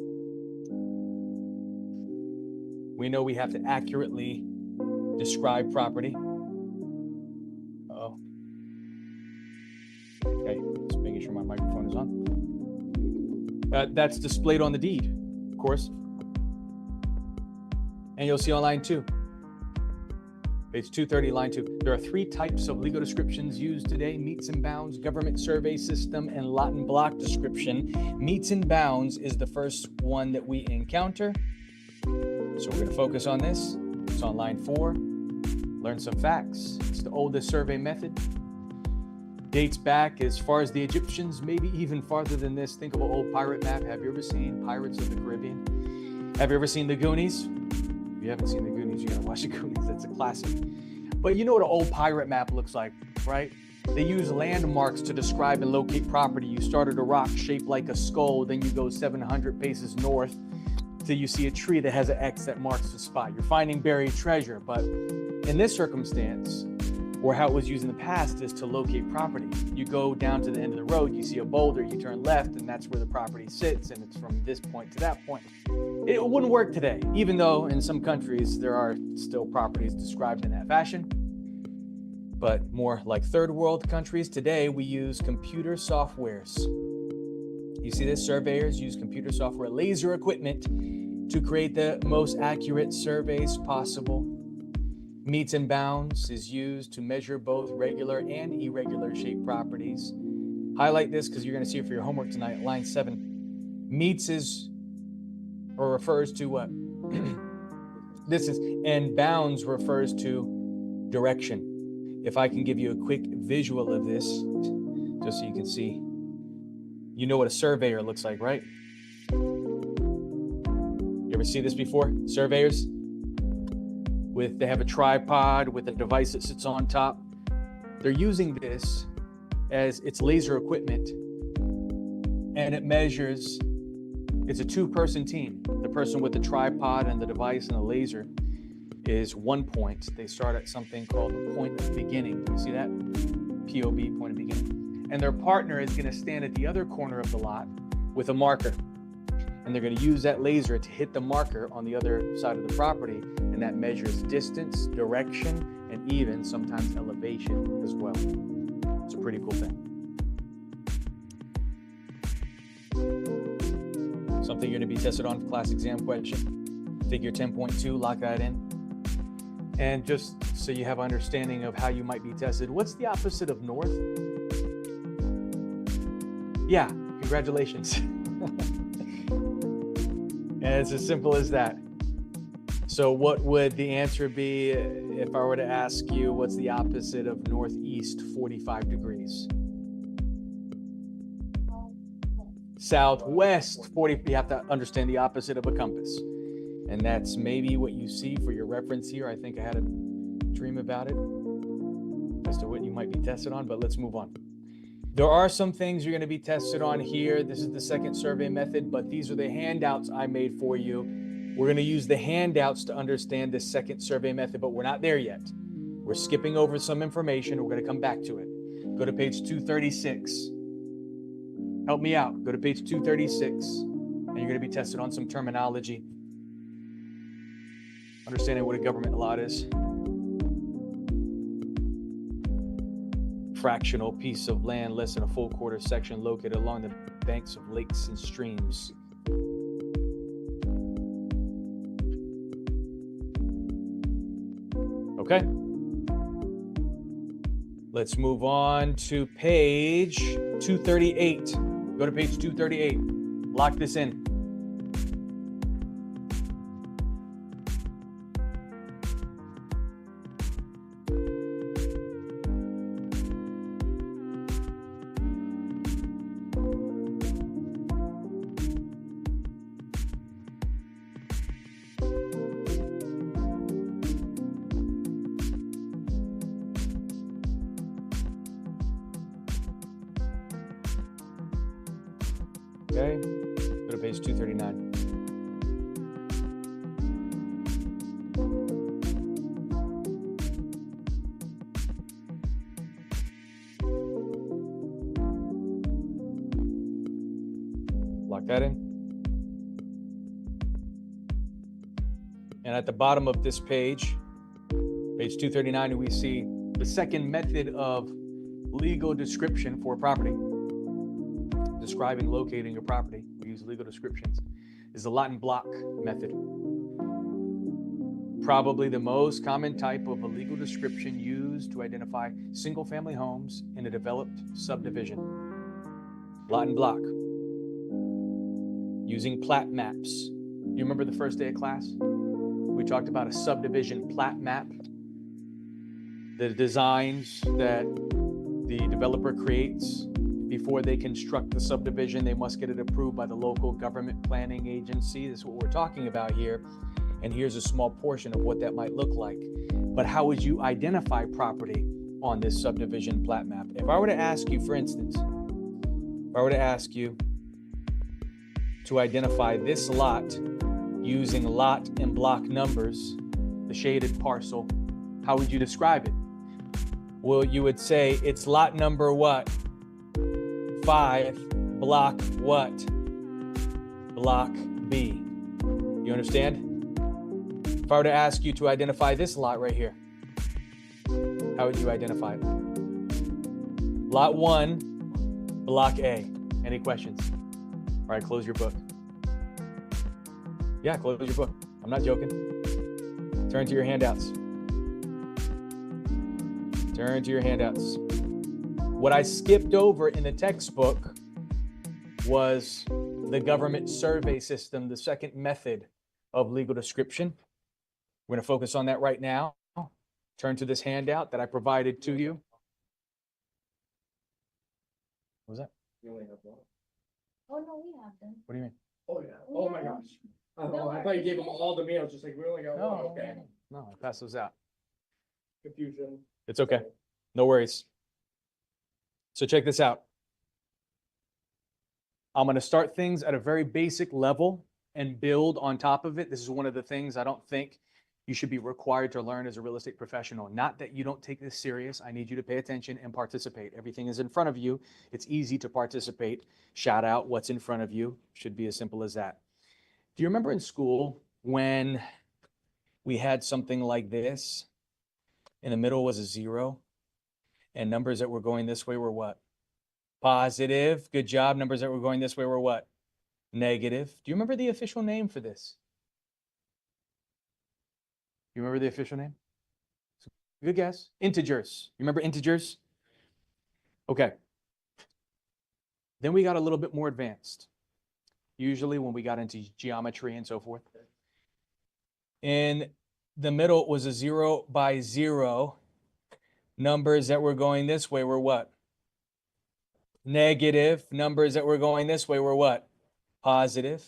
We know we have to accurately describe property. Uh-oh. Okay, just making sure my microphone is on. That's displayed on the deed, of course. And you'll see on line 2. Page 230, line 2. There are 3 types of legal descriptions used today: meets and bounds, government survey system, and lot and block description. Meets and bounds is the first one that we encounter. So we're going to focus on this. It's on line 4. Learn some facts. It's the oldest survey method. Dates back as far as the Egyptians, maybe even farther than this. Think of an old pirate map. Have you ever seen Pirates of the Caribbean? Have you ever seen The Goonies? If you haven't seen The Goonies, you gotta watch The Goonies. That's a classic. But you know what an old pirate map looks like, right? They use landmarks to describe and locate property. You start at a rock shaped like a skull, then you go 700 paces north till you see a tree that has an X that marks the spot. You're finding buried treasure. But in this circumstance, or how it was used in the past, is to locate property. You go down to the end of the road, you see a boulder, you turn left, and that's where the property sits, and it's from this point to that point. It wouldn't work today, even though in some countries there are still properties described in that fashion. But more like third world countries, today we use computer softwares. You see this? Surveyors use computer software, laser equipment, to create the most accurate surveys possible. Meets and bounds is used to measure both regular and irregular shaped properties. Highlight this because you're going to see it for your homework tonight. Line 7. Meets is, or refers to what? This is, and bounds refers to direction. If I can give you a quick visual of this, just so you can see. You know what a surveyor looks like, right? You ever see this before? Surveyors? They have a tripod with a device that sits on top. They're using this as its laser equipment, and it measures. It's a 2-person team. The person with the tripod and the device and the laser is 1 point. They start at something called the point of beginning. You see that? POB, point of beginning. And their partner is going to stand at the other corner of the lot with a marker. And they're going to use that laser to hit the marker on the other side of the property. And that measures distance, direction, and even sometimes elevation as well. It's a pretty cool thing. Something you're going to be tested on for class exam question. Figure 10.2, lock that in. And just so you have an understanding of how you might be tested, what's the opposite of north? Yeah, congratulations. And it's as simple as that. So what would the answer be if I were to ask you what's the opposite of northeast 45 degrees? Southwest 40, you have to understand the opposite of a compass. And that's maybe what you see for your reference here. I think I had a dream about it as to what you might be tested on, but let's move on. There are some things you're going to be tested on here. This is the second survey method, but these are the handouts I made for you. We're going to use the handouts to understand this second survey method, but we're not there yet. We're skipping over some information. We're going to come back to it. Go to page 236. Help me out. Go to page 236, and you're going to be tested on some terminology. Understanding what a government lot is. Fractional piece of land less than a full quarter section located along the banks of lakes and streams. Okay. Let's move on to page 238. Go to page 238. Lock this in. Okay, go to page 239. Lock that in. And at the bottom of this page 239, we see the second method of legal description for property. Describing, locating a property, we use legal descriptions, is the lot and block method. Probably the most common type of a legal description used to identify single-family homes in a developed subdivision. Lot and block. Using plat maps. You remember the first day of class? We talked about a subdivision plat map. The designs that the developer creates before they construct the subdivision, they must get it approved by the local government planning agency. This is what we're talking about here. And here's a small portion of what that might look like. But how would you identify property on this subdivision plat map? If I were to ask you, for instance, if I were to ask you to identify this lot using lot and block numbers, the shaded parcel, how would you describe it? Well, you would say it's lot number what? 5, block what? Block B. You understand? If I were to ask you to identify this lot right here, how would you identify it? Lot 1, block A. Any questions? All right, close your book. Yeah, close your book. I'm not joking. Turn to your handouts. Turn to your handouts. What I skipped over in the textbook was the government survey system, the second method of legal description. We're going to focus on that right now. Turn to this handout that I provided to you. What was that? You only have one. Oh, no, we have them. What do you mean? Oh, yeah. Oh, my gosh. I thought you gave them all to me. I was just like, we only got one. Okay. No, I pass those out. Confusion. It's okay. No worries. So check this out. I'm going to start things at a very basic level and build on top of it. This is one of the things I don't think you should be required to learn as a real estate professional. Not that you don't take this serious. I need you to pay attention and participate. Everything is in front of you. It's easy to participate. Shout out what's in front of you. Should be as simple as that. Do you remember in school when we had something like this? In the middle was a 0. And numbers that were going this way were what? Positive. Good job. Numbers that were going this way were what? Negative. Do you remember the official name for this? You remember the official name? Good guess. Integers. You remember integers? Okay. Then we got a little bit more advanced. Usually when we got into geometry and so forth. In the middle was a 0 by 0. Numbers that were going this way were what? Negative. Numbers that were going this way were what? Positive.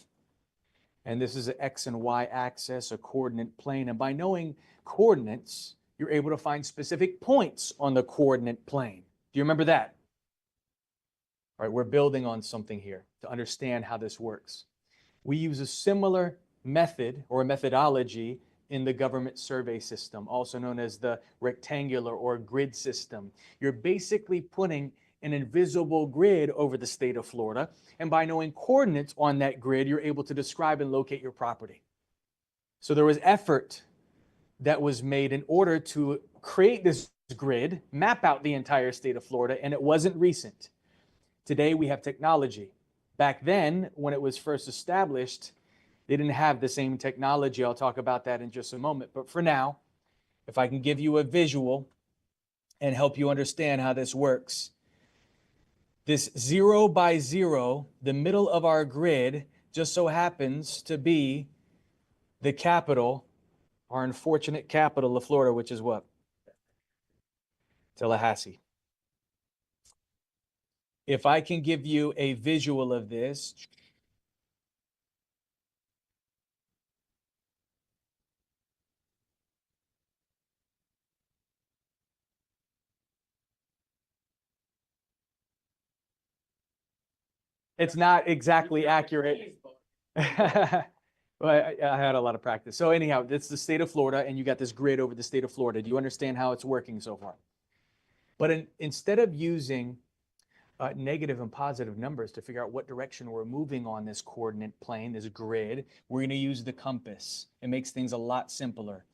And this is an X and Y axis, a coordinate plane. And by knowing coordinates, you're able to find specific points on the coordinate plane. Do you remember that? All right, we're building on something here to understand how this works. We use a similar method or methodology in the government survey system, also known as the rectangular or grid system. You're basically putting an invisible grid over the state of Florida, and by knowing coordinates on that grid, you're able to describe and locate your property. So there was effort that was made in order to create this grid, map out the entire state of Florida, and it wasn't recent. Today we have technology. Back then, when it was first established, they didn't have the same technology. I'll talk about that in just a moment. But for now, if I can give you a visual and help you understand how this works. This 0 by 0, the middle of our grid, just so happens to be the capital, our unfortunate capital of Florida, which is what? Tallahassee. If I can give you a visual of this. It's not exactly accurate. Well, I had a lot of practice. So anyhow, it's the state of Florida, and you got this grid over the state of Florida. Do you understand how it's working so far? But instead of using negative and positive numbers to figure out what direction we're moving on this coordinate plane, this grid, we're going to use the compass. It makes things a lot simpler.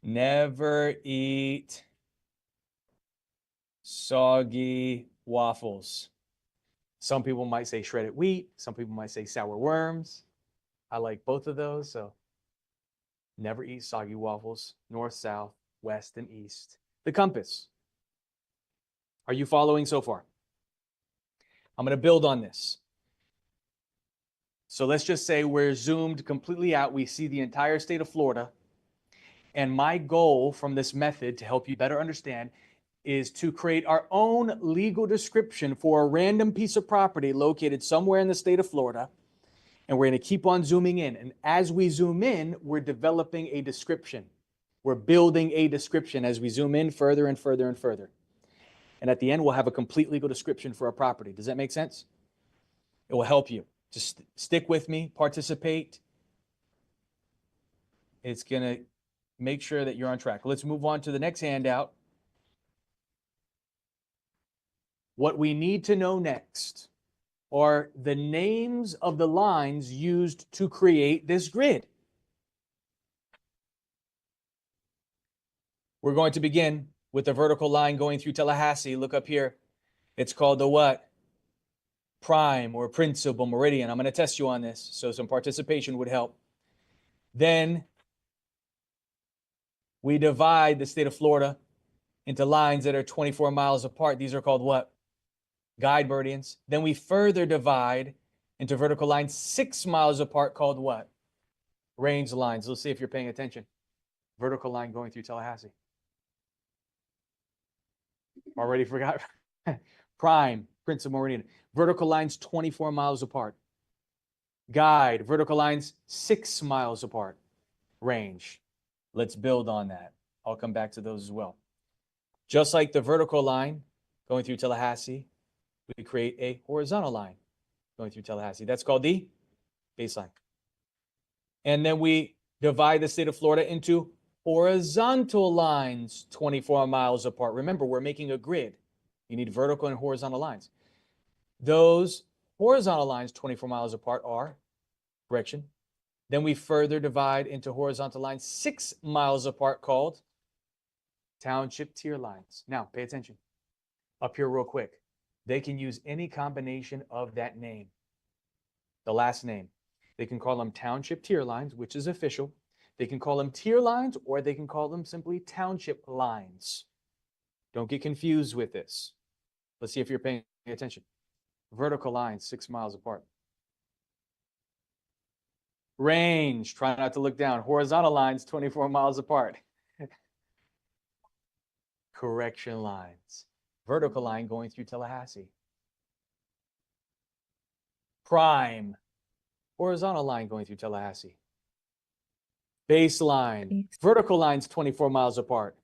Never eat soggy waffles. Some people might say shredded wheat. Some people might say sour worms. I like both of those, so never eat soggy waffles. North, south, west, and east. The compass. Are you following so far? I'm going to build on this. So let's just say we're zoomed completely out. We see the entire state of Florida. And my goal from this method, to help you better understand, is to create our own legal description for a random piece of property located somewhere in the state of Florida. And we're going to keep on zooming in. And as we zoom in, we're developing a description. We're building a description as we zoom in further and further and further. And at the end, we'll have a complete legal description for a property. Does that make sense? It will help you. Just stick with me, participate. It's going to make sure that you're on track. Let's move on to the next handout. What we need to know next are the names of the lines used to create this grid. We're going to begin with the vertical line going through Tallahassee. Look up here. It's called the what? Prime or principal meridian. I'm going to test you on this, so some participation would help. Then we divide the state of Florida into lines that are 24 miles apart. These are called what? Guide meridians. Then we further divide into vertical lines 6 miles apart called what? Range lines. Let's see if you're paying attention. Vertical line going through Tallahassee. Already forgot. Prime, principal meridian. Vertical lines 24 miles apart. Guide, vertical lines 6 miles apart. Range. Let's build on that. I'll come back to those as well. Just like the vertical line going through Tallahassee, we create a horizontal line going through Tallahassee. That's called the baseline. And then we divide the state of Florida into horizontal lines 24 miles apart. Remember, we're making a grid. You need vertical and horizontal lines. Those horizontal lines 24 miles apart are correction. Then we further divide into horizontal lines 6 miles apart called township tier lines. Now, pay attention. Up here real quick. They can use any combination of that name, the last name. They can call them township tier lines, which is official. They can call them tier lines, or they can call them simply township lines. Don't get confused with this. Let's see if you're paying attention. Vertical lines 6 miles apart. Range, try not to look down. Horizontal lines 24 miles apart. Correction lines. Vertical line going through Tallahassee. Prime. Horizontal line going through Tallahassee. Baseline. Vertical lines 24 miles apart.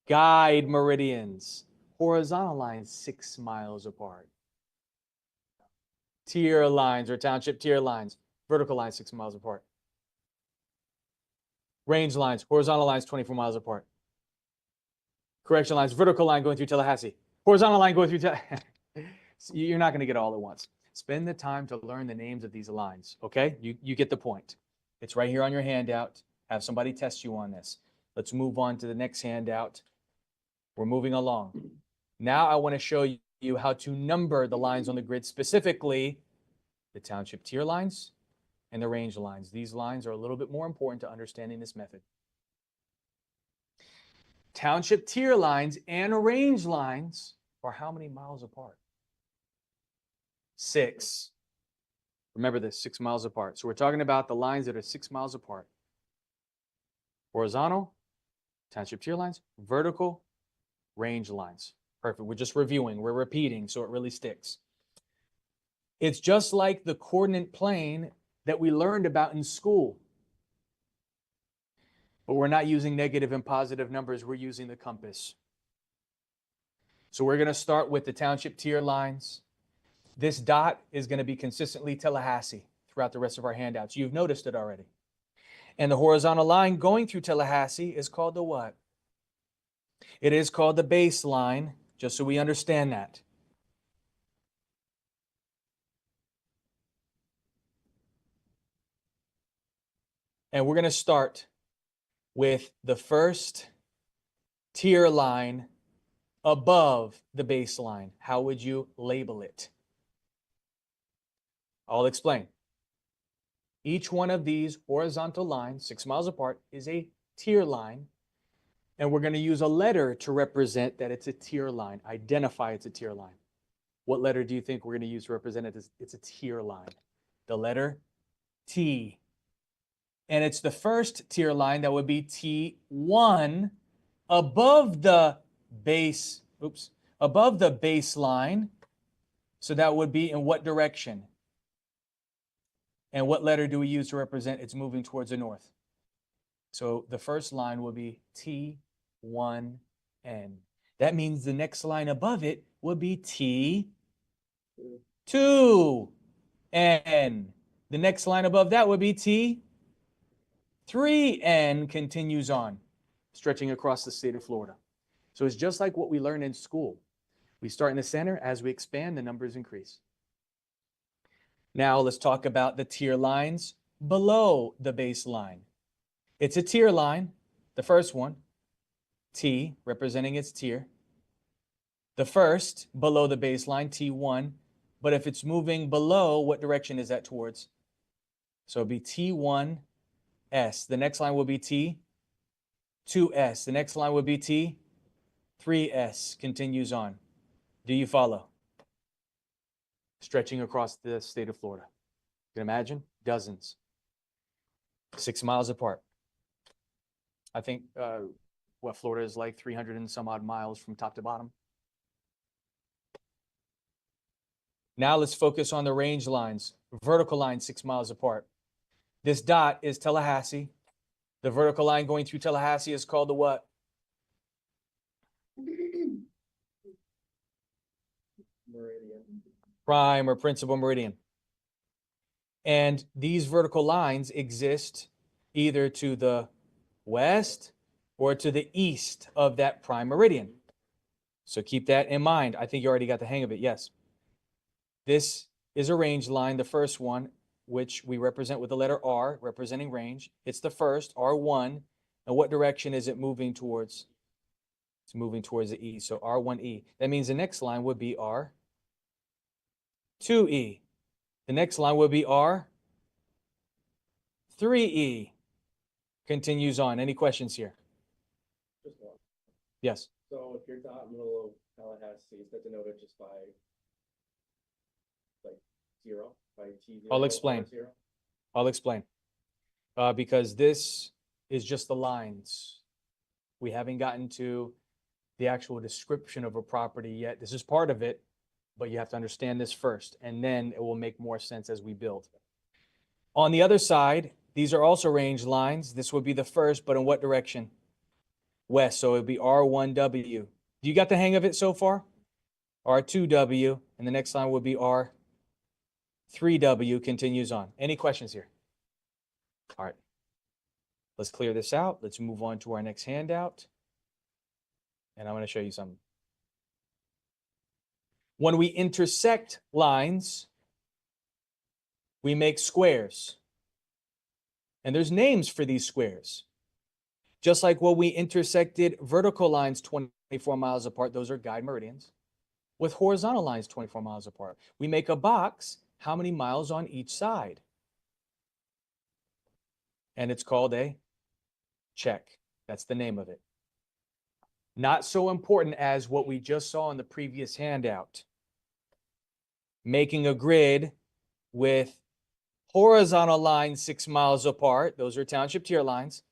Guide meridians. Horizontal lines 6 miles apart. Tier lines or township tier lines. Vertical lines 6 miles apart. Range lines. Horizontal lines 24 miles apart. Correction lines. Vertical line going through Tallahassee. Horizontal line going through Tallahassee. You're not going to get all at once. Spend the time to learn the names of these lines, okay? You get the point. It's right here on your handout. Have somebody test you on this. Let's move on to the next handout. We're moving along. Now I want to show you how to number the lines on the grid, specifically the township tier lines and the range lines. These lines are a little bit more important to understanding this method. Township tier lines and range lines are how many miles apart? 6. Remember this, 6 miles apart. So we're talking about the lines that are 6 miles apart. Horizontal, township tier lines, vertical, range lines. Perfect. We're just reviewing. We're repeating, so it really sticks. It's just like the coordinate plane that we learned about in school. But we're not using negative and positive numbers. We're using the compass. So we're going to start with the township tier lines. This dot is going to be consistently Tallahassee throughout the rest of our handouts. You've noticed it already. And the horizontal line going through Tallahassee is called the what? It is called the baseline, just so we understand that. And we're going to start with the first tier line above the baseline. How would you label it? I'll explain. Each one of these horizontal lines, 6 miles apart, is a tier line. And we're going to use a letter to represent that it's a tier line, identify it's a tier line. What letter do you think we're going to use to represent it as it's a tier line? The letter T. And it's the first tier line that would be T1 above the above the baseline. So that would be in what direction? And what letter do we use to represent it's moving towards the north? So the first line will be T1N. That means the next line above it would be T2N. The next line above that would be T3N, continues on, stretching across the state of Florida. So it's just like what we learned in school. We start in the center. As we expand, the numbers increase. Now let's talk about the tier lines below the baseline. It's a tier line, the first one, T, representing its tier. The first, below the baseline, T1. But if it's moving below, what direction is that towards? So it'd be T1S. The next line will be T2S. The next line would be T3S. Continues on. Do you follow? Stretching across the state of Florida. You can imagine? Dozens. 6 miles apart. I think Florida is like 300 and some odd miles from top to bottom. Now let's focus on the range lines. Vertical line 6 miles apart. This dot is Tallahassee. The vertical line going through Tallahassee is called the what? Meridian. Prime or principal meridian. And these vertical lines exist either to the west or to the east of that prime meridian. So keep that in mind. I think you already got the hang of it. Yes. This is a range line, the first one, which we represent with the letter R, representing range. It's the first, R1. And what direction is it moving towards? It's moving towards the east. So R1E. That means the next line would be R2E. The next line would be R3E. Continues on. Any questions here? Just one. Yes. So if you're dot middle of Tallahassee, is that denoted just by like 0? By T0? I'll explain. R0? I'll explain. Because this is just the lines. We haven't gotten to the actual description of a property yet. This is part of it, but you have to understand this first, and then it will make more sense as we build. On the other side, these are also range lines. This would be the first, but in what direction? West, so it would be R1W. Do you got the hang of it so far? R2W, and the next line would be R3W, continues on. Any questions here? All right. Let's clear this out. Let's move on to our next handout. And I'm going to show you something. When we intersect lines, we make squares. And there's names for these squares. Just like when we intersected vertical lines 24 miles apart, those are guide meridians. With horizontal lines 24 miles apart, we make a box, how many miles on each side? And it's called a check. That's the name of it. Not so important as what we just saw in the previous handout. Making a grid with horizontal lines 6 miles apart, those are township tier lines,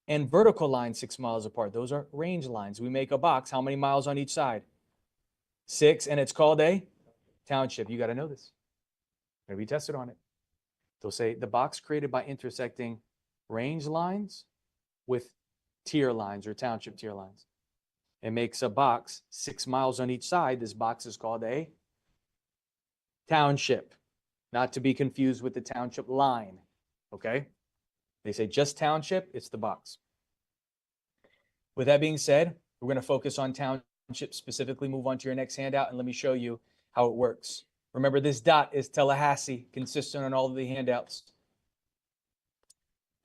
and vertical lines 6 miles apart, those are range lines. We make a box, how many miles on each side? 6, and it's called a township. You got to know this. You're going to be tested on it. They'll say the box created by intersecting range lines with tier lines or township tier lines. It makes a box 6 miles on each side. This box is called a township, not to be confused with the township line, okay? They say just township, it's the box. With that being said, we're going to focus on township specifically, move on to your next handout, and let me show you how it works. Remember, this dot is Tallahassee, consistent on all of the handouts.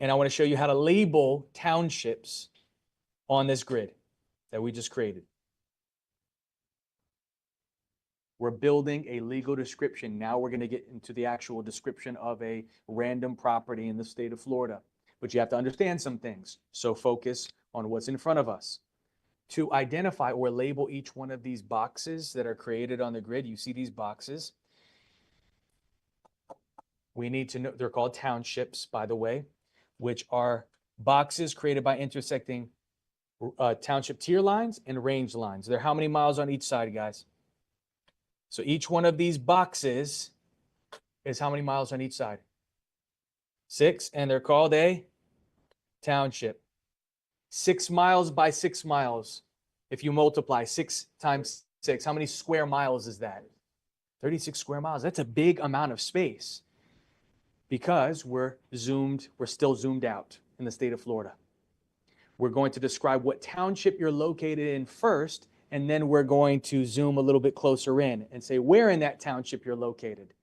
And I want to show you how to label townships on this grid that we just created. We're building a legal description. Now we're going to get into the actual description of a random property in the state of Florida. But you have to understand some things. So focus on what's in front of us. To identify or label each one of these boxes that are created on the grid, you see these boxes. We need to know, they're called townships, by the way, which are boxes created by intersecting township tier lines and range lines. They're how many miles on each side, guys? So each one of these boxes is how many miles on each side? 6, and they're called a township. 6 miles by 6 miles. If you multiply 6 times 6, how many square miles is that? 36 square miles. That's a big amount of space because we're still zoomed out in the state of Florida. We're going to describe what township you're located in first, and then we're going to zoom a little bit closer in and say where in that township you're located.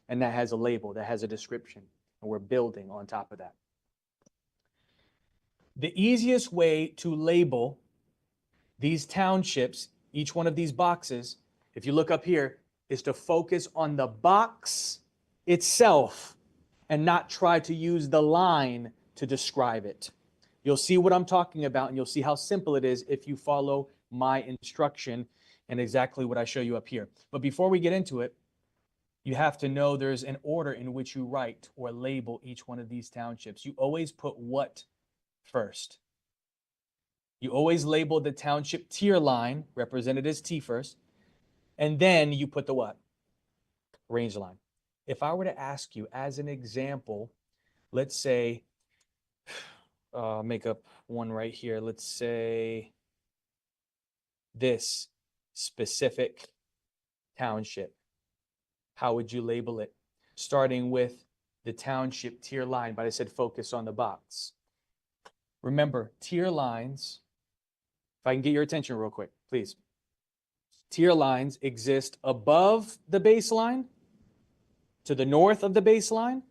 And that has a label, that has a description, and we're building on top of that. The easiest way to label these townships, each one of these boxes, if you look up here, is to focus on the box itself and not try to use the line to describe it. You'll see what I'm talking about, and you'll see how simple it is if you follow my instruction and exactly what I show you up here. But before we get into it, you have to know there's an order in which you write or label each one of these townships. You always put what first. You always label the township tier line, represented as T first, and then you put the what? Range line. If I were to ask you as an example, let's say, make up one right here. Let's say this specific township. How would you label it? Starting with the township tier line, but I said focus on the box. Remember, tier lines, if I can get your attention real quick, please. Tier lines exist above the baseline, to the north of the baseline,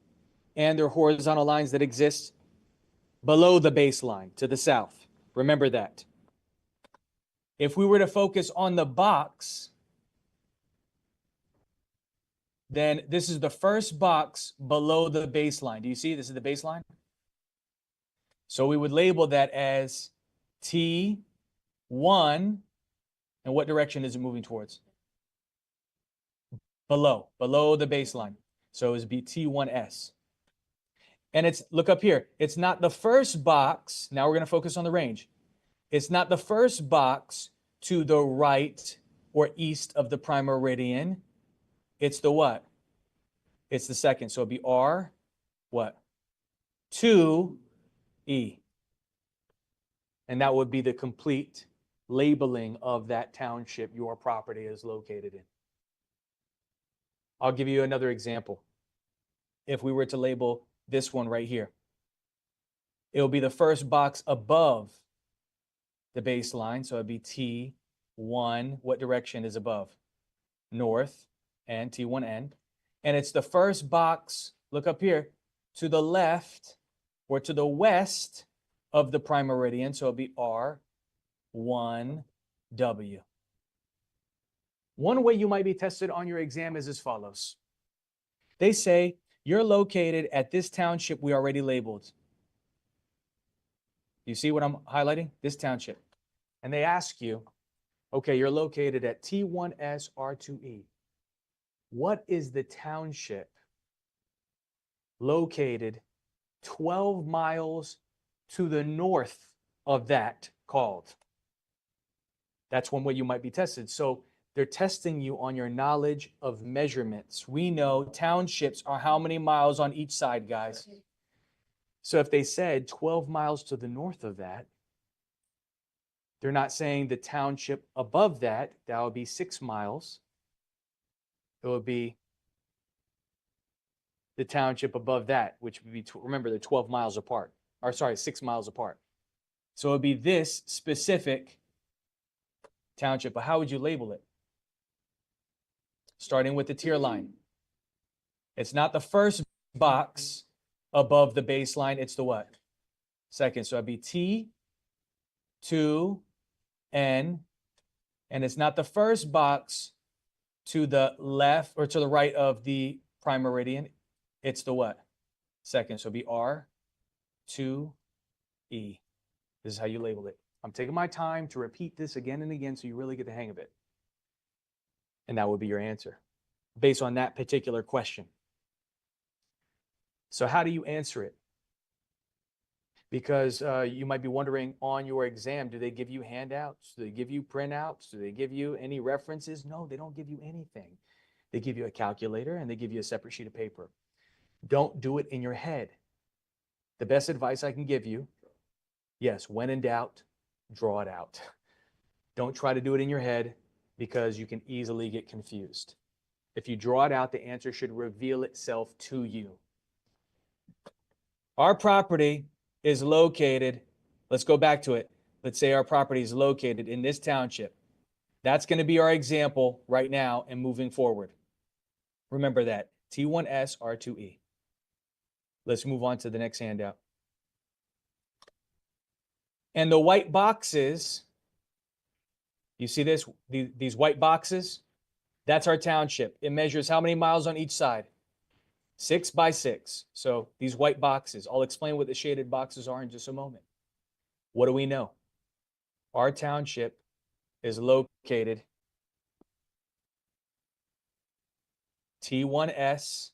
and they're horizontal lines that exist below the baseline, to the south. Remember that. If we were to focus on the box, then this is the first box below the baseline. Do you see this is the baseline? So we would label that as T1. And what direction is it moving towards? Below the baseline. So it would be T1S. And it's, look up here, it's not the first box. Now we're going to focus on the range. It's not the first box to the right or east of the prime meridian. It's the what? It's the second. So it'd be R, what? 2E. And that would be the complete labeling of that township your property is located in. I'll give you another example. If we were to label this one right here, it'll be the first box above the baseline. So it'd be T1. What direction is above? North, and T1N. And it's the first box, look up here, to the left or to the west of the prime meridian. So it'll be R1W. One way you might be tested on your exam is as follows. They say, you're located at this township we already labeled. You see what I'm highlighting? This township. And they ask you, okay, you're located at T1S R2E. What is the township located 12 miles to the north of that called? That's one way you might be tested. So they're testing you on your knowledge of measurements. We know townships are how many miles on each side, guys? So if they said 12 miles to the north of that, they're not saying the township above that, that would be 6 miles. It would be the township above that, which would be, remember, they're 12 miles apart, or sorry, 6 miles apart. So it'd be this specific township, but how would you label it? Starting with the tier line. It's not the first box above the baseline, it's the what? Second, so it'd be T, 2, N, and it's not the first box to the left or to the right of the prime meridian, it's the what? Second, so it'd be R, 2, E. This is how you label it. I'm taking my time to repeat this again and again so you really get the hang of it. And that would be your answer based on that particular question. So how do you answer it? Because you might be wondering on your exam, do they give you handouts? Do they give you printouts? Do they give you any references? No, they don't give you anything. They give you a calculator and they give you a separate sheet of paper. Don't do it in your head. The best advice I can give you, yes, when in doubt, draw it out. Don't try to do it in your head because you can easily get confused. If you draw it out, the answer should reveal itself to you. Our property is located, let's go back to it. Let's say our property is located in this township. That's going to be our example right now and moving forward. Remember that, T1S, R2E. Let's move on to the next handout. And the white boxes, you see this, these white boxes? That's our township. It measures how many miles on each side? 6 by 6. So these white boxes, I'll explain what the shaded boxes are in just a moment. What do we know? Our township is located T1S,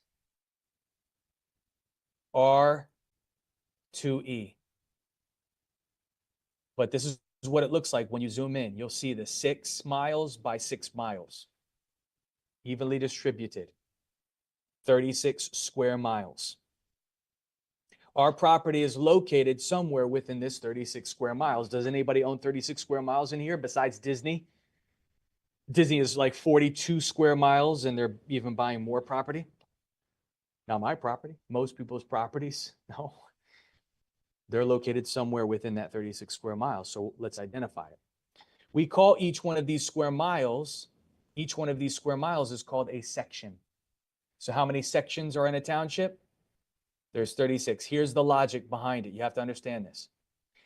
R2E. But this is what it looks like when you zoom in. You'll see the 6 miles by 6 miles, evenly distributed, 36 square miles. Our property is located somewhere within this 36 square miles. Does anybody own 36 square miles in here besides Disney? Disney is like 42 square miles and they're even buying more property. Not my property, most people's properties, no. They're located somewhere within that 36 square miles. So let's identify it. We call each one of these square miles is called a section. So how many sections are in a township? There's 36. Here's the logic behind it. You have to understand this.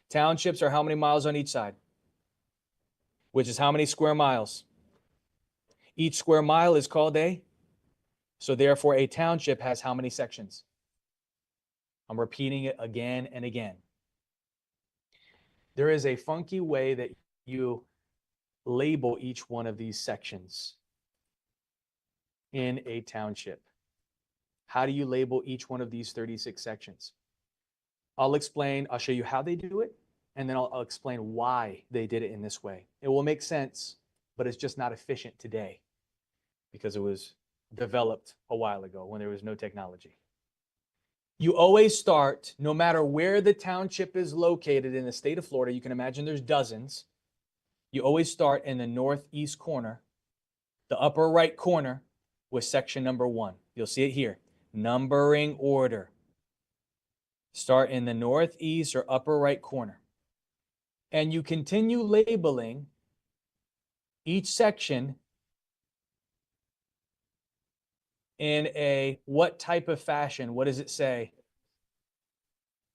Townships are how many miles on each side? Which is how many square miles? Each square mile is called a, so therefore a township has how many sections? I'm repeating it again and again. There is a funky way that you label each one of these sections in a township. How do you label each one of these 36 sections? I'll show you how they do it, and then I'll explain why they did it in this way. It will make sense, but it's just not efficient today because it was developed a while ago when there was no technology. You always start, no matter where the township is located in the state of Florida, you can imagine there's dozens. You always start in the northeast corner, the upper right corner with section number 1. You'll see it here, numbering order. Start in the northeast or upper right corner. And you continue labeling each section in a what type of fashion? What does it say?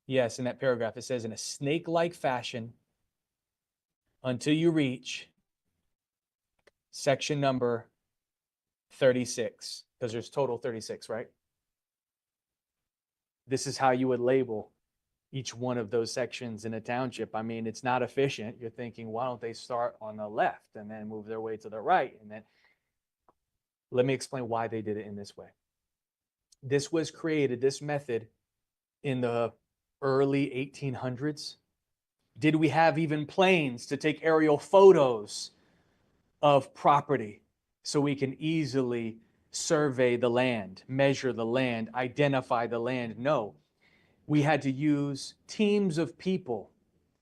Yes, in that paragraph, it says in a snake-like fashion until you reach section number 36, because there's total 36, right? This is how you would label each one of those sections in a township. I mean, it's not efficient. You're thinking, why don't they start on the left and then move their way to the right? And then let me explain why they did it in this way. This was created, this method, in the early 1800s. Did we have even planes to take aerial photos of property so we can easily survey the land, measure the land, identify the land? No. We had to use teams of people,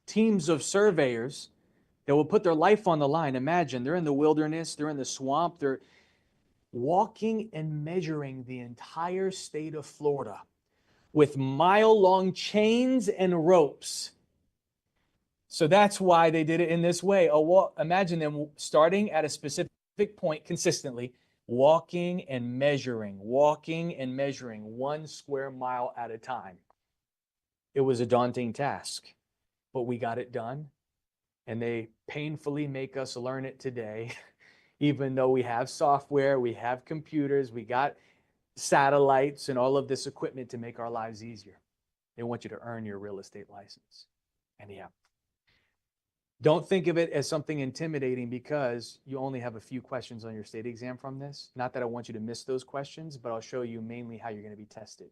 teams of surveyors that will put their life on the line. Imagine they're in the wilderness, they're in the swamp, they're walking and measuring the entire state of Florida with mile-long chains and ropes. So that's why they did it in this way. Imagine them starting at a specific point consistently, walking and measuring 1 square mile at a time. It was a daunting task, but we got it done. And they painfully make us learn it today, even though we have software, we have computers, we got satellites and all of this equipment to make our lives easier. They want you to earn your real estate license. And yeah, don't think of it as something intimidating because you only have a few questions on your state exam from this. Not that I want you to miss those questions, but I'll show you mainly how you're going to be tested.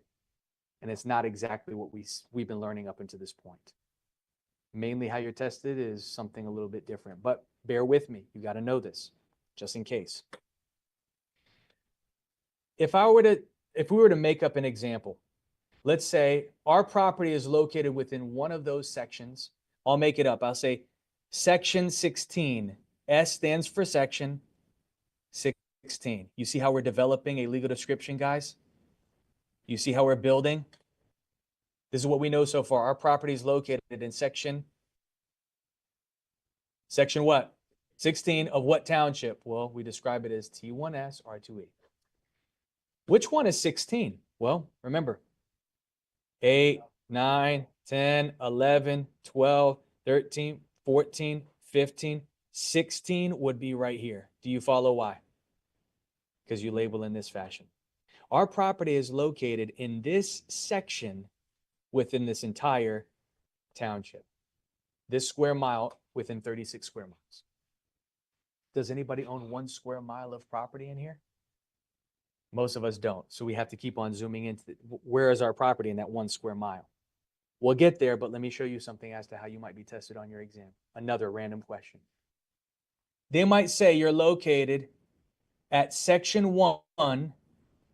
And it's not exactly what we've been learning up until this point. Mainly how you're tested is something a little bit different, but bear with me. You got to know this just in case. If we were to make up an example, let's say our property is located within one of those sections. I'll make it up. I'll say section 16. S stands for section 16. You see how we're developing a legal description, guys? You see how we're building? This is what we know so far. Our property is located in section what? 16 of what township? Well, we describe it as T1S R2E. Which one is 16? Well, remember, 8, 9, 10, 11, 12, 13, 14, 15, 16 would be right here. Do you follow why? Because you label in this fashion. Our property is located in this section within this entire township. This square mile within 36 square miles. Does anybody own 1 square mile of property in here? Most of us don't. So we have to keep on zooming into where is our property in that 1 square mile. We'll get there, but let me show you something as to how you might be tested on your exam. Another random question. They might say you're located at section 1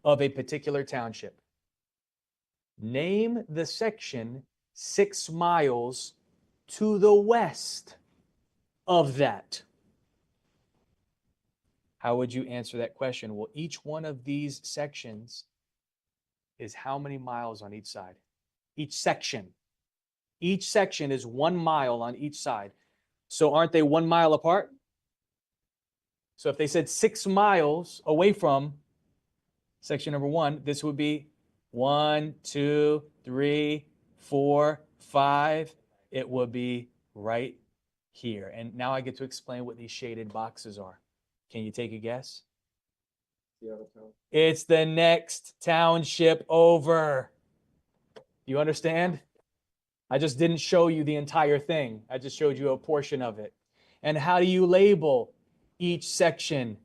of a particular township. Name the section 6 miles to the west of that. How would you answer that question? Well, each one of these sections is how many miles on each side? Each section. Each section is 1 mile on each side. So aren't they 1 mile apart? So if they said 6 miles away from section number 1, this would be 1, 2, 3, 4, 5. It would be right here. And now I get to explain what these shaded boxes are. Can you take a guess? The other town. It's the next township over. You understand? I just didn't show you the entire thing. I just showed you a portion of it. And how do you label each section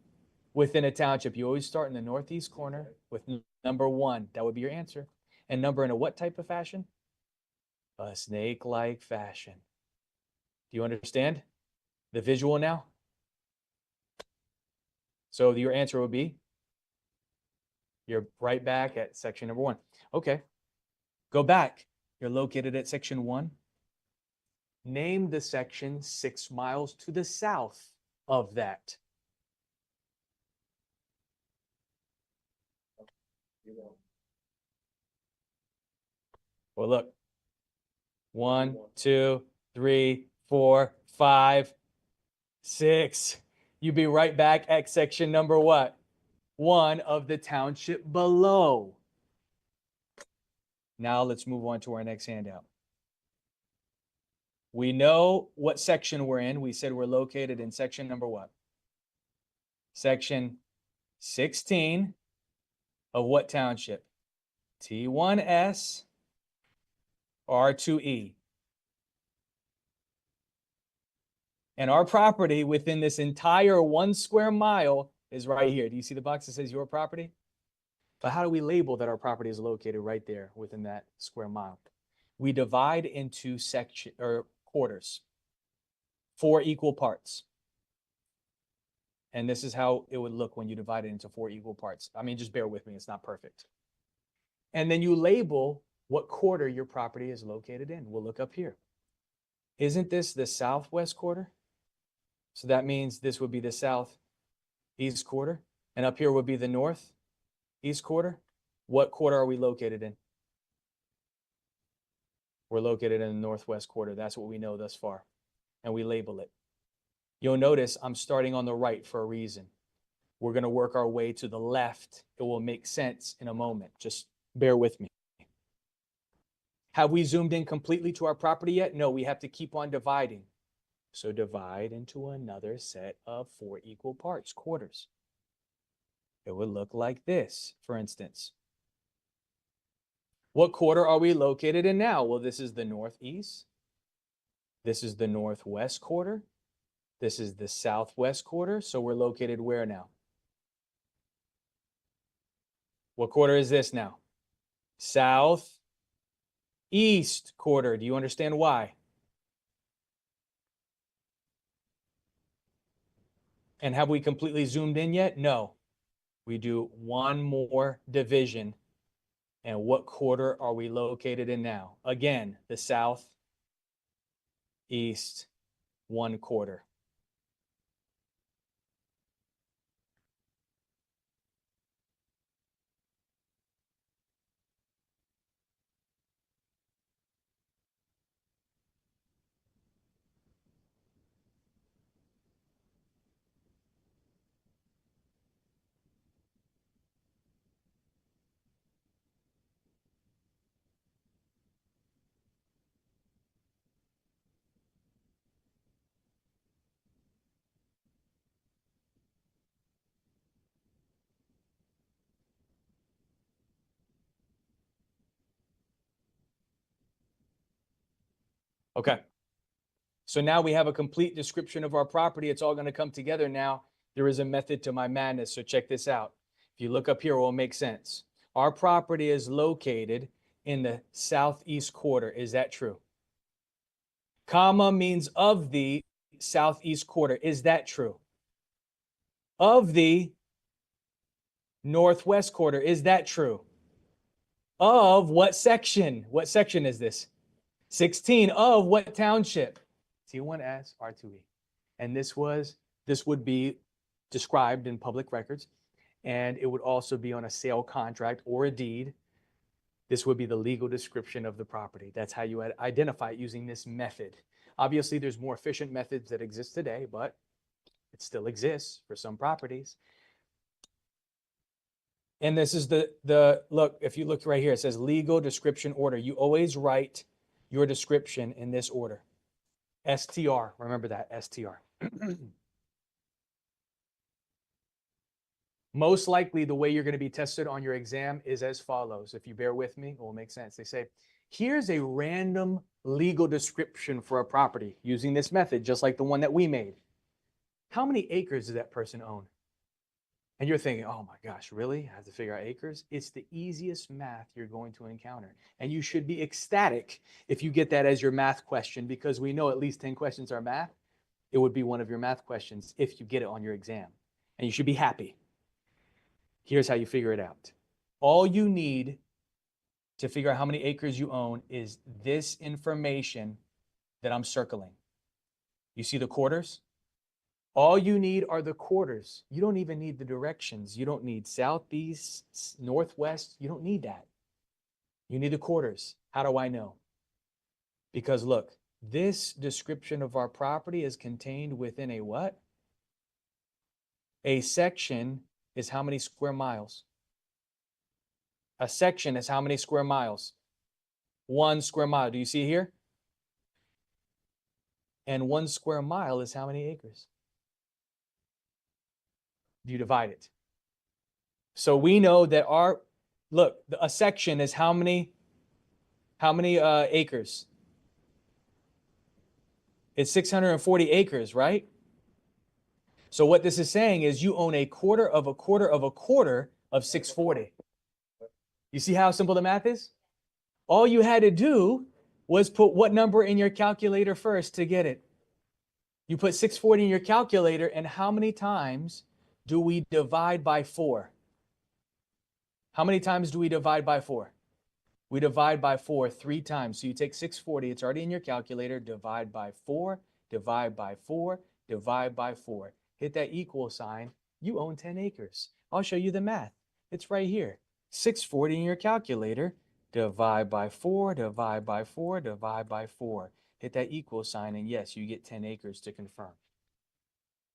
within a township? You always start in the northeast corner with number 1. That would be your answer. And number in a what type of fashion? A snake-like fashion. Do you understand the visual now? So your answer would be, you're right back at section number 1. Okay, go back. You're located at section 1. Name the section 6 miles to the south of that. Well, look. 1, 2, 3, 4, 5, 6. You'd be right back at section number what? 1 of the township below. Now let's move on to our next handout. We know what section we're in. We said we're located in section number what? Section 16 of what township? T1S R2E. And our property within this entire 1 square mile is right here. Do you see the box that says your property? But how do we label that our property is located right there within that square mile? We divide into section or quarters, 4 equal parts. And this is how it would look when you divide it into 4 equal parts. I mean, just bear with me, it's not perfect. And then you label what quarter your property is located in. We'll look up here. Isn't this the southwest quarter? So that means this would be the southeast quarter. And up here would be the northeast quarter. What quarter are we located in? We're located in the northwest quarter. That's what we know thus far. And we label it. You'll notice I'm starting on the right for a reason. We're going to work our way to the left. It will make sense in a moment. Just bear with me. Have we zoomed in completely to our property yet? No, we have to keep on dividing. So divide into another set of 4 equal parts, quarters. It would look like this, for instance. What quarter are we located in now? Well, this is the northeast. This is the northwest quarter. This is the southwest quarter. So we're located where now? What quarter is this now? Southeast quarter. Do you understand why? And have we completely zoomed in yet? No. We do one more division. And what quarter are we located in now? Again, the southeast 1/4. Okay. So now we have a complete description of our property. It's all going to come together now. There is a method to my madness. So check this out. If you look up here, it will make sense. Our property is located in the southeast quarter. Is that true? Comma means of the southeast quarter. Is that true? Of the northwest quarter. Is that true? Of what section? What section is this? 16. Of what township? T1S R2E. And this would be described in public records, and it would also be on a sale contract or a deed. This would be the legal description of the property. That's how you identify it using this method. Obviously, there's more efficient methods that exist today, but it still exists for some properties. And this is the look, if you look right here, it says legal description order. You always write your description in this order. STR, remember that, STR. Most likely the way you're going to be tested on your exam is as follows. If you bear with me, it will make sense. They say, here's a random legal description for a property using this method, just like the one that we made. How many acres does that person own? And you're thinking, oh my gosh, really? I have to figure out acres? It's the easiest math you're going to encounter. And you should be ecstatic if you get that as your math question, because we know at least 10 questions are math. It would be one of your math questions if you get it on your exam. And you should be happy. Here's how you figure it out. All you need to figure out how many acres you own is this information that I'm circling. You see the quarters? All you need are the quarters. You don't even need the directions. You don't need southeast, northwest. You don't need that. You need the quarters. How do I know? Because look, this description of our property is contained within a what? A section is how many square miles? A section is how many square miles? 1 square mile. Do you see here? And 1 square mile is how many acres? You divide it. So we know that a section is how many acres? It's 640 acres, right? So what this is saying is you own a quarter of a quarter of a quarter of 640. You see how simple the math is? All you had to do was put what number in your calculator first to get it. You put 640 in your calculator, and how many times do we divide by 4? How many times do we divide by 4? We divide by 4 3 times. So you take 640, it's already in your calculator, divide by 4, divide by 4, divide by 4. Hit that equal sign, you own 10 acres. I'll show you the math. It's right here. 640 in your calculator. Divide by 4, divide by 4, divide by 4. Hit that equal sign, and yes, you get 10 acres to confirm.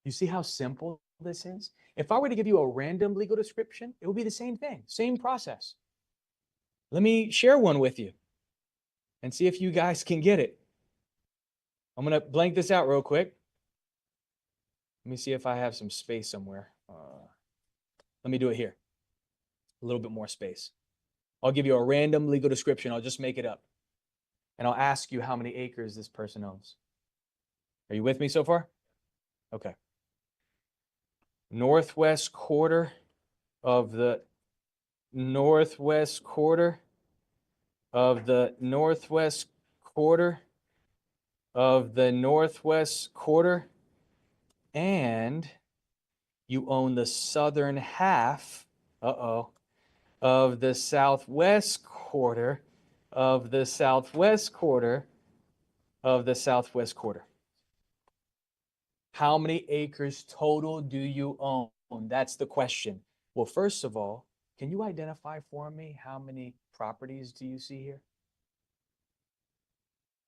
You see how simple this is? If I were to give you a random legal description, it would be the same thing, same process. Let me share one with you and see if you guys can get it. I'm going to blank this out real quick. Let me see if I have some space somewhere. Let me do it here. A little bit more space. I'll give you a random legal description. I'll just make it up. And I'll ask you how many acres this person owns. Are you with me so far? Okay. Northwest quarter of the northwest quarter of the northwest quarter of the northwest quarter, and you own the southern half, of the southwest quarter of the southwest quarter of the southwest quarter. How many acres total do you own? That's the question. Well, first of all, can you identify for me how many properties do you see here?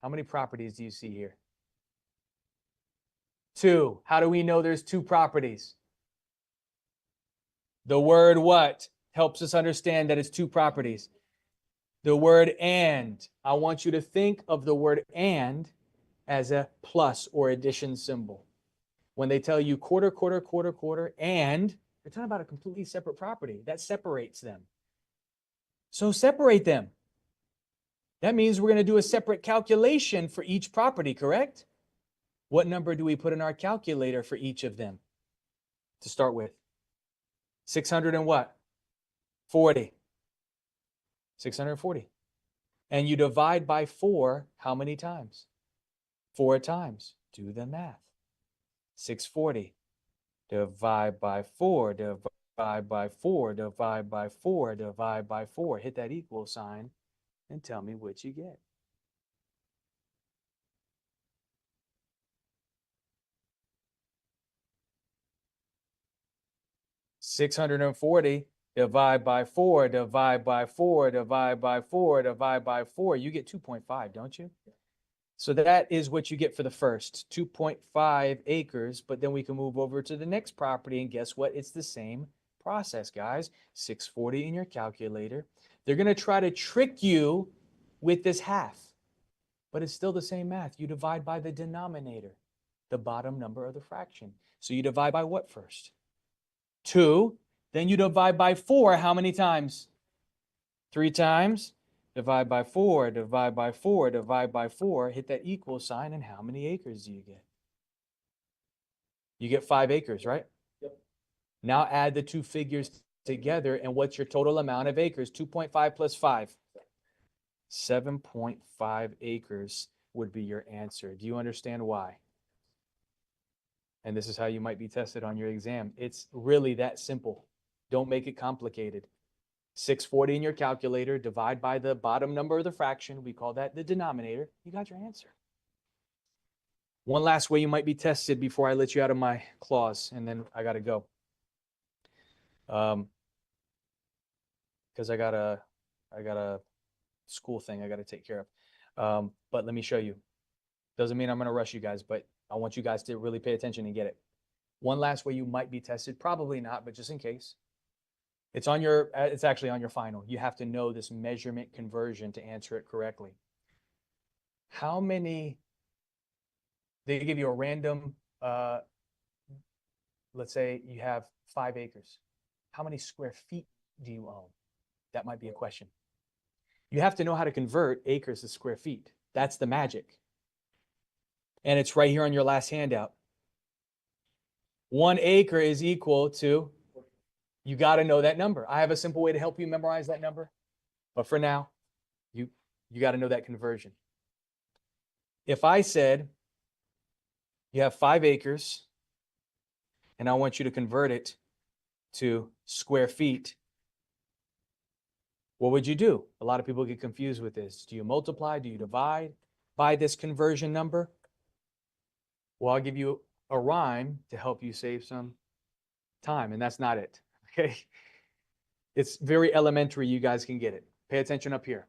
How many properties do you see here? 2. How do we know there's 2 properties? The word what helps us understand that it's 2 properties? The word and. I want you to think of the word and as a plus or addition symbol. When they tell you quarter, quarter, quarter, quarter, and they're talking about a completely separate property. That separates them. So separate them. That means we're going to do a separate calculation for each property, correct? What number do we put in our calculator for each of them to start with? 600 and what? 40. 640. And you divide by 4 how many times? 4 times. Do the math. 640. Divide by 4, divide by 4, divide by 4, divide by 4. Hit that equal sign and tell me what you get. $640 divide by 4, divide by 4, divide by 4, divide by 4. You get 2.5, don't you? So that is what you get for the first 2.5 acres. But then we can move over to the next property, and guess what? It's the same process, guys. 640 in your calculator. They're going to try to trick you with this half, but it's still the same math. You divide by the denominator, the bottom number of the fraction. So you divide by what first? 2. Then you divide by 4 how many times? 3 times. Divide by 4, divide by 4, divide by 4. Hit that equal sign, and how many acres do you get? You get 5 acres, right? Yep. Now add the 2 figures together, and what's your total amount of acres? 2.5 plus 5. 7.5 acres would be your answer. Do you understand why? And this is how you might be tested on your exam. It's really that simple. Don't make it complicated. 640 in your calculator, divide by the bottom number of the fraction. We call that the denominator. You got your answer. One last way you might be tested before I let you out of my claws, and then I got to go. Because I got a school thing I got to take care of. But let me show you. Doesn't mean I'm going to rush you guys, but I want you guys to really pay attention and get it. One last way you might be tested, probably not, but just in case. It's actually on your final. You have to know this measurement conversion to answer it correctly. How many, they give you a random, let's say you have 5 acres. How many square feet do you own? That might be a question. You have to know how to convert acres to square feet. That's the magic. And it's right here on your last handout. 1 acre is equal to, you got to know that number. I have a simple way to help you memorize that number. But for now, you got to know that conversion. If I said you have 5 acres and I want you to convert it to square feet, what would you do? A lot of people get confused with this. Do you multiply? Do you divide by this conversion number? Well, I'll give you a rhyme to help you save some time, and that's not it. Okay. It's very elementary. You guys can get it. Pay attention up here.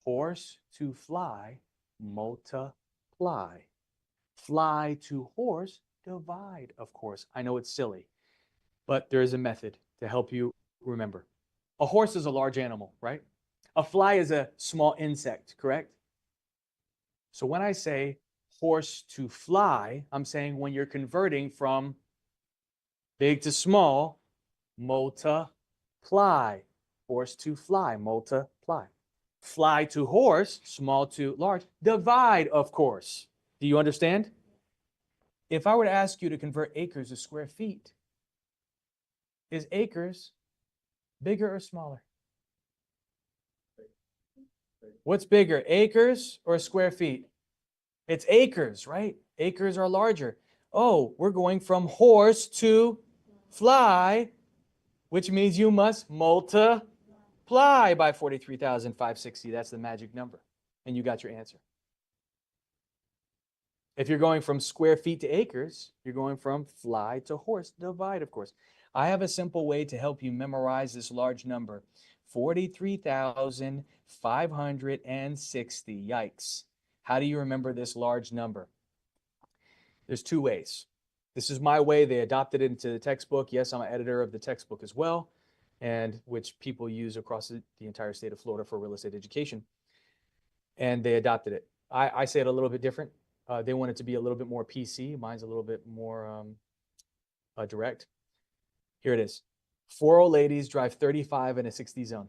Horse to fly, multiply. Fly to horse, divide, of course. I know it's silly, but there is a method to help you remember. A horse is a large animal, right? A fly is a small insect, correct? So when I say horse to fly, I'm saying when you're converting from big to small, multiply. Horse to fly, multiply. Fly to horse, small to large, divide, of course. Do you understand? If I were to ask you to convert acres to square feet, is acres bigger or smaller? What's bigger, acres or square feet? It's acres, right? Acres are larger. Oh, we're going from horse to fly, which means you must multiply by 43,560. That's the magic number. And you got your answer. If you're going from square feet to acres, you're going from fly to horse, divide, of course. I have a simple way to help you memorize this large number. 43,560. Yikes. How do you remember this large number? There's two ways. This is my way. They adopted it into the textbook. Yes, I'm an editor of the textbook as well, and which people use across the entire state of Florida for real estate education. And they adopted it. I say it a little bit different. They want it to be a little bit more PC. Mine's a little bit more direct. Here it is. 4 old ladies drive 35 in a 60 zone.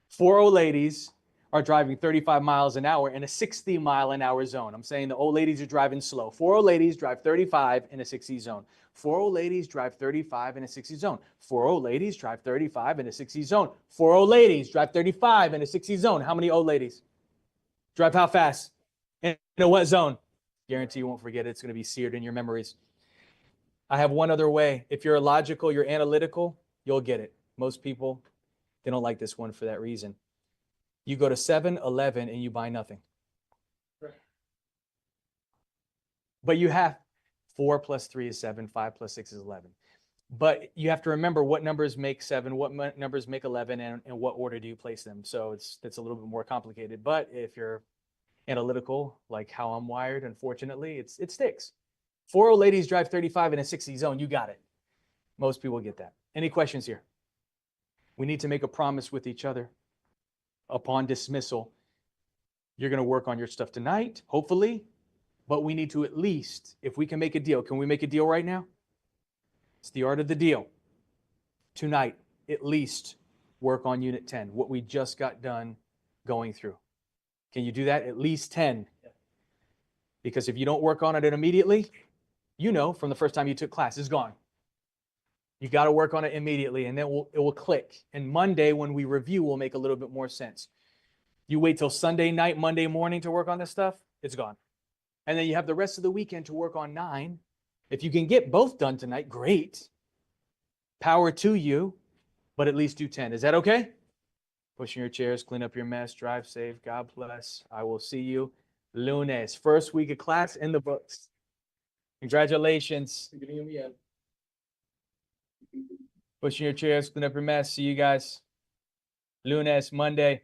4 old ladies are driving 35 miles an hour in a 60 mile an hour zone. I'm saying the old ladies are driving slow. 4 old ladies drive 35 in a 60 zone. 4 old ladies drive 35 in a 60 zone. 4 old ladies drive 35 in a 60 zone. 4 old ladies drive 35 in a 60 zone. How many old ladies? Drive how fast? In a what zone? Guarantee you won't forget it. It's going to be seared in your memories. I have one other way. If you're logical, you're analytical, you'll get it. Most people, they don't like this one for that reason. You go to 7-Eleven and you buy nothing. But you have 4 plus 3 is 7, 5 plus 6 is 11. But you have to remember what numbers make 7, what numbers make 11, and in what order do you place them. So it's a little bit more complicated. But if you're analytical, like how I'm wired, unfortunately, it sticks. 4 old ladies drive 35 in a 60 zone. You got it. Most people get that. Any questions here? We need to make a promise with each other. Upon dismissal, you're going to work on your stuff tonight, hopefully, but we need to at least, if we can make a deal, can we make a deal right now? It's the art of the deal. Tonight, at least work on Unit 10, what we just got done going through. Can you do that? At least 10. Because if you don't work on it immediately, you know from the first time you took class, it's gone. You got to work on it immediately, and then it will click. And Monday, when we review, will make a little bit more sense. You wait till Sunday night, Monday morning to work on this stuff, it's gone. And then you have the rest of the weekend to work on 9. If you can get both done tonight, great. Power to you, but at least do 10. Is that okay? Pushing your chairs, clean up your mess, drive safe. God bless. I will see you lunes. First week of class in the books. Congratulations. Beginning of the end. Pushing your chairs, clean up your mess. See you guys lunes, Monday.